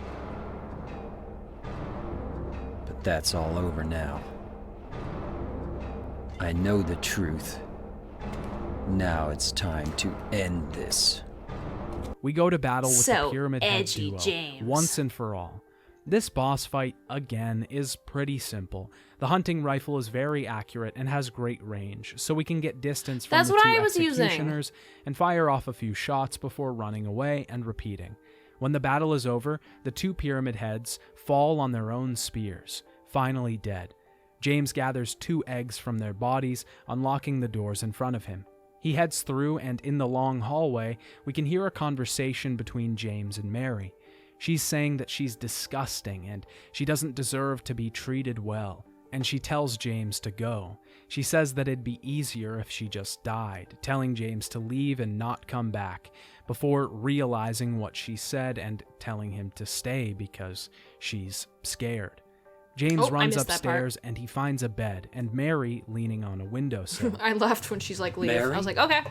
But that's all over now. I know the truth. Now it's time to end this. We go to battle with So the Pyramid Head edgy, duo, James. once and for all. This boss fight, again, is pretty simple. The hunting rifle is very accurate and has great range, so we can get distance from That's the what 2 I was using. executioners and fire off a few shots before running away and repeating. When the battle is over, the 2 Pyramid Heads fall on their own spears, finally dead. James gathers 2 eggs from their bodies, unlocking the doors in front of him. He heads through, and in the long hallway, we can hear a conversation between James and Mary. She's saying that she's disgusting and she doesn't deserve to be treated well, and she tells James to go. She says that it'd be easier if she just died, telling James to leave and not come back, before realizing what she said and telling him to stay because she's scared. James I runs missed that part. upstairs and he finds a bed and Mary leaning on a windowsill. I left when she's like, leave. Mary? I was like, okay.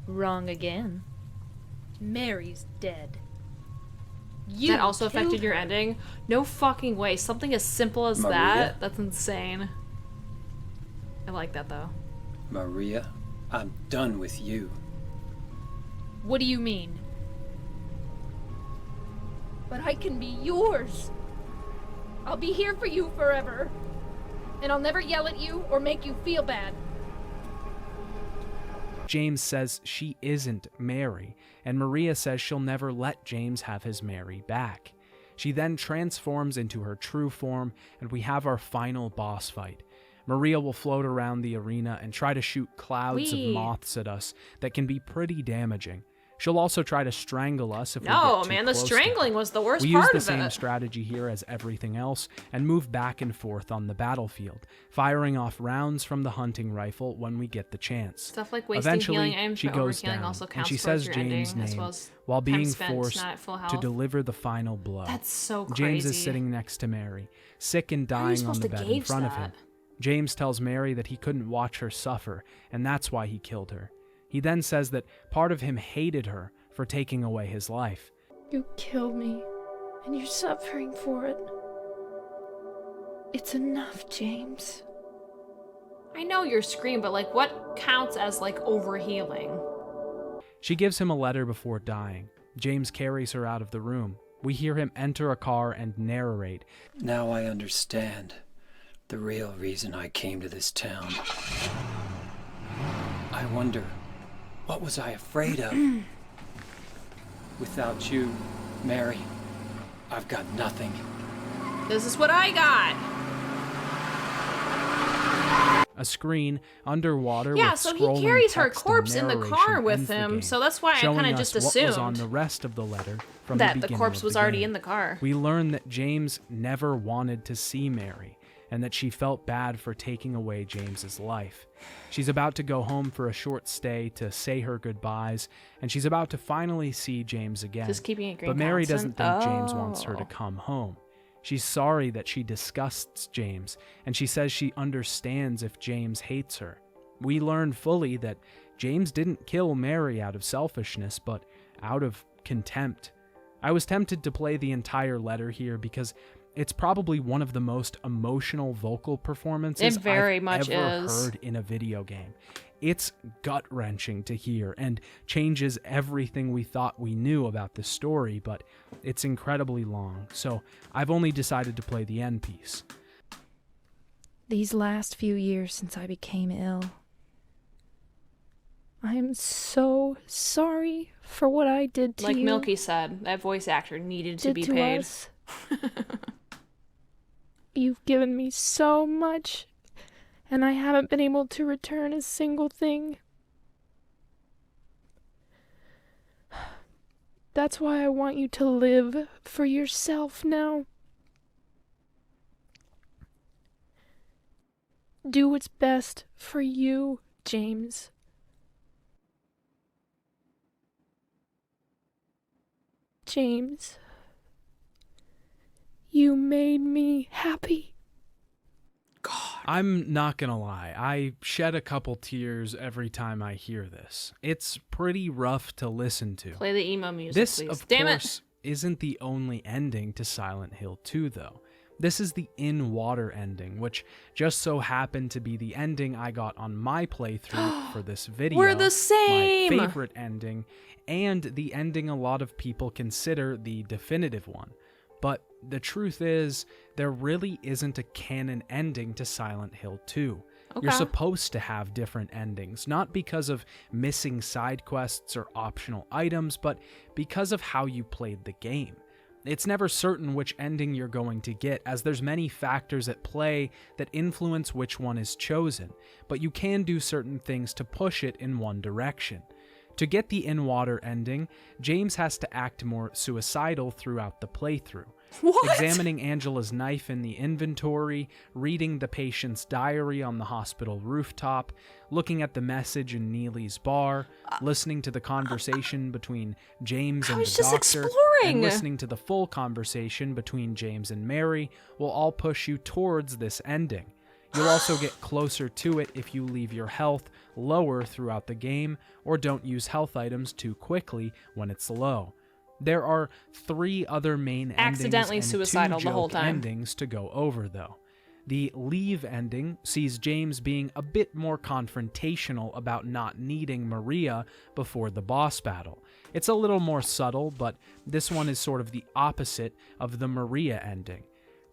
Wrong again. Mary's dead. You That also affected killed your her. ending? No fucking way. Something as simple as Maria? that? That's insane. I like that, though. Maria, I'm done with you. What do you mean? But I can be yours. I'll be here for you forever. And I'll never yell at you or make you feel bad. James says she isn't Mary, and Maria says she'll never let James have his Mary back. She then transforms into her true form, and we have our final boss fight. Maria will float around the arena and try to shoot clouds of Whee! moths at us that can be pretty damaging. She'll also try to strangle us if we No, get too man, the close to her. strangling was the worst We use part the of same it. strategy here as everything else and move back and forth on the battlefield, firing off rounds from the hunting rifle when we get the chance. Stuff like wasting Eventually, healing items she for goes overhealing down, also and counts she towards says your James' ending, as name well as while time being spent forced not at full to health. deliver the final blow. That's so crazy. James is sitting next to Mary, sick and How are you dying on supposed the to bed in gauge front of him. that? James tells Mary that he couldn't watch her suffer, and that's why he killed her. He then says that part of him hated her for taking away his life. You killed me, and you're suffering for it. It's enough, James. I know your scream, but like, what counts as like overhealing? She gives him a letter before dying. James carries her out of the room. We hear him enter a car and narrate. Now I understand the real reason I came to this town. I wonder, what was I afraid of? Without you, Mary, I've got nothing. This is what I got. A screen underwater Yeah, with so he scrolling carries her text and corpse in the narration car with ends the him, game, so that's why I showing kind of us just what was on assumed the rest of the letter from that the the beginning corpse of was the already game. in the car. We learn that James never wanted to see Mary, and that she felt bad for taking away James's life. She's about to go home for a short stay to say her goodbyes, and she's about to finally see James again. Just keeping it green. But Mary doesn't think James Oh. wants her to come home. She's sorry that she disgusts James, and she says she understands if James hates her. We learn fully that James didn't kill Mary out of selfishness, but out of contempt. I was tempted to play the entire letter here because it's probably one of the most emotional vocal performances It very I've much ever is. heard in a video game. It's gut-wrenching to hear and changes everything we thought we knew about the story, but it's incredibly long, so I've only decided to play the end piece. These last few years since I became ill, I am so sorry for what I did to Like you. Milky said, that voice actor needed to did be to paid. us. You've given me so much, and I haven't been able to return a single thing. That's why I want you to live for yourself now. Do what's best for you, James. James, you made me happy. I'm not gonna lie, I shed a couple tears every time I hear this. It's pretty rough to listen to. Play the emo music, This, please. of Damn course, isn't the only ending to Silent Hill 2, though. This is the in-water ending, which just so happened to be the ending I got on my playthrough for this video. We're the same! My favorite ending, and the ending a lot of people consider the definitive one. But the truth is, there really isn't a canon ending to Silent Hill 2. You're Okay. supposed to have different endings, not because of missing side quests or optional items, but because of how you played the game. It's never certain which ending you're going to get, as there's many factors at play that influence which one is chosen, but you can do certain things to push it in one direction. To get the in-water ending, James has to act more suicidal throughout the playthrough. What? Examining Angela's knife in the inventory, reading the patient's diary on the hospital rooftop, looking at the message in Neely's bar, listening to the conversation between James and was the just doctor, exploring. and listening to the full conversation between James and Mary will all push you towards this ending. You'll also get closer to it if you leave your health lower throughout the game or don't use health items too quickly when it's low. There are 3 other main Accidentally endings and suicidal 2 the whole joke time. endings to go over, though. The leave ending sees James being a bit more confrontational about not needing Maria before the boss battle. It's a little more subtle, but this one is sort of the opposite of the Maria ending.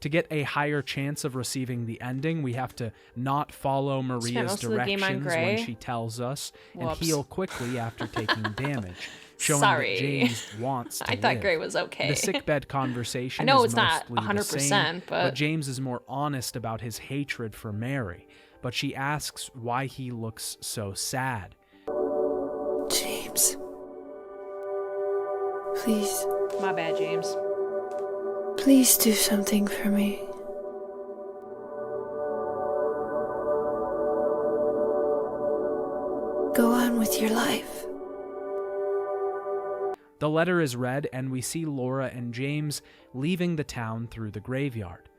To get a higher chance of receiving the ending, we have to not follow Maria's most of the game on directions when gray. she tells us and Whoops. heal quickly after taking damage, showing Sorry. that James wants to I thought live. Gray was okay. The sickbed conversation I know is it's not mostly the 100%, same, but James is more honest about his hatred for Mary, but she asks why he looks so sad. James. Please, my bad, James. please do something for me. Go on with your life. The letter is read, and we see Laura and James leaving the town through the graveyard.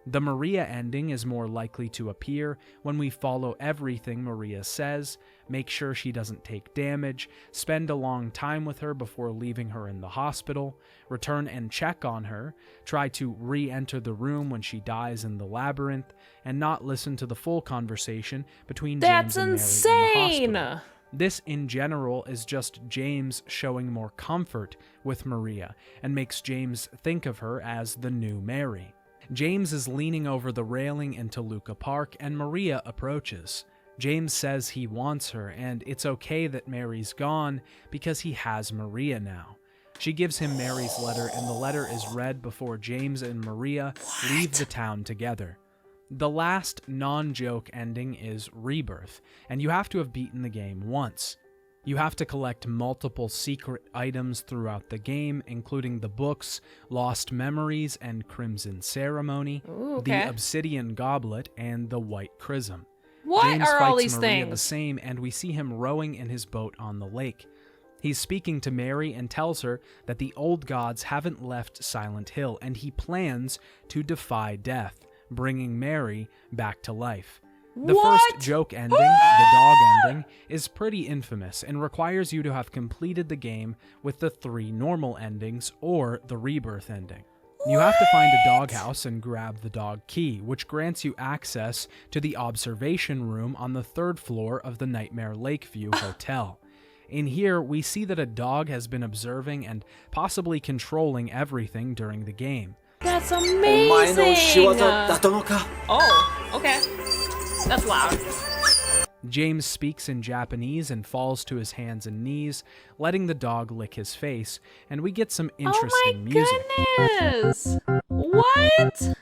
The Maria ending is more likely to appear when we follow everything Maria says, make sure she doesn't take damage, spend a long time with her before leaving her in the hospital, return and check on her, try to re-enter the room when she dies in the labyrinth, and not listen to the full conversation between That's James and Mary in the insane! hospital. This, in general, is just James showing more comfort with Maria and makes James think of her as the new Mary. James is leaning over the railing into Luca Park, and Maria approaches. James says he wants her, and it's okay that Mary's gone because he has Maria now. She gives him Mary's letter, and the letter is read before James and Maria leave the town together. The last non-joke ending is Rebirth, and you have to have beaten the game once. You have to collect multiple secret items throughout the game, including the books, Lost Memories and Crimson Ceremony, Ooh, okay. the Obsidian Goblet, and the White Chrism. What James are all fights these Maria things? the same, and we see him rowing in his boat on the lake. He's speaking to Mary and tells her that the old gods haven't left Silent Hill, and he plans to defy death, bringing Mary back to life. The first joke ending, the dog ending, is pretty infamous and requires you to have completed the game with the 3 normal endings or the rebirth ending. You have to find a doghouse and grab the dog key, which grants you access to the observation room on the 3rd floor of the Nightmare Lakeview Hotel. In here, we see that a dog has been observing and possibly controlling everything during the game. That's amazing! Oh, okay. That's loud. James speaks in Japanese and falls to his hands and knees, letting the dog lick his face, and we get some interesting music. Goodness! What?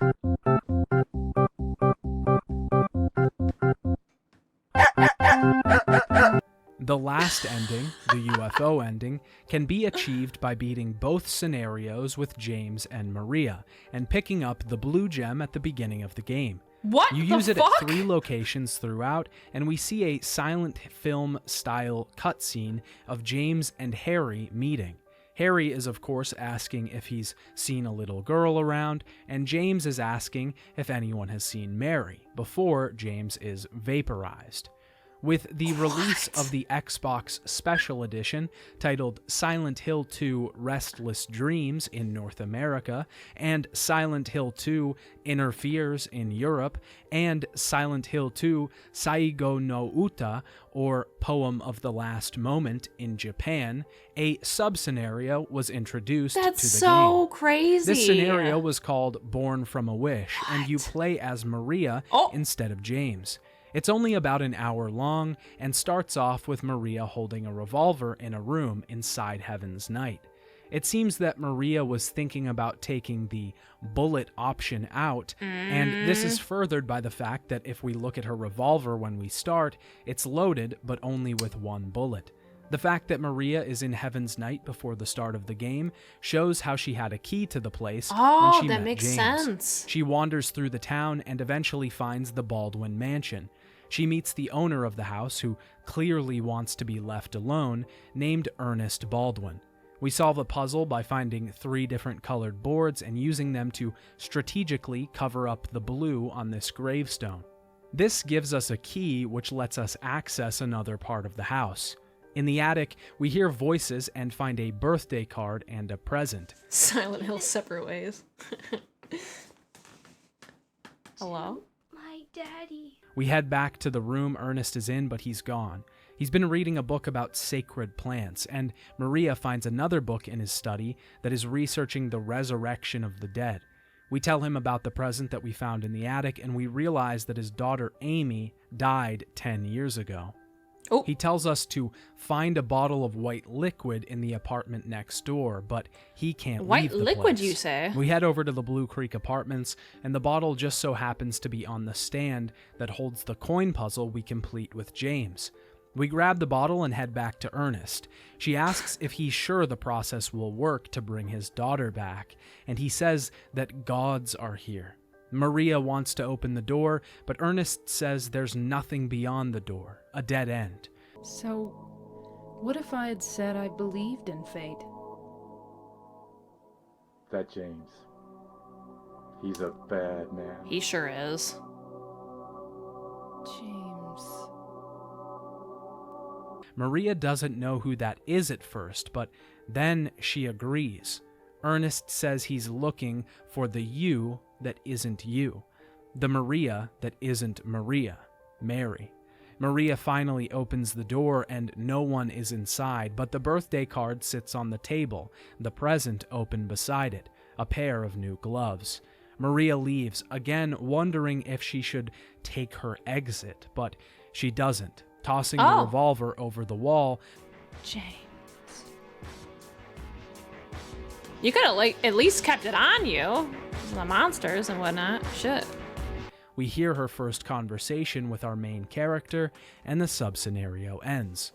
The last ending, the UFO ending, can be achieved by beating both scenarios with James and Maria, and picking up the blue gem at the beginning of the game. What You the use it fuck? at 3 locations throughout, and we see a silent film style cutscene of James and Harry meeting. Harry is of course asking if he's seen a little girl around, and James is asking if anyone has seen Mary, before James is vaporized. With the release of the Xbox Special Edition, titled Silent Hill 2 Restless Dreams in North America, and Silent Hill 2 Interferes in Europe, and Silent Hill 2 Saigo no Uta, or Poem of the Last Moment in Japan, a sub-scenario was introduced to the game. That's so crazy. This scenario was called Born from a Wish, and you play as Maria instead of James. It's only about an hour long and starts off with Maria holding a revolver in a room inside Heaven's Night. It seems that Maria was thinking about taking the bullet option out, and this is furthered by the fact that if we look at her revolver when we start, it's loaded but only with 1 bullet. The fact that Maria is in Heaven's Night before the start of the game shows how she had a key to the place when she that met makes James. sense. She wanders through the town and eventually finds the Baldwin Mansion. She meets the owner of the house, who clearly wants to be left alone, named Ernest Baldwin. We solve the puzzle by finding 3 different colored boards and using them to strategically cover up the blue on this gravestone. This gives us a key which lets us access another part of the house. In the attic, we hear voices and find a birthday card and a present. Silent Hill separate ways. Hello? My daddy. We head back to the room Ernest is in, but he's gone. He's been reading a book about sacred plants, and Maria finds another book in his study that is researching the resurrection of the dead. We tell him about the present that we found in the attic, and we realize that his daughter Amy died 10 years ago. Oh. He tells us to find a bottle of white liquid in the apartment next door, but he can't leave the White liquid, place. you say? We head over to the Blue Creek Apartments, and the bottle just so happens to be on the stand that holds the coin puzzle we complete with James. We grab the bottle and head back to Ernest. She asks if he's sure the process will work to bring his daughter back, and he says that gods are here. Maria wants to open the door, but Ernest says there's nothing beyond the door, a dead end. So, what if I had said I believed in fate? That James. He's a bad man. He sure is. James. Maria doesn't know who that is at first, but then she agrees. Ernest says he's looking for the you that isn't you, the Maria that isn't Maria, Mary. Maria finally opens the door and no one is inside, but the birthday card sits on the table, the present open beside it, a pair of new gloves. Maria leaves, again wondering if she should take her exit, but she doesn't, tossing the revolver over the wall. James. You could have, at least kept it on you. The monsters and whatnot. Shit. We hear her first conversation with our main character, and the sub-scenario ends.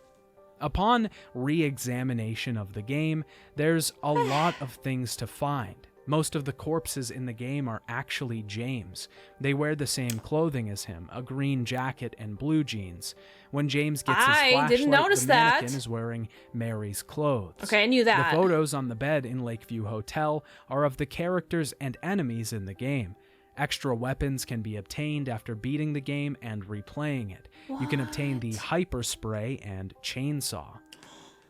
Upon re-examination of the game, there's a lot of things to find. Most of the corpses in the game are actually James. They wear the same clothing as him, a green jacket and blue jeans. When James gets his flashlight, didn't notice the that. mannequin is wearing Mary's clothes. Okay, I knew that. The photos on the bed in Lakeview Hotel are of the characters and enemies in the game. Extra weapons can be obtained after beating the game and replaying it. What? You can obtain the hyper spray and chainsaw.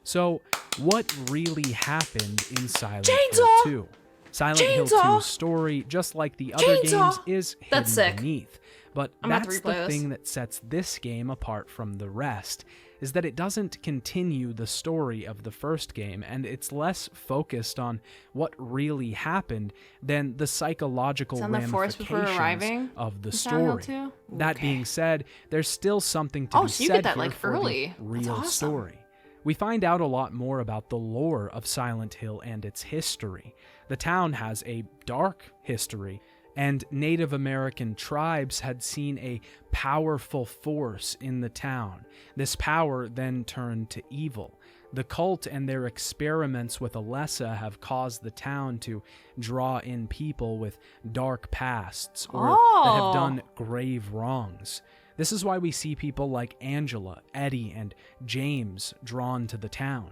So, what really happened in Silent Hill 2? Silent Hill 2's story, just like the other games, is hidden beneath. But that's the thing that sets this game apart from the rest, is that it doesn't continue the story of the first game, and it's less focused on what really happened than the psychological ramifications of the story. That being said, there's still something to be said here for the real story. We find out a lot more about the lore of Silent Hill and its history. The town has a dark history, and Native American tribes had seen a powerful force in the town. This power then turned to evil. The cult and their experiments with Alessa have caused the town to draw in people with dark pasts or that have done grave wrongs. This is why we see people like Angela, Eddie, and James drawn to the town.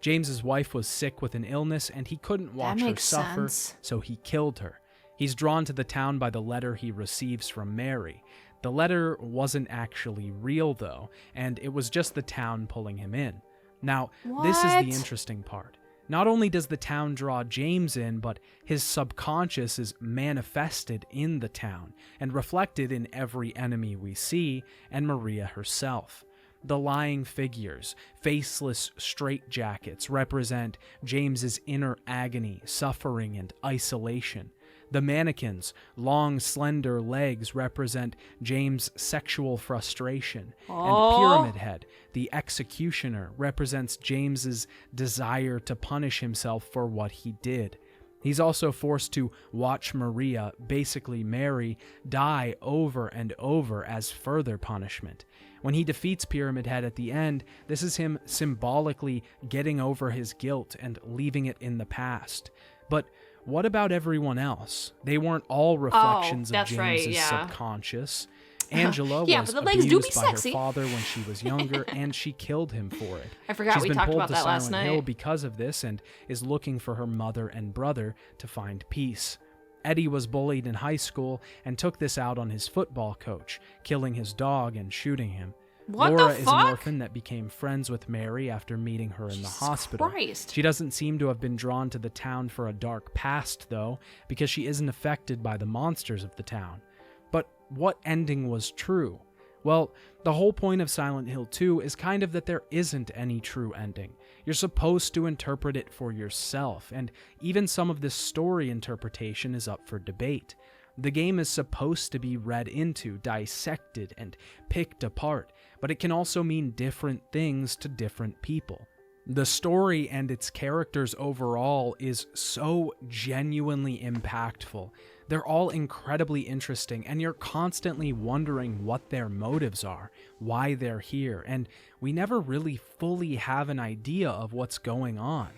James's wife was sick with an illness and he couldn't watch her suffer, so he killed her. He's drawn to the town by the letter he receives from Mary. The letter wasn't actually real, though, and it was just the town pulling him in. Now, this is the interesting part. Not only does the town draw James in, but his subconscious is manifested in the town and reflected in every enemy we see, and Maria herself. The lying figures, faceless straitjackets represent James's inner agony, suffering, and isolation. The mannequins, long, slender legs represent James' sexual frustration, and Pyramid Head, the executioner, represents James's desire to punish himself for what he did. He's also forced to watch Maria, basically Mary, die over and over as further punishment. When he defeats Pyramid Head at the end, this is him symbolically getting over his guilt and leaving it in the past. But what about everyone else? They weren't all reflections of James's subconscious. Angela was abused by her father when she was younger, and she killed him for it. I forgot we talked about that last She's been pulled to Silent Hill because of this and is looking for her mother and brother to find peace. Eddie was bullied in high school and took this out on his football coach, killing his dog and shooting him. Laura is an orphan that became friends with Mary after meeting her in the hospital. She doesn't seem to have been drawn to the town for a dark past, though, because she isn't affected by the monsters of the town. But what ending was true? Well, the whole point of Silent Hill 2 is kind of that there isn't any true ending. You're supposed to interpret it for yourself, and even some of this story interpretation is up for debate. The game is supposed to be read into, dissected, and picked apart, but it can also mean different things to different people. The story and its characters overall is so genuinely impactful. They're all incredibly interesting, and you're constantly wondering what their motives are, why they're here, and we never really fully have an idea of what's going on.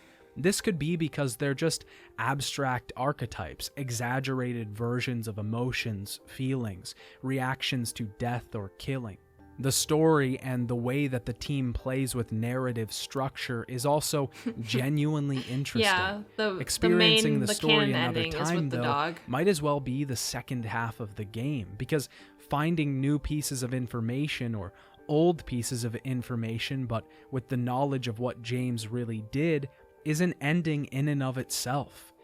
This could be because they're just abstract archetypes, exaggerated versions of emotions, feelings, reactions to death or killing. The story and the way that the team plays with narrative structure is also genuinely interesting. Experiencing the story another time, though, might as well be the second half of the game, because finding new pieces of information or old pieces of information, but with the knowledge of what James really did, is an ending in and of itself.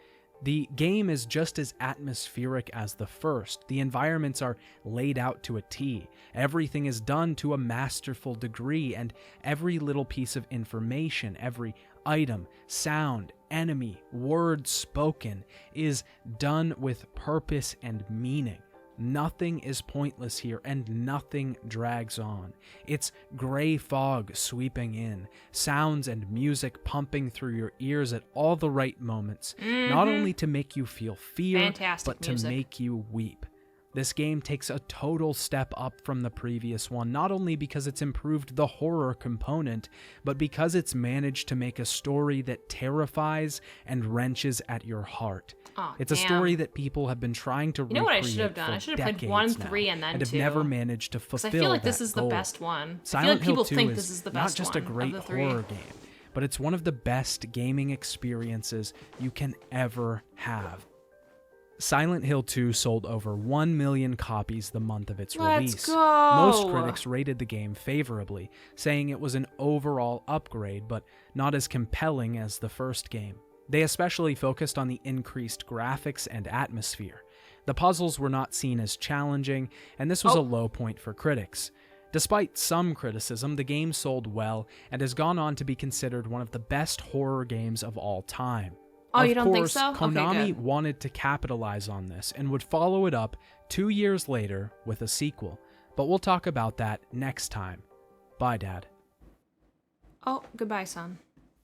The game is just as atmospheric as the first. The environments are laid out to a T. Everything is done to a masterful degree, and every little piece of information, every item, sound, enemy, word spoken is done with purpose and meaning. Nothing is pointless here, and nothing drags on. It's gray fog sweeping in, sounds and music pumping through your ears at all the right moments, not only to make you feel fear, Fantastic but music. to make you weep. This game takes a total step up from the previous one, not only because it's improved the horror component, but because it's managed to make a story that terrifies and wrenches at your heart. Oh, It's a damn. story that people have been trying to You know what I recreate should have done? for I should have played decades 1, now, 3, and then and have 2. never managed to fulfill Because I feel like this that is the goal. best one. Silent I feel like Hill people 2 think is this is the not best just one a great of the 3. horror game, but it's one of the best gaming experiences you can ever have. Silent Hill 2 sold over 1 million copies the month of its Let's release. go! Most critics rated the game favorably, saying it was an overall upgrade, but not as compelling as the first game. They especially focused on the increased graphics and atmosphere. The puzzles were not seen as challenging, and this was a low point for critics. Despite some criticism, the game sold well and has gone on to be considered one of the best horror games of all time. Oh, Of you don't think course, so? Okay, Konami good. wanted to capitalize on this and would follow it up 2 years later with a sequel, but we'll talk about that next time. Bye, Dad. Oh, goodbye, son.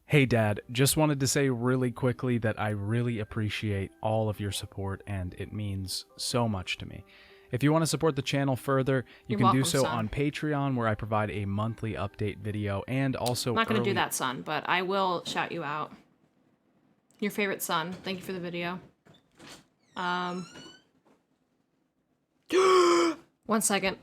Hey, Dad, just wanted to say really quickly that I really appreciate all of your support, and it means so much to me. If you want to support the channel further, you You're can do welcome, so son. on Patreon, where I provide a monthly update video, and also I'm not going to do early- that, son, but I will shout you out. Your favorite son. Thank you for the video. 1 second.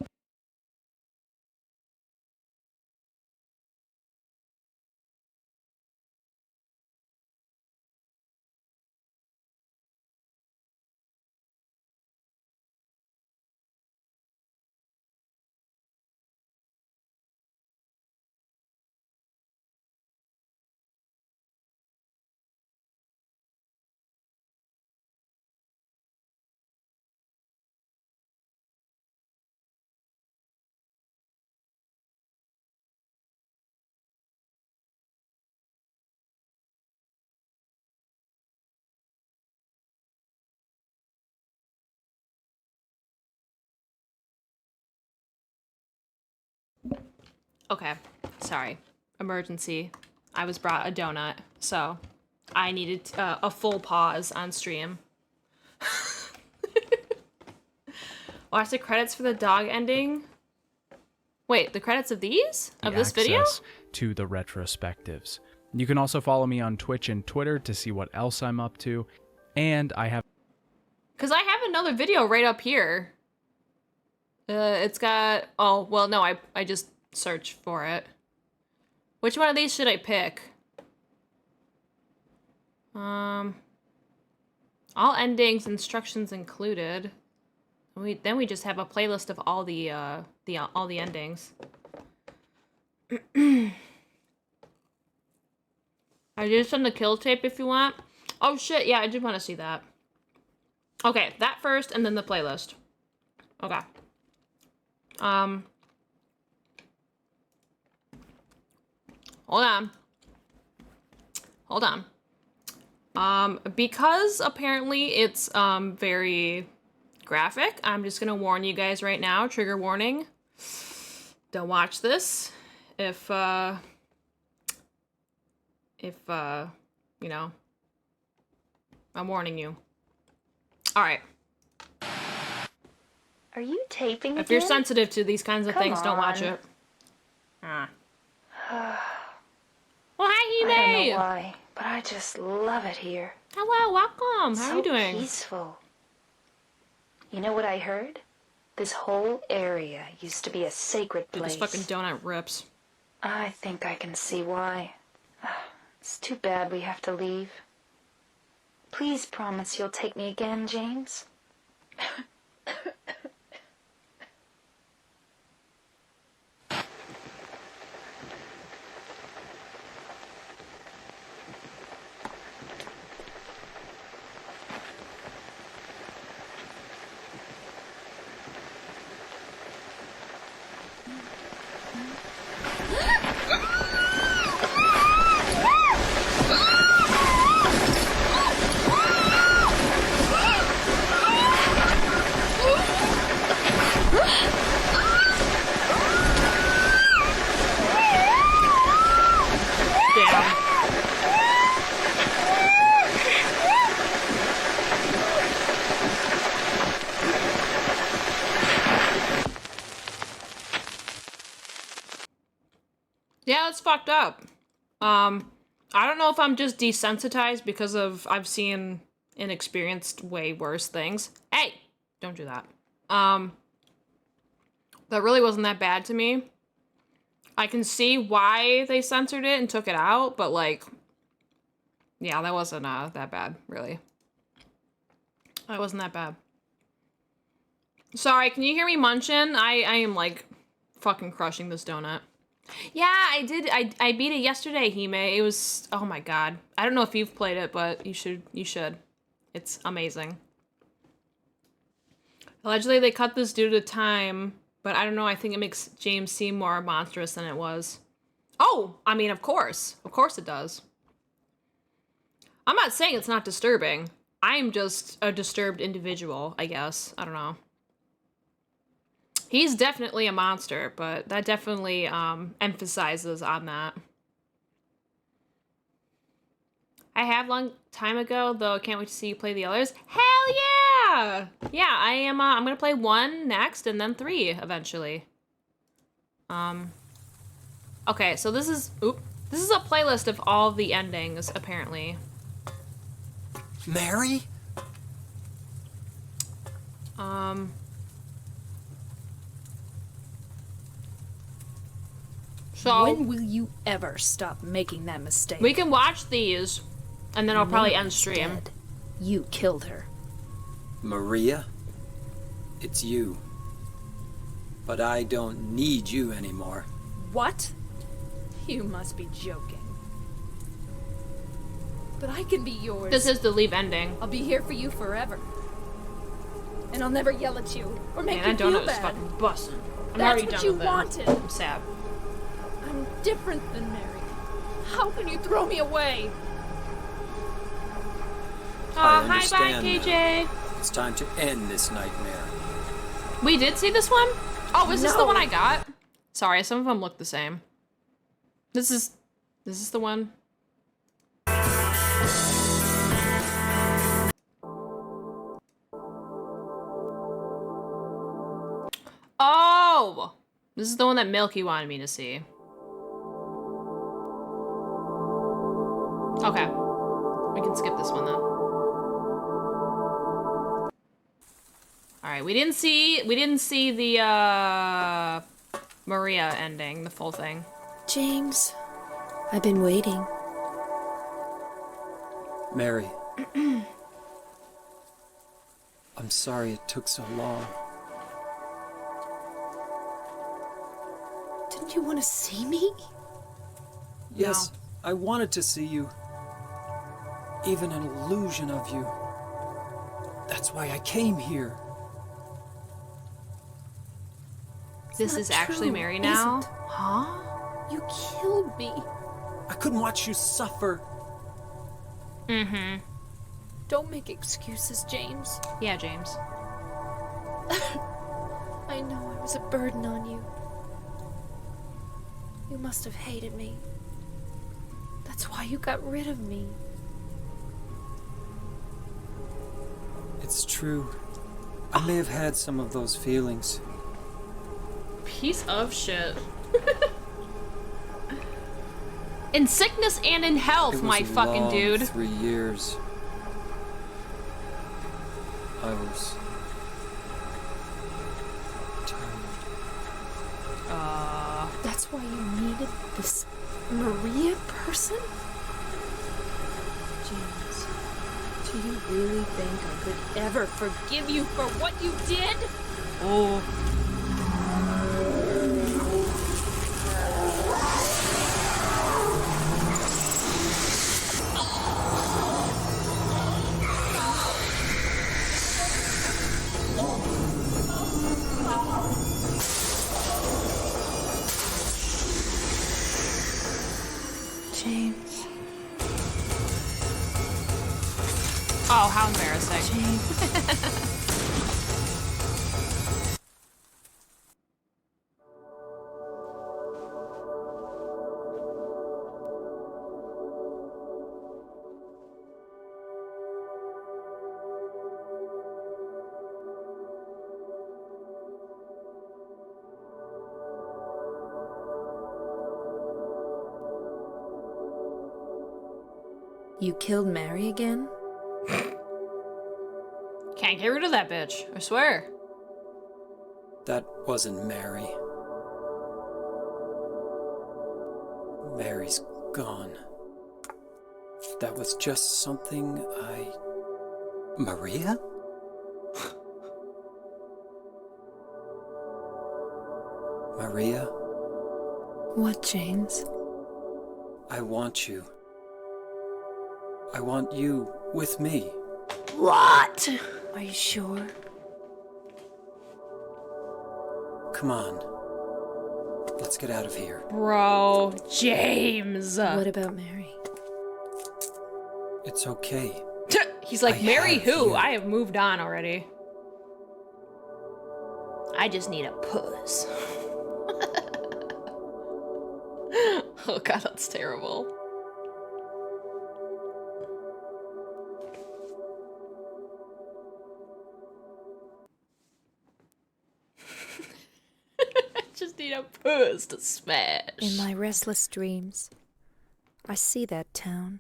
Okay, sorry. Emergency. I was brought a donut, so I needed a full pause on stream. Watch the credits for the dog ending. Wait, the credits of these? Of this video? access to the retrospectives. You can also follow me on Twitch and Twitter to see what else I'm up to, and I have Because I have another video right up here. It's got... Oh, well, no, I just searched for it. Which one of these should I pick? All endings, instructions included. Then we just have a playlist of all the endings. I just send the kill tape if you want. Oh shit, yeah, I did want to see that. Okay, that first, and then the playlist. Okay. Hold on. Hold on. Because apparently it's, very graphic, I'm just gonna warn you guys right now, trigger warning. Don't watch this if, you know, I'm warning you. Alright. Are you taping If you're again? sensitive to these kinds of Come things, don't watch on. it. Well, hi, I don't Hebe! know why, but I just love it here. Hello, welcome. How are you So doing? peaceful. You know what I heard? This whole area used to be a sacred Dude, place. this fucking donut rips. I think I can see why. It's too bad we have to leave. Please promise you'll take me again, James. fucked up. I don't know if I'm just desensitized because of I've seen and experienced way worse things. Hey, don't do that. That really wasn't that bad to me. I can see why they censored it and took it out, but like, yeah, that wasn't that bad, really. That wasn't that bad. Sorry, can you hear me munching? I am like fucking crushing this donut. Yeah, I did. I beat it yesterday, Hime. It was, oh my god. I don't know if you've played it, but you should. It's amazing. Allegedly, they cut this due to time, but I don't know. I think it makes James seem more monstrous than it was. Oh, I mean, of course. Of course it does. I'm not saying it's not disturbing. I'm just a disturbed individual, I guess. I don't know. He's definitely a monster, but that definitely emphasizes on that. I have long time ago, though I can't wait to see you play the others. Hell yeah! Yeah, I am, I'm gonna play 1 next, and then 3, eventually. Okay, so this is a playlist of all the endings, apparently. Mary? So, when will you ever stop making that mistake? we can watch these, and then I'll probably end stream. Dead. You killed her. Maria? It's you. But I don't need you anymore. What? You must be joking. But I can be yours. This is the leave ending. I'll be here for you forever. And I'll never yell at you or make Man, you that feel donut is bad. fucking busting. I'm That's already what done you with it. wanted. I'm sad. I'm different than Mary. How can you throw me away? I Hi, bye, understand KJ. now. It's time to end this nightmare. We did see this one? Oh, is this the No. one I got? Sorry, some of them look the same. This is the one. Oh! This is the one that Milky wanted me to see. Okay. We can skip this one then. Alright, we didn't see the Maria ending, the full thing. James, I've been waiting. Mary. I'm sorry it took so long. Didn't you want to see me? Yes, I wanted to see you. Even an illusion of you. That's why I came here. This not is actually true, Mary now? isn't. Huh? You killed me. I couldn't watch you suffer. Mm-hmm. Don't make excuses, James. Yeah, James. I know I was a burden on you. You must have hated me. That's why you got rid of me. It's true. I may have had some of those feelings. Piece of shit. In sickness and in health, It was my a fucking long dude. 3 years. I was tired. That's why you needed this Maria person? James, do you really think I could ever forgive you for what you did? Oh. James. Oh, how embarrassing. You killed Mary again? Can't get rid of that bitch, I swear. That wasn't Mary. Mary's gone. That was just something Maria? Maria? What, James? I want you. I want you with me. What? Are you sure? Come on. Let's get out of here. Bro, James. What about Mary? It's okay. He's like, I Mary have who? you. I have moved on already. I just need a puss. Oh god, that's terrible. I just need a puss to smash. In my restless dreams, I see that town.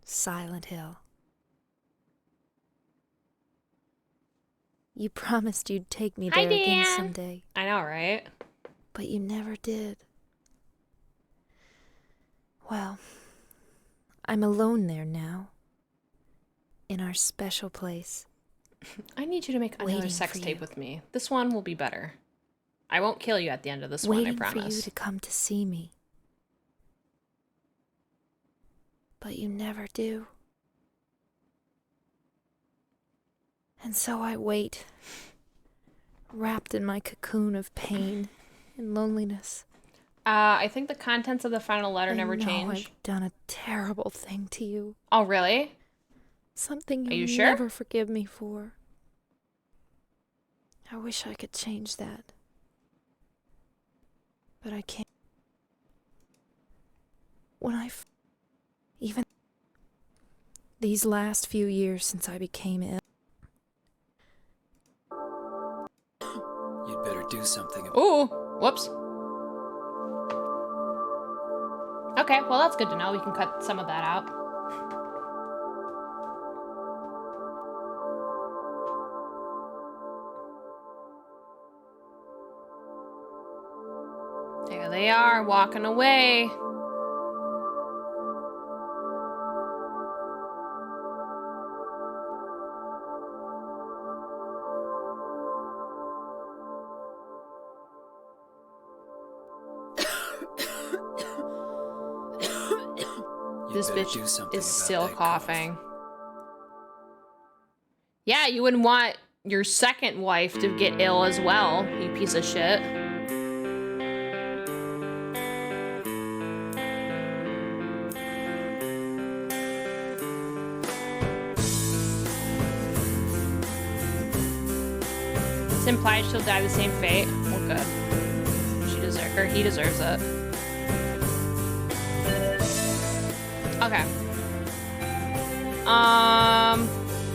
Silent Hill. You promised you'd take me Hi, there again Dan. someday, I know, right? but you never did. Well, I'm alone there now. In our special place. I need you to make another Waiting sex for tape you. with me. This one will be better. I won't kill you at the end of this one, I Waiting for you promise. to come to see me. But you never do. And so I wait, wrapped in my cocoon of pain and loneliness. I think the contents of the final letter I never know change. I've done a terrible thing to you. Oh, really? Something Are you'll you sure? never forgive me for. I wish I could change that. But I can't. When even these last few years since I became ill. You'd better do something about Ooh, whoops. Okay, well that's good to know. We can cut some of that out. There they are, walking away. This better bitch do something is about still that coughing. Yeah, you wouldn't want your second wife to get ill as well, you piece of shit. It's implied she'll die the same fate. Well, good. She deserves, or he deserves it. Okay.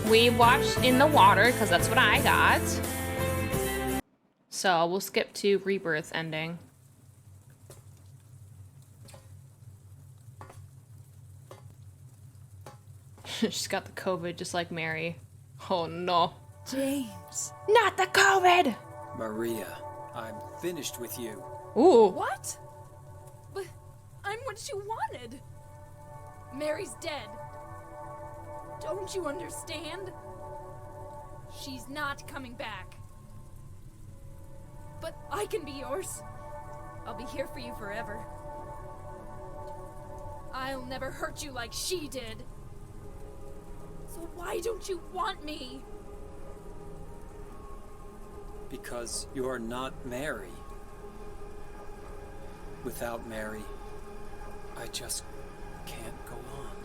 We watched In the Water because that's what I got. So we'll skip to Rebirth ending. She's got the COVID just like Mary. Oh no. James. Not the COVID! Maria, I'm finished with you. Ooh. What? But I'm what you wanted. Mary's dead. Don't you understand? She's not coming back. But I can be yours. I'll be here for you forever. I'll never hurt you like she did. So why don't you want me? Because you're not Mary. Without Mary, I just can't go on.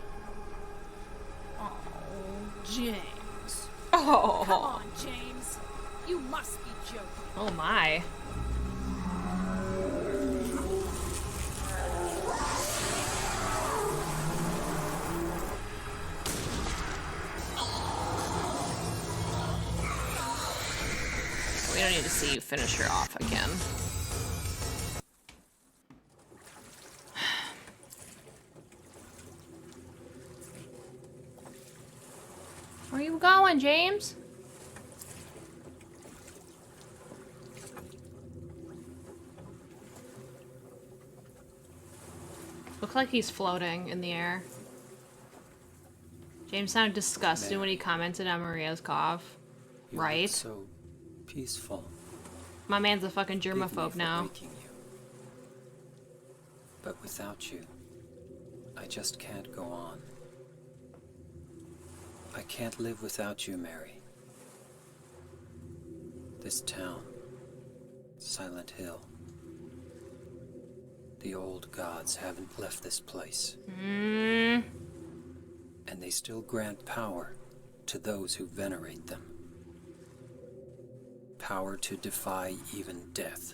Oh, James. Oh. Come on, James. You must be joking. Oh my. We don't need to see you finish her off again. Where you going, James? Looks like he's floating in the air. James sounded disgusted when he commented on Maria's cough. You Right? look so peaceful. My man's a fucking Forgive me germaphobe for now. waking you. But without you, I just can't go on. I can't live without you, Mary. This town, Silent Hill. The old gods haven't left this place. And they still grant power to those who venerate them. Power to defy even death.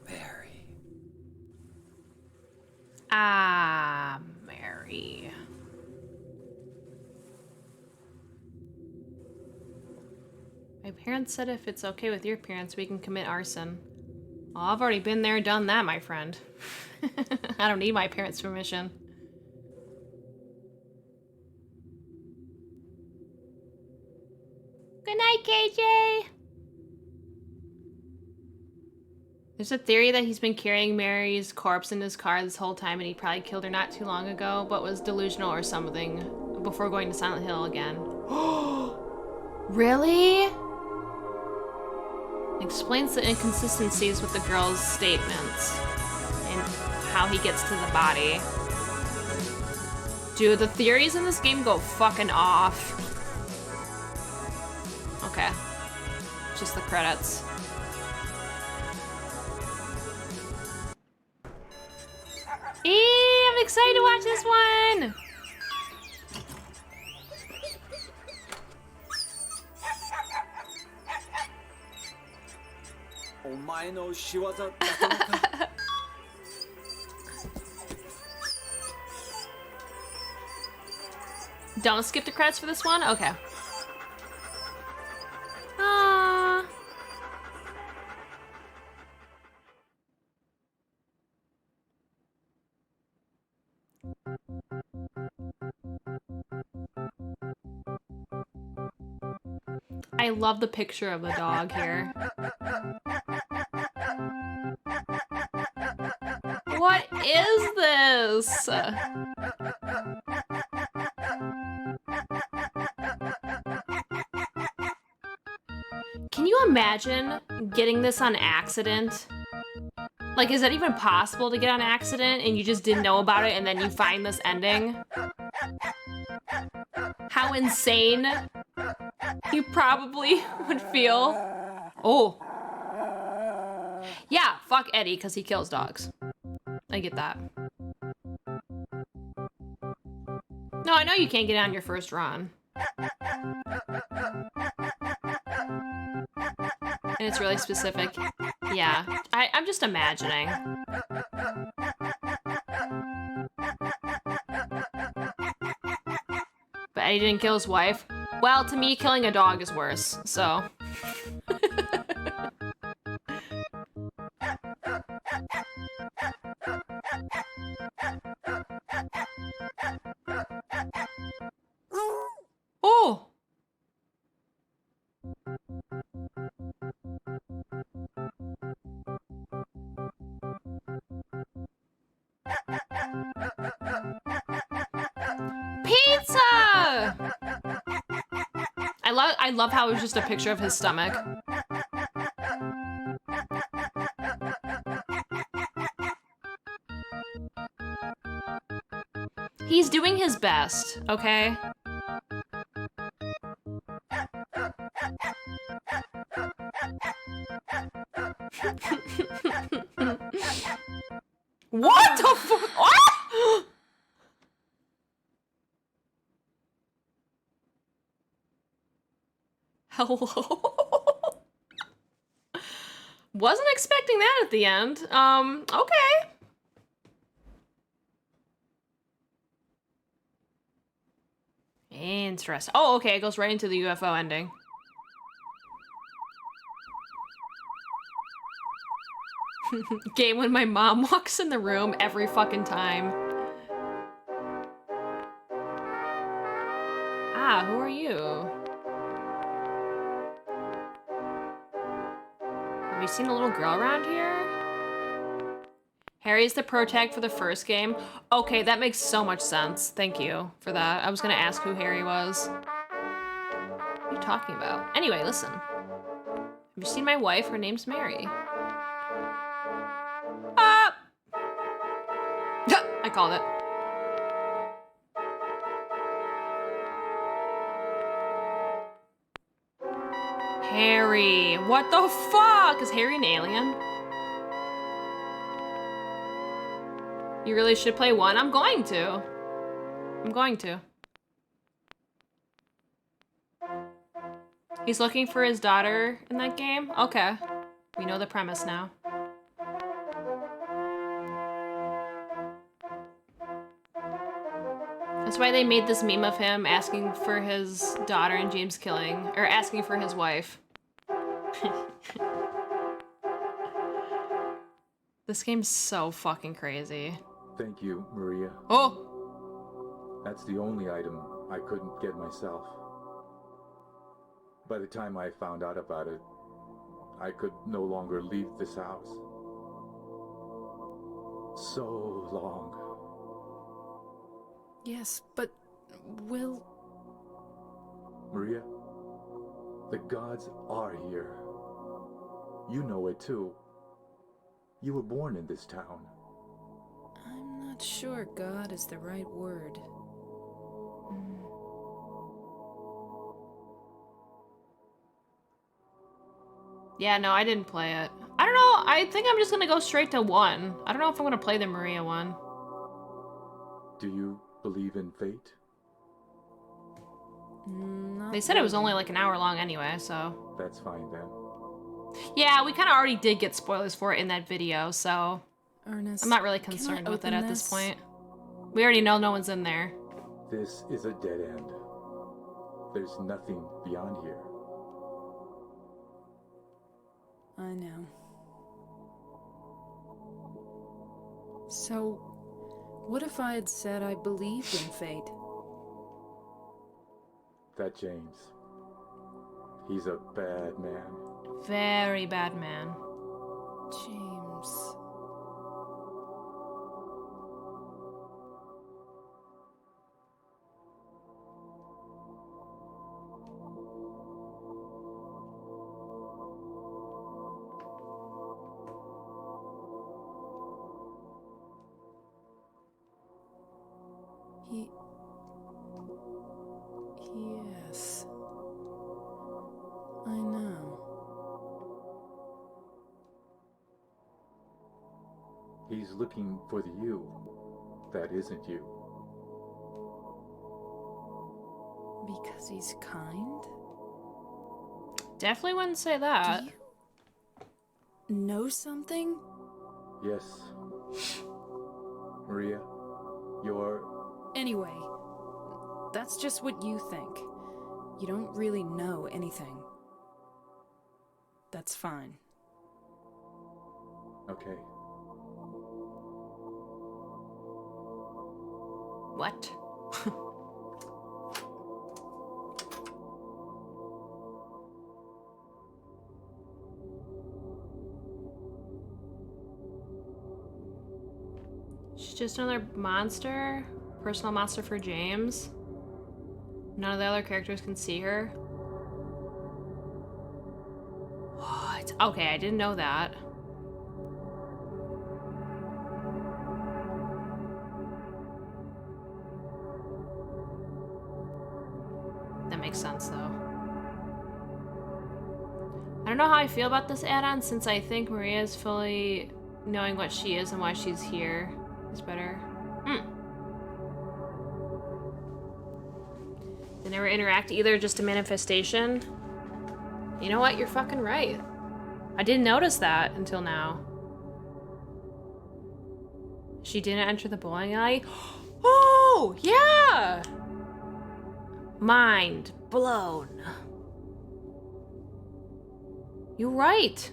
Mary. Ah, Mary. My parents said if it's okay with your parents, we can commit arson. Well, I've already been there, done that, my friend. I don't need my parents' permission. Good night, KJ! There's a theory that he's been carrying Mary's corpse in his car this whole time and he probably killed her not too long ago, but was delusional or something before going to Silent Hill again. Really? Explains the inconsistencies with the girl's statements and how he gets to the body. Dude, the theories in this game go fucking off. Okay. Just the credits. I'm excited to watch this one! Don't skip the credits for this one? Okay. Aww. I love the picture of the dog here. What is this? Can you imagine getting this on accident? Like, is that even possible to get on accident and you just didn't know about it and then you find this ending? How insane you probably would feel. Oh. Yeah, fuck Eddie because he kills dogs. I get that. No, I know you can't get it on your first run. And it's really specific. Yeah, I'm just imagining. But Eddie didn't kill his wife. Well, to me, killing a dog is worse, so. Oh! Pizza! I love how it was just a picture of his stomach. He's doing his best, okay? What the fuck? Oh! Hello? Wasn't expecting that at the end. Okay. Interesting. Oh, okay, it goes right into the UFO ending. Game when my mom walks in the room every fucking time. Ah, who are you? Have you seen a little girl around here? Harry's the pro tag for the first game. Okay, that makes so much sense. Thank you for that. I was gonna ask who Harry was. What are you talking about? Anyway, listen. Have you seen my wife? Her name's Mary. Ah! I called it. Harry. What the fuck? Is Harry an alien? You really should play 1. I'm going to. I'm going to. He's looking for his daughter in that game? Okay. We know the premise now. That's why they made this meme of him asking for his daughter and James killing, or asking for his wife. This game's so fucking crazy. Thank you, Maria. Oh! That's the only item I couldn't get myself. By the time I found out about it, I could no longer leave this house. So long. Yes, but will... Maria, the gods are here. You know it too. You were born in this town. I'm not sure God is the right word. Yeah, no, I didn't play it. I don't know, I think I'm just gonna go straight to 1. I don't know if I'm gonna play the Maria one. Do you believe in fate? They said it was only like an hour long anyway, so... That's fine then. Yeah, we kind of already did get spoilers for it in that video, so... Ernest, I'm not really can I concerned with it open at this point. We already know no one's in there. This is a dead end. There's nothing beyond here. I know. So, what if I had said I believed in fate? That James. He's a bad man. Very bad man. James... Yes. I know. He's looking for the you that isn't you. Because he's kind? Definitely wouldn't say that. Do you know something? Yes. Maria, you're... Anyway, that's just what you think. You don't really know anything. That's fine. Okay. What? She's just another monster? Personal monster for James? None of the other characters can see her? What? Okay, I didn't know that. That makes sense, though. I don't know how I feel about this add-on, since I think Maria's fully knowing what she is and why she's here is better. They never interact either, just a manifestation. You know what? You're fucking right. I didn't notice that until now. She didn't enter the bowling alley. Oh, yeah! Mind blown. You're right.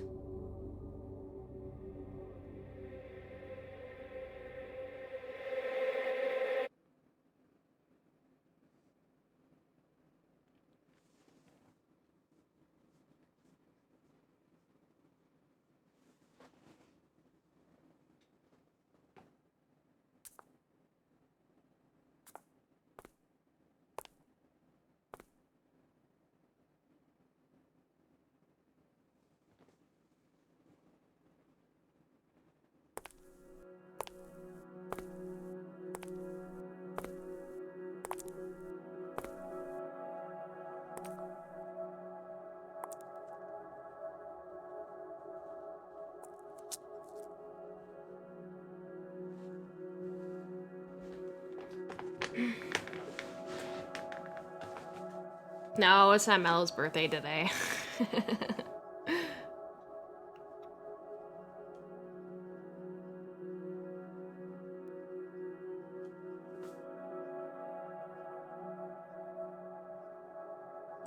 No, it's not Mello's birthday today.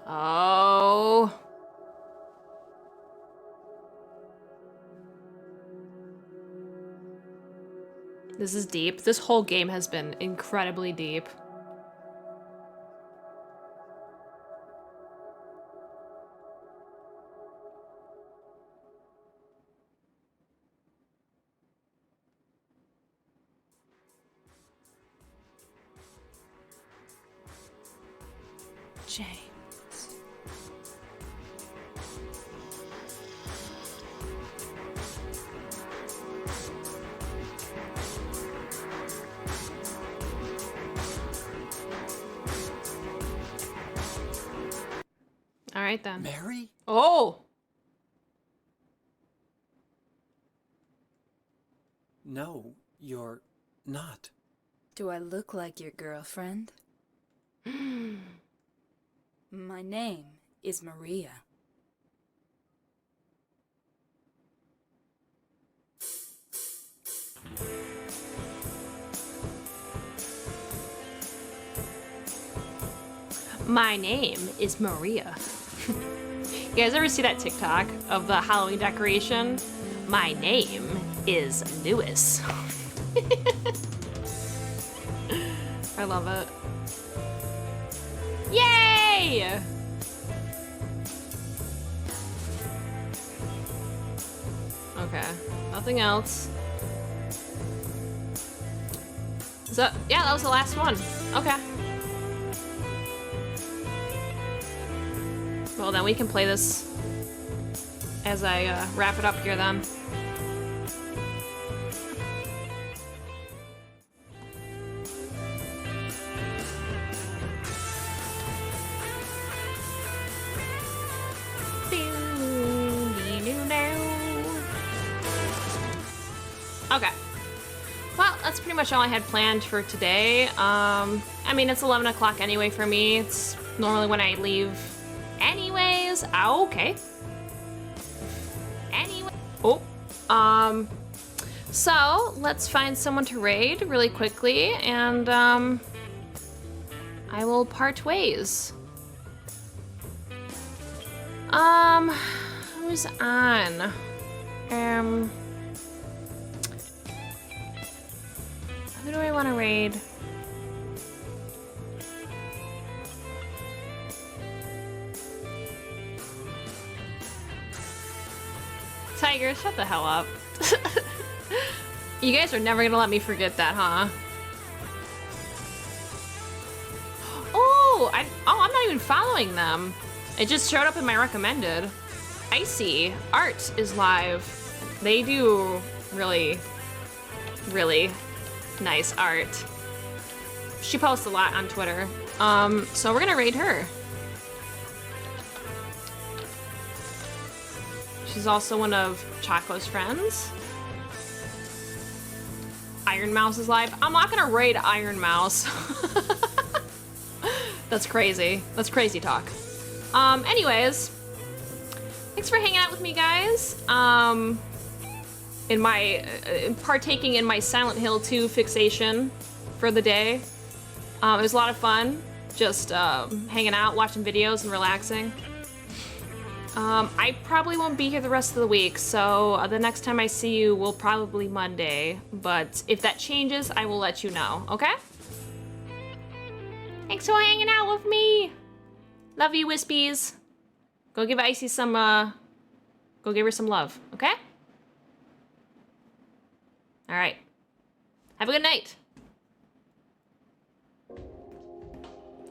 Oh. This is deep. This whole game has been incredibly deep. James. All right then. Mary? Oh. No, you're not. Do I look like your girlfriend? My name is Maria. My name is Maria. You guys ever see that TikTok of the Halloween decoration? My name is Lewis. I love it. Yay! Okay, nothing else. So, yeah, that was the last one. Okay. Well, then we can play this as I wrap it up here then. Okay. Well, that's pretty much all I had planned for today. I mean, it's 11 o'clock anyway for me. It's normally when I leave anyways. Okay. Anyway. Oh. So, let's find someone to raid really quickly, and, I will part ways. Who's on? Who do I want to raid? Tiger, shut the hell up. You guys are never gonna let me forget that, huh? Oh, I'm not even following them. It just showed up in my recommended. Icy Art is live. They do really, really nice art. She posts a lot on Twitter. So we're gonna raid her. She's also one of Choco's friends. Iron Mouse is live. I'm not gonna raid Iron Mouse. That's crazy. That's crazy talk. Anyways, thanks for hanging out with me, guys. In my partaking in my Silent Hill 2 fixation for the day. It was a lot of fun, just hanging out, watching videos, and relaxing. I probably won't be here the rest of the week, so the next time I see you will probably Monday. But if that changes, I will let you know. Okay? Thanks for hanging out with me. Love you, Wispies. Go give Icy some. Go give her some love. Okay? All right. Have a good night.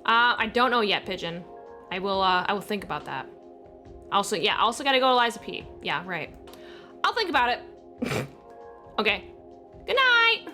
I don't know yet, Pigeon. I will think about that. Also, yeah, also gotta go to Liza P. Yeah, right. I'll think about it. Okay. Good night.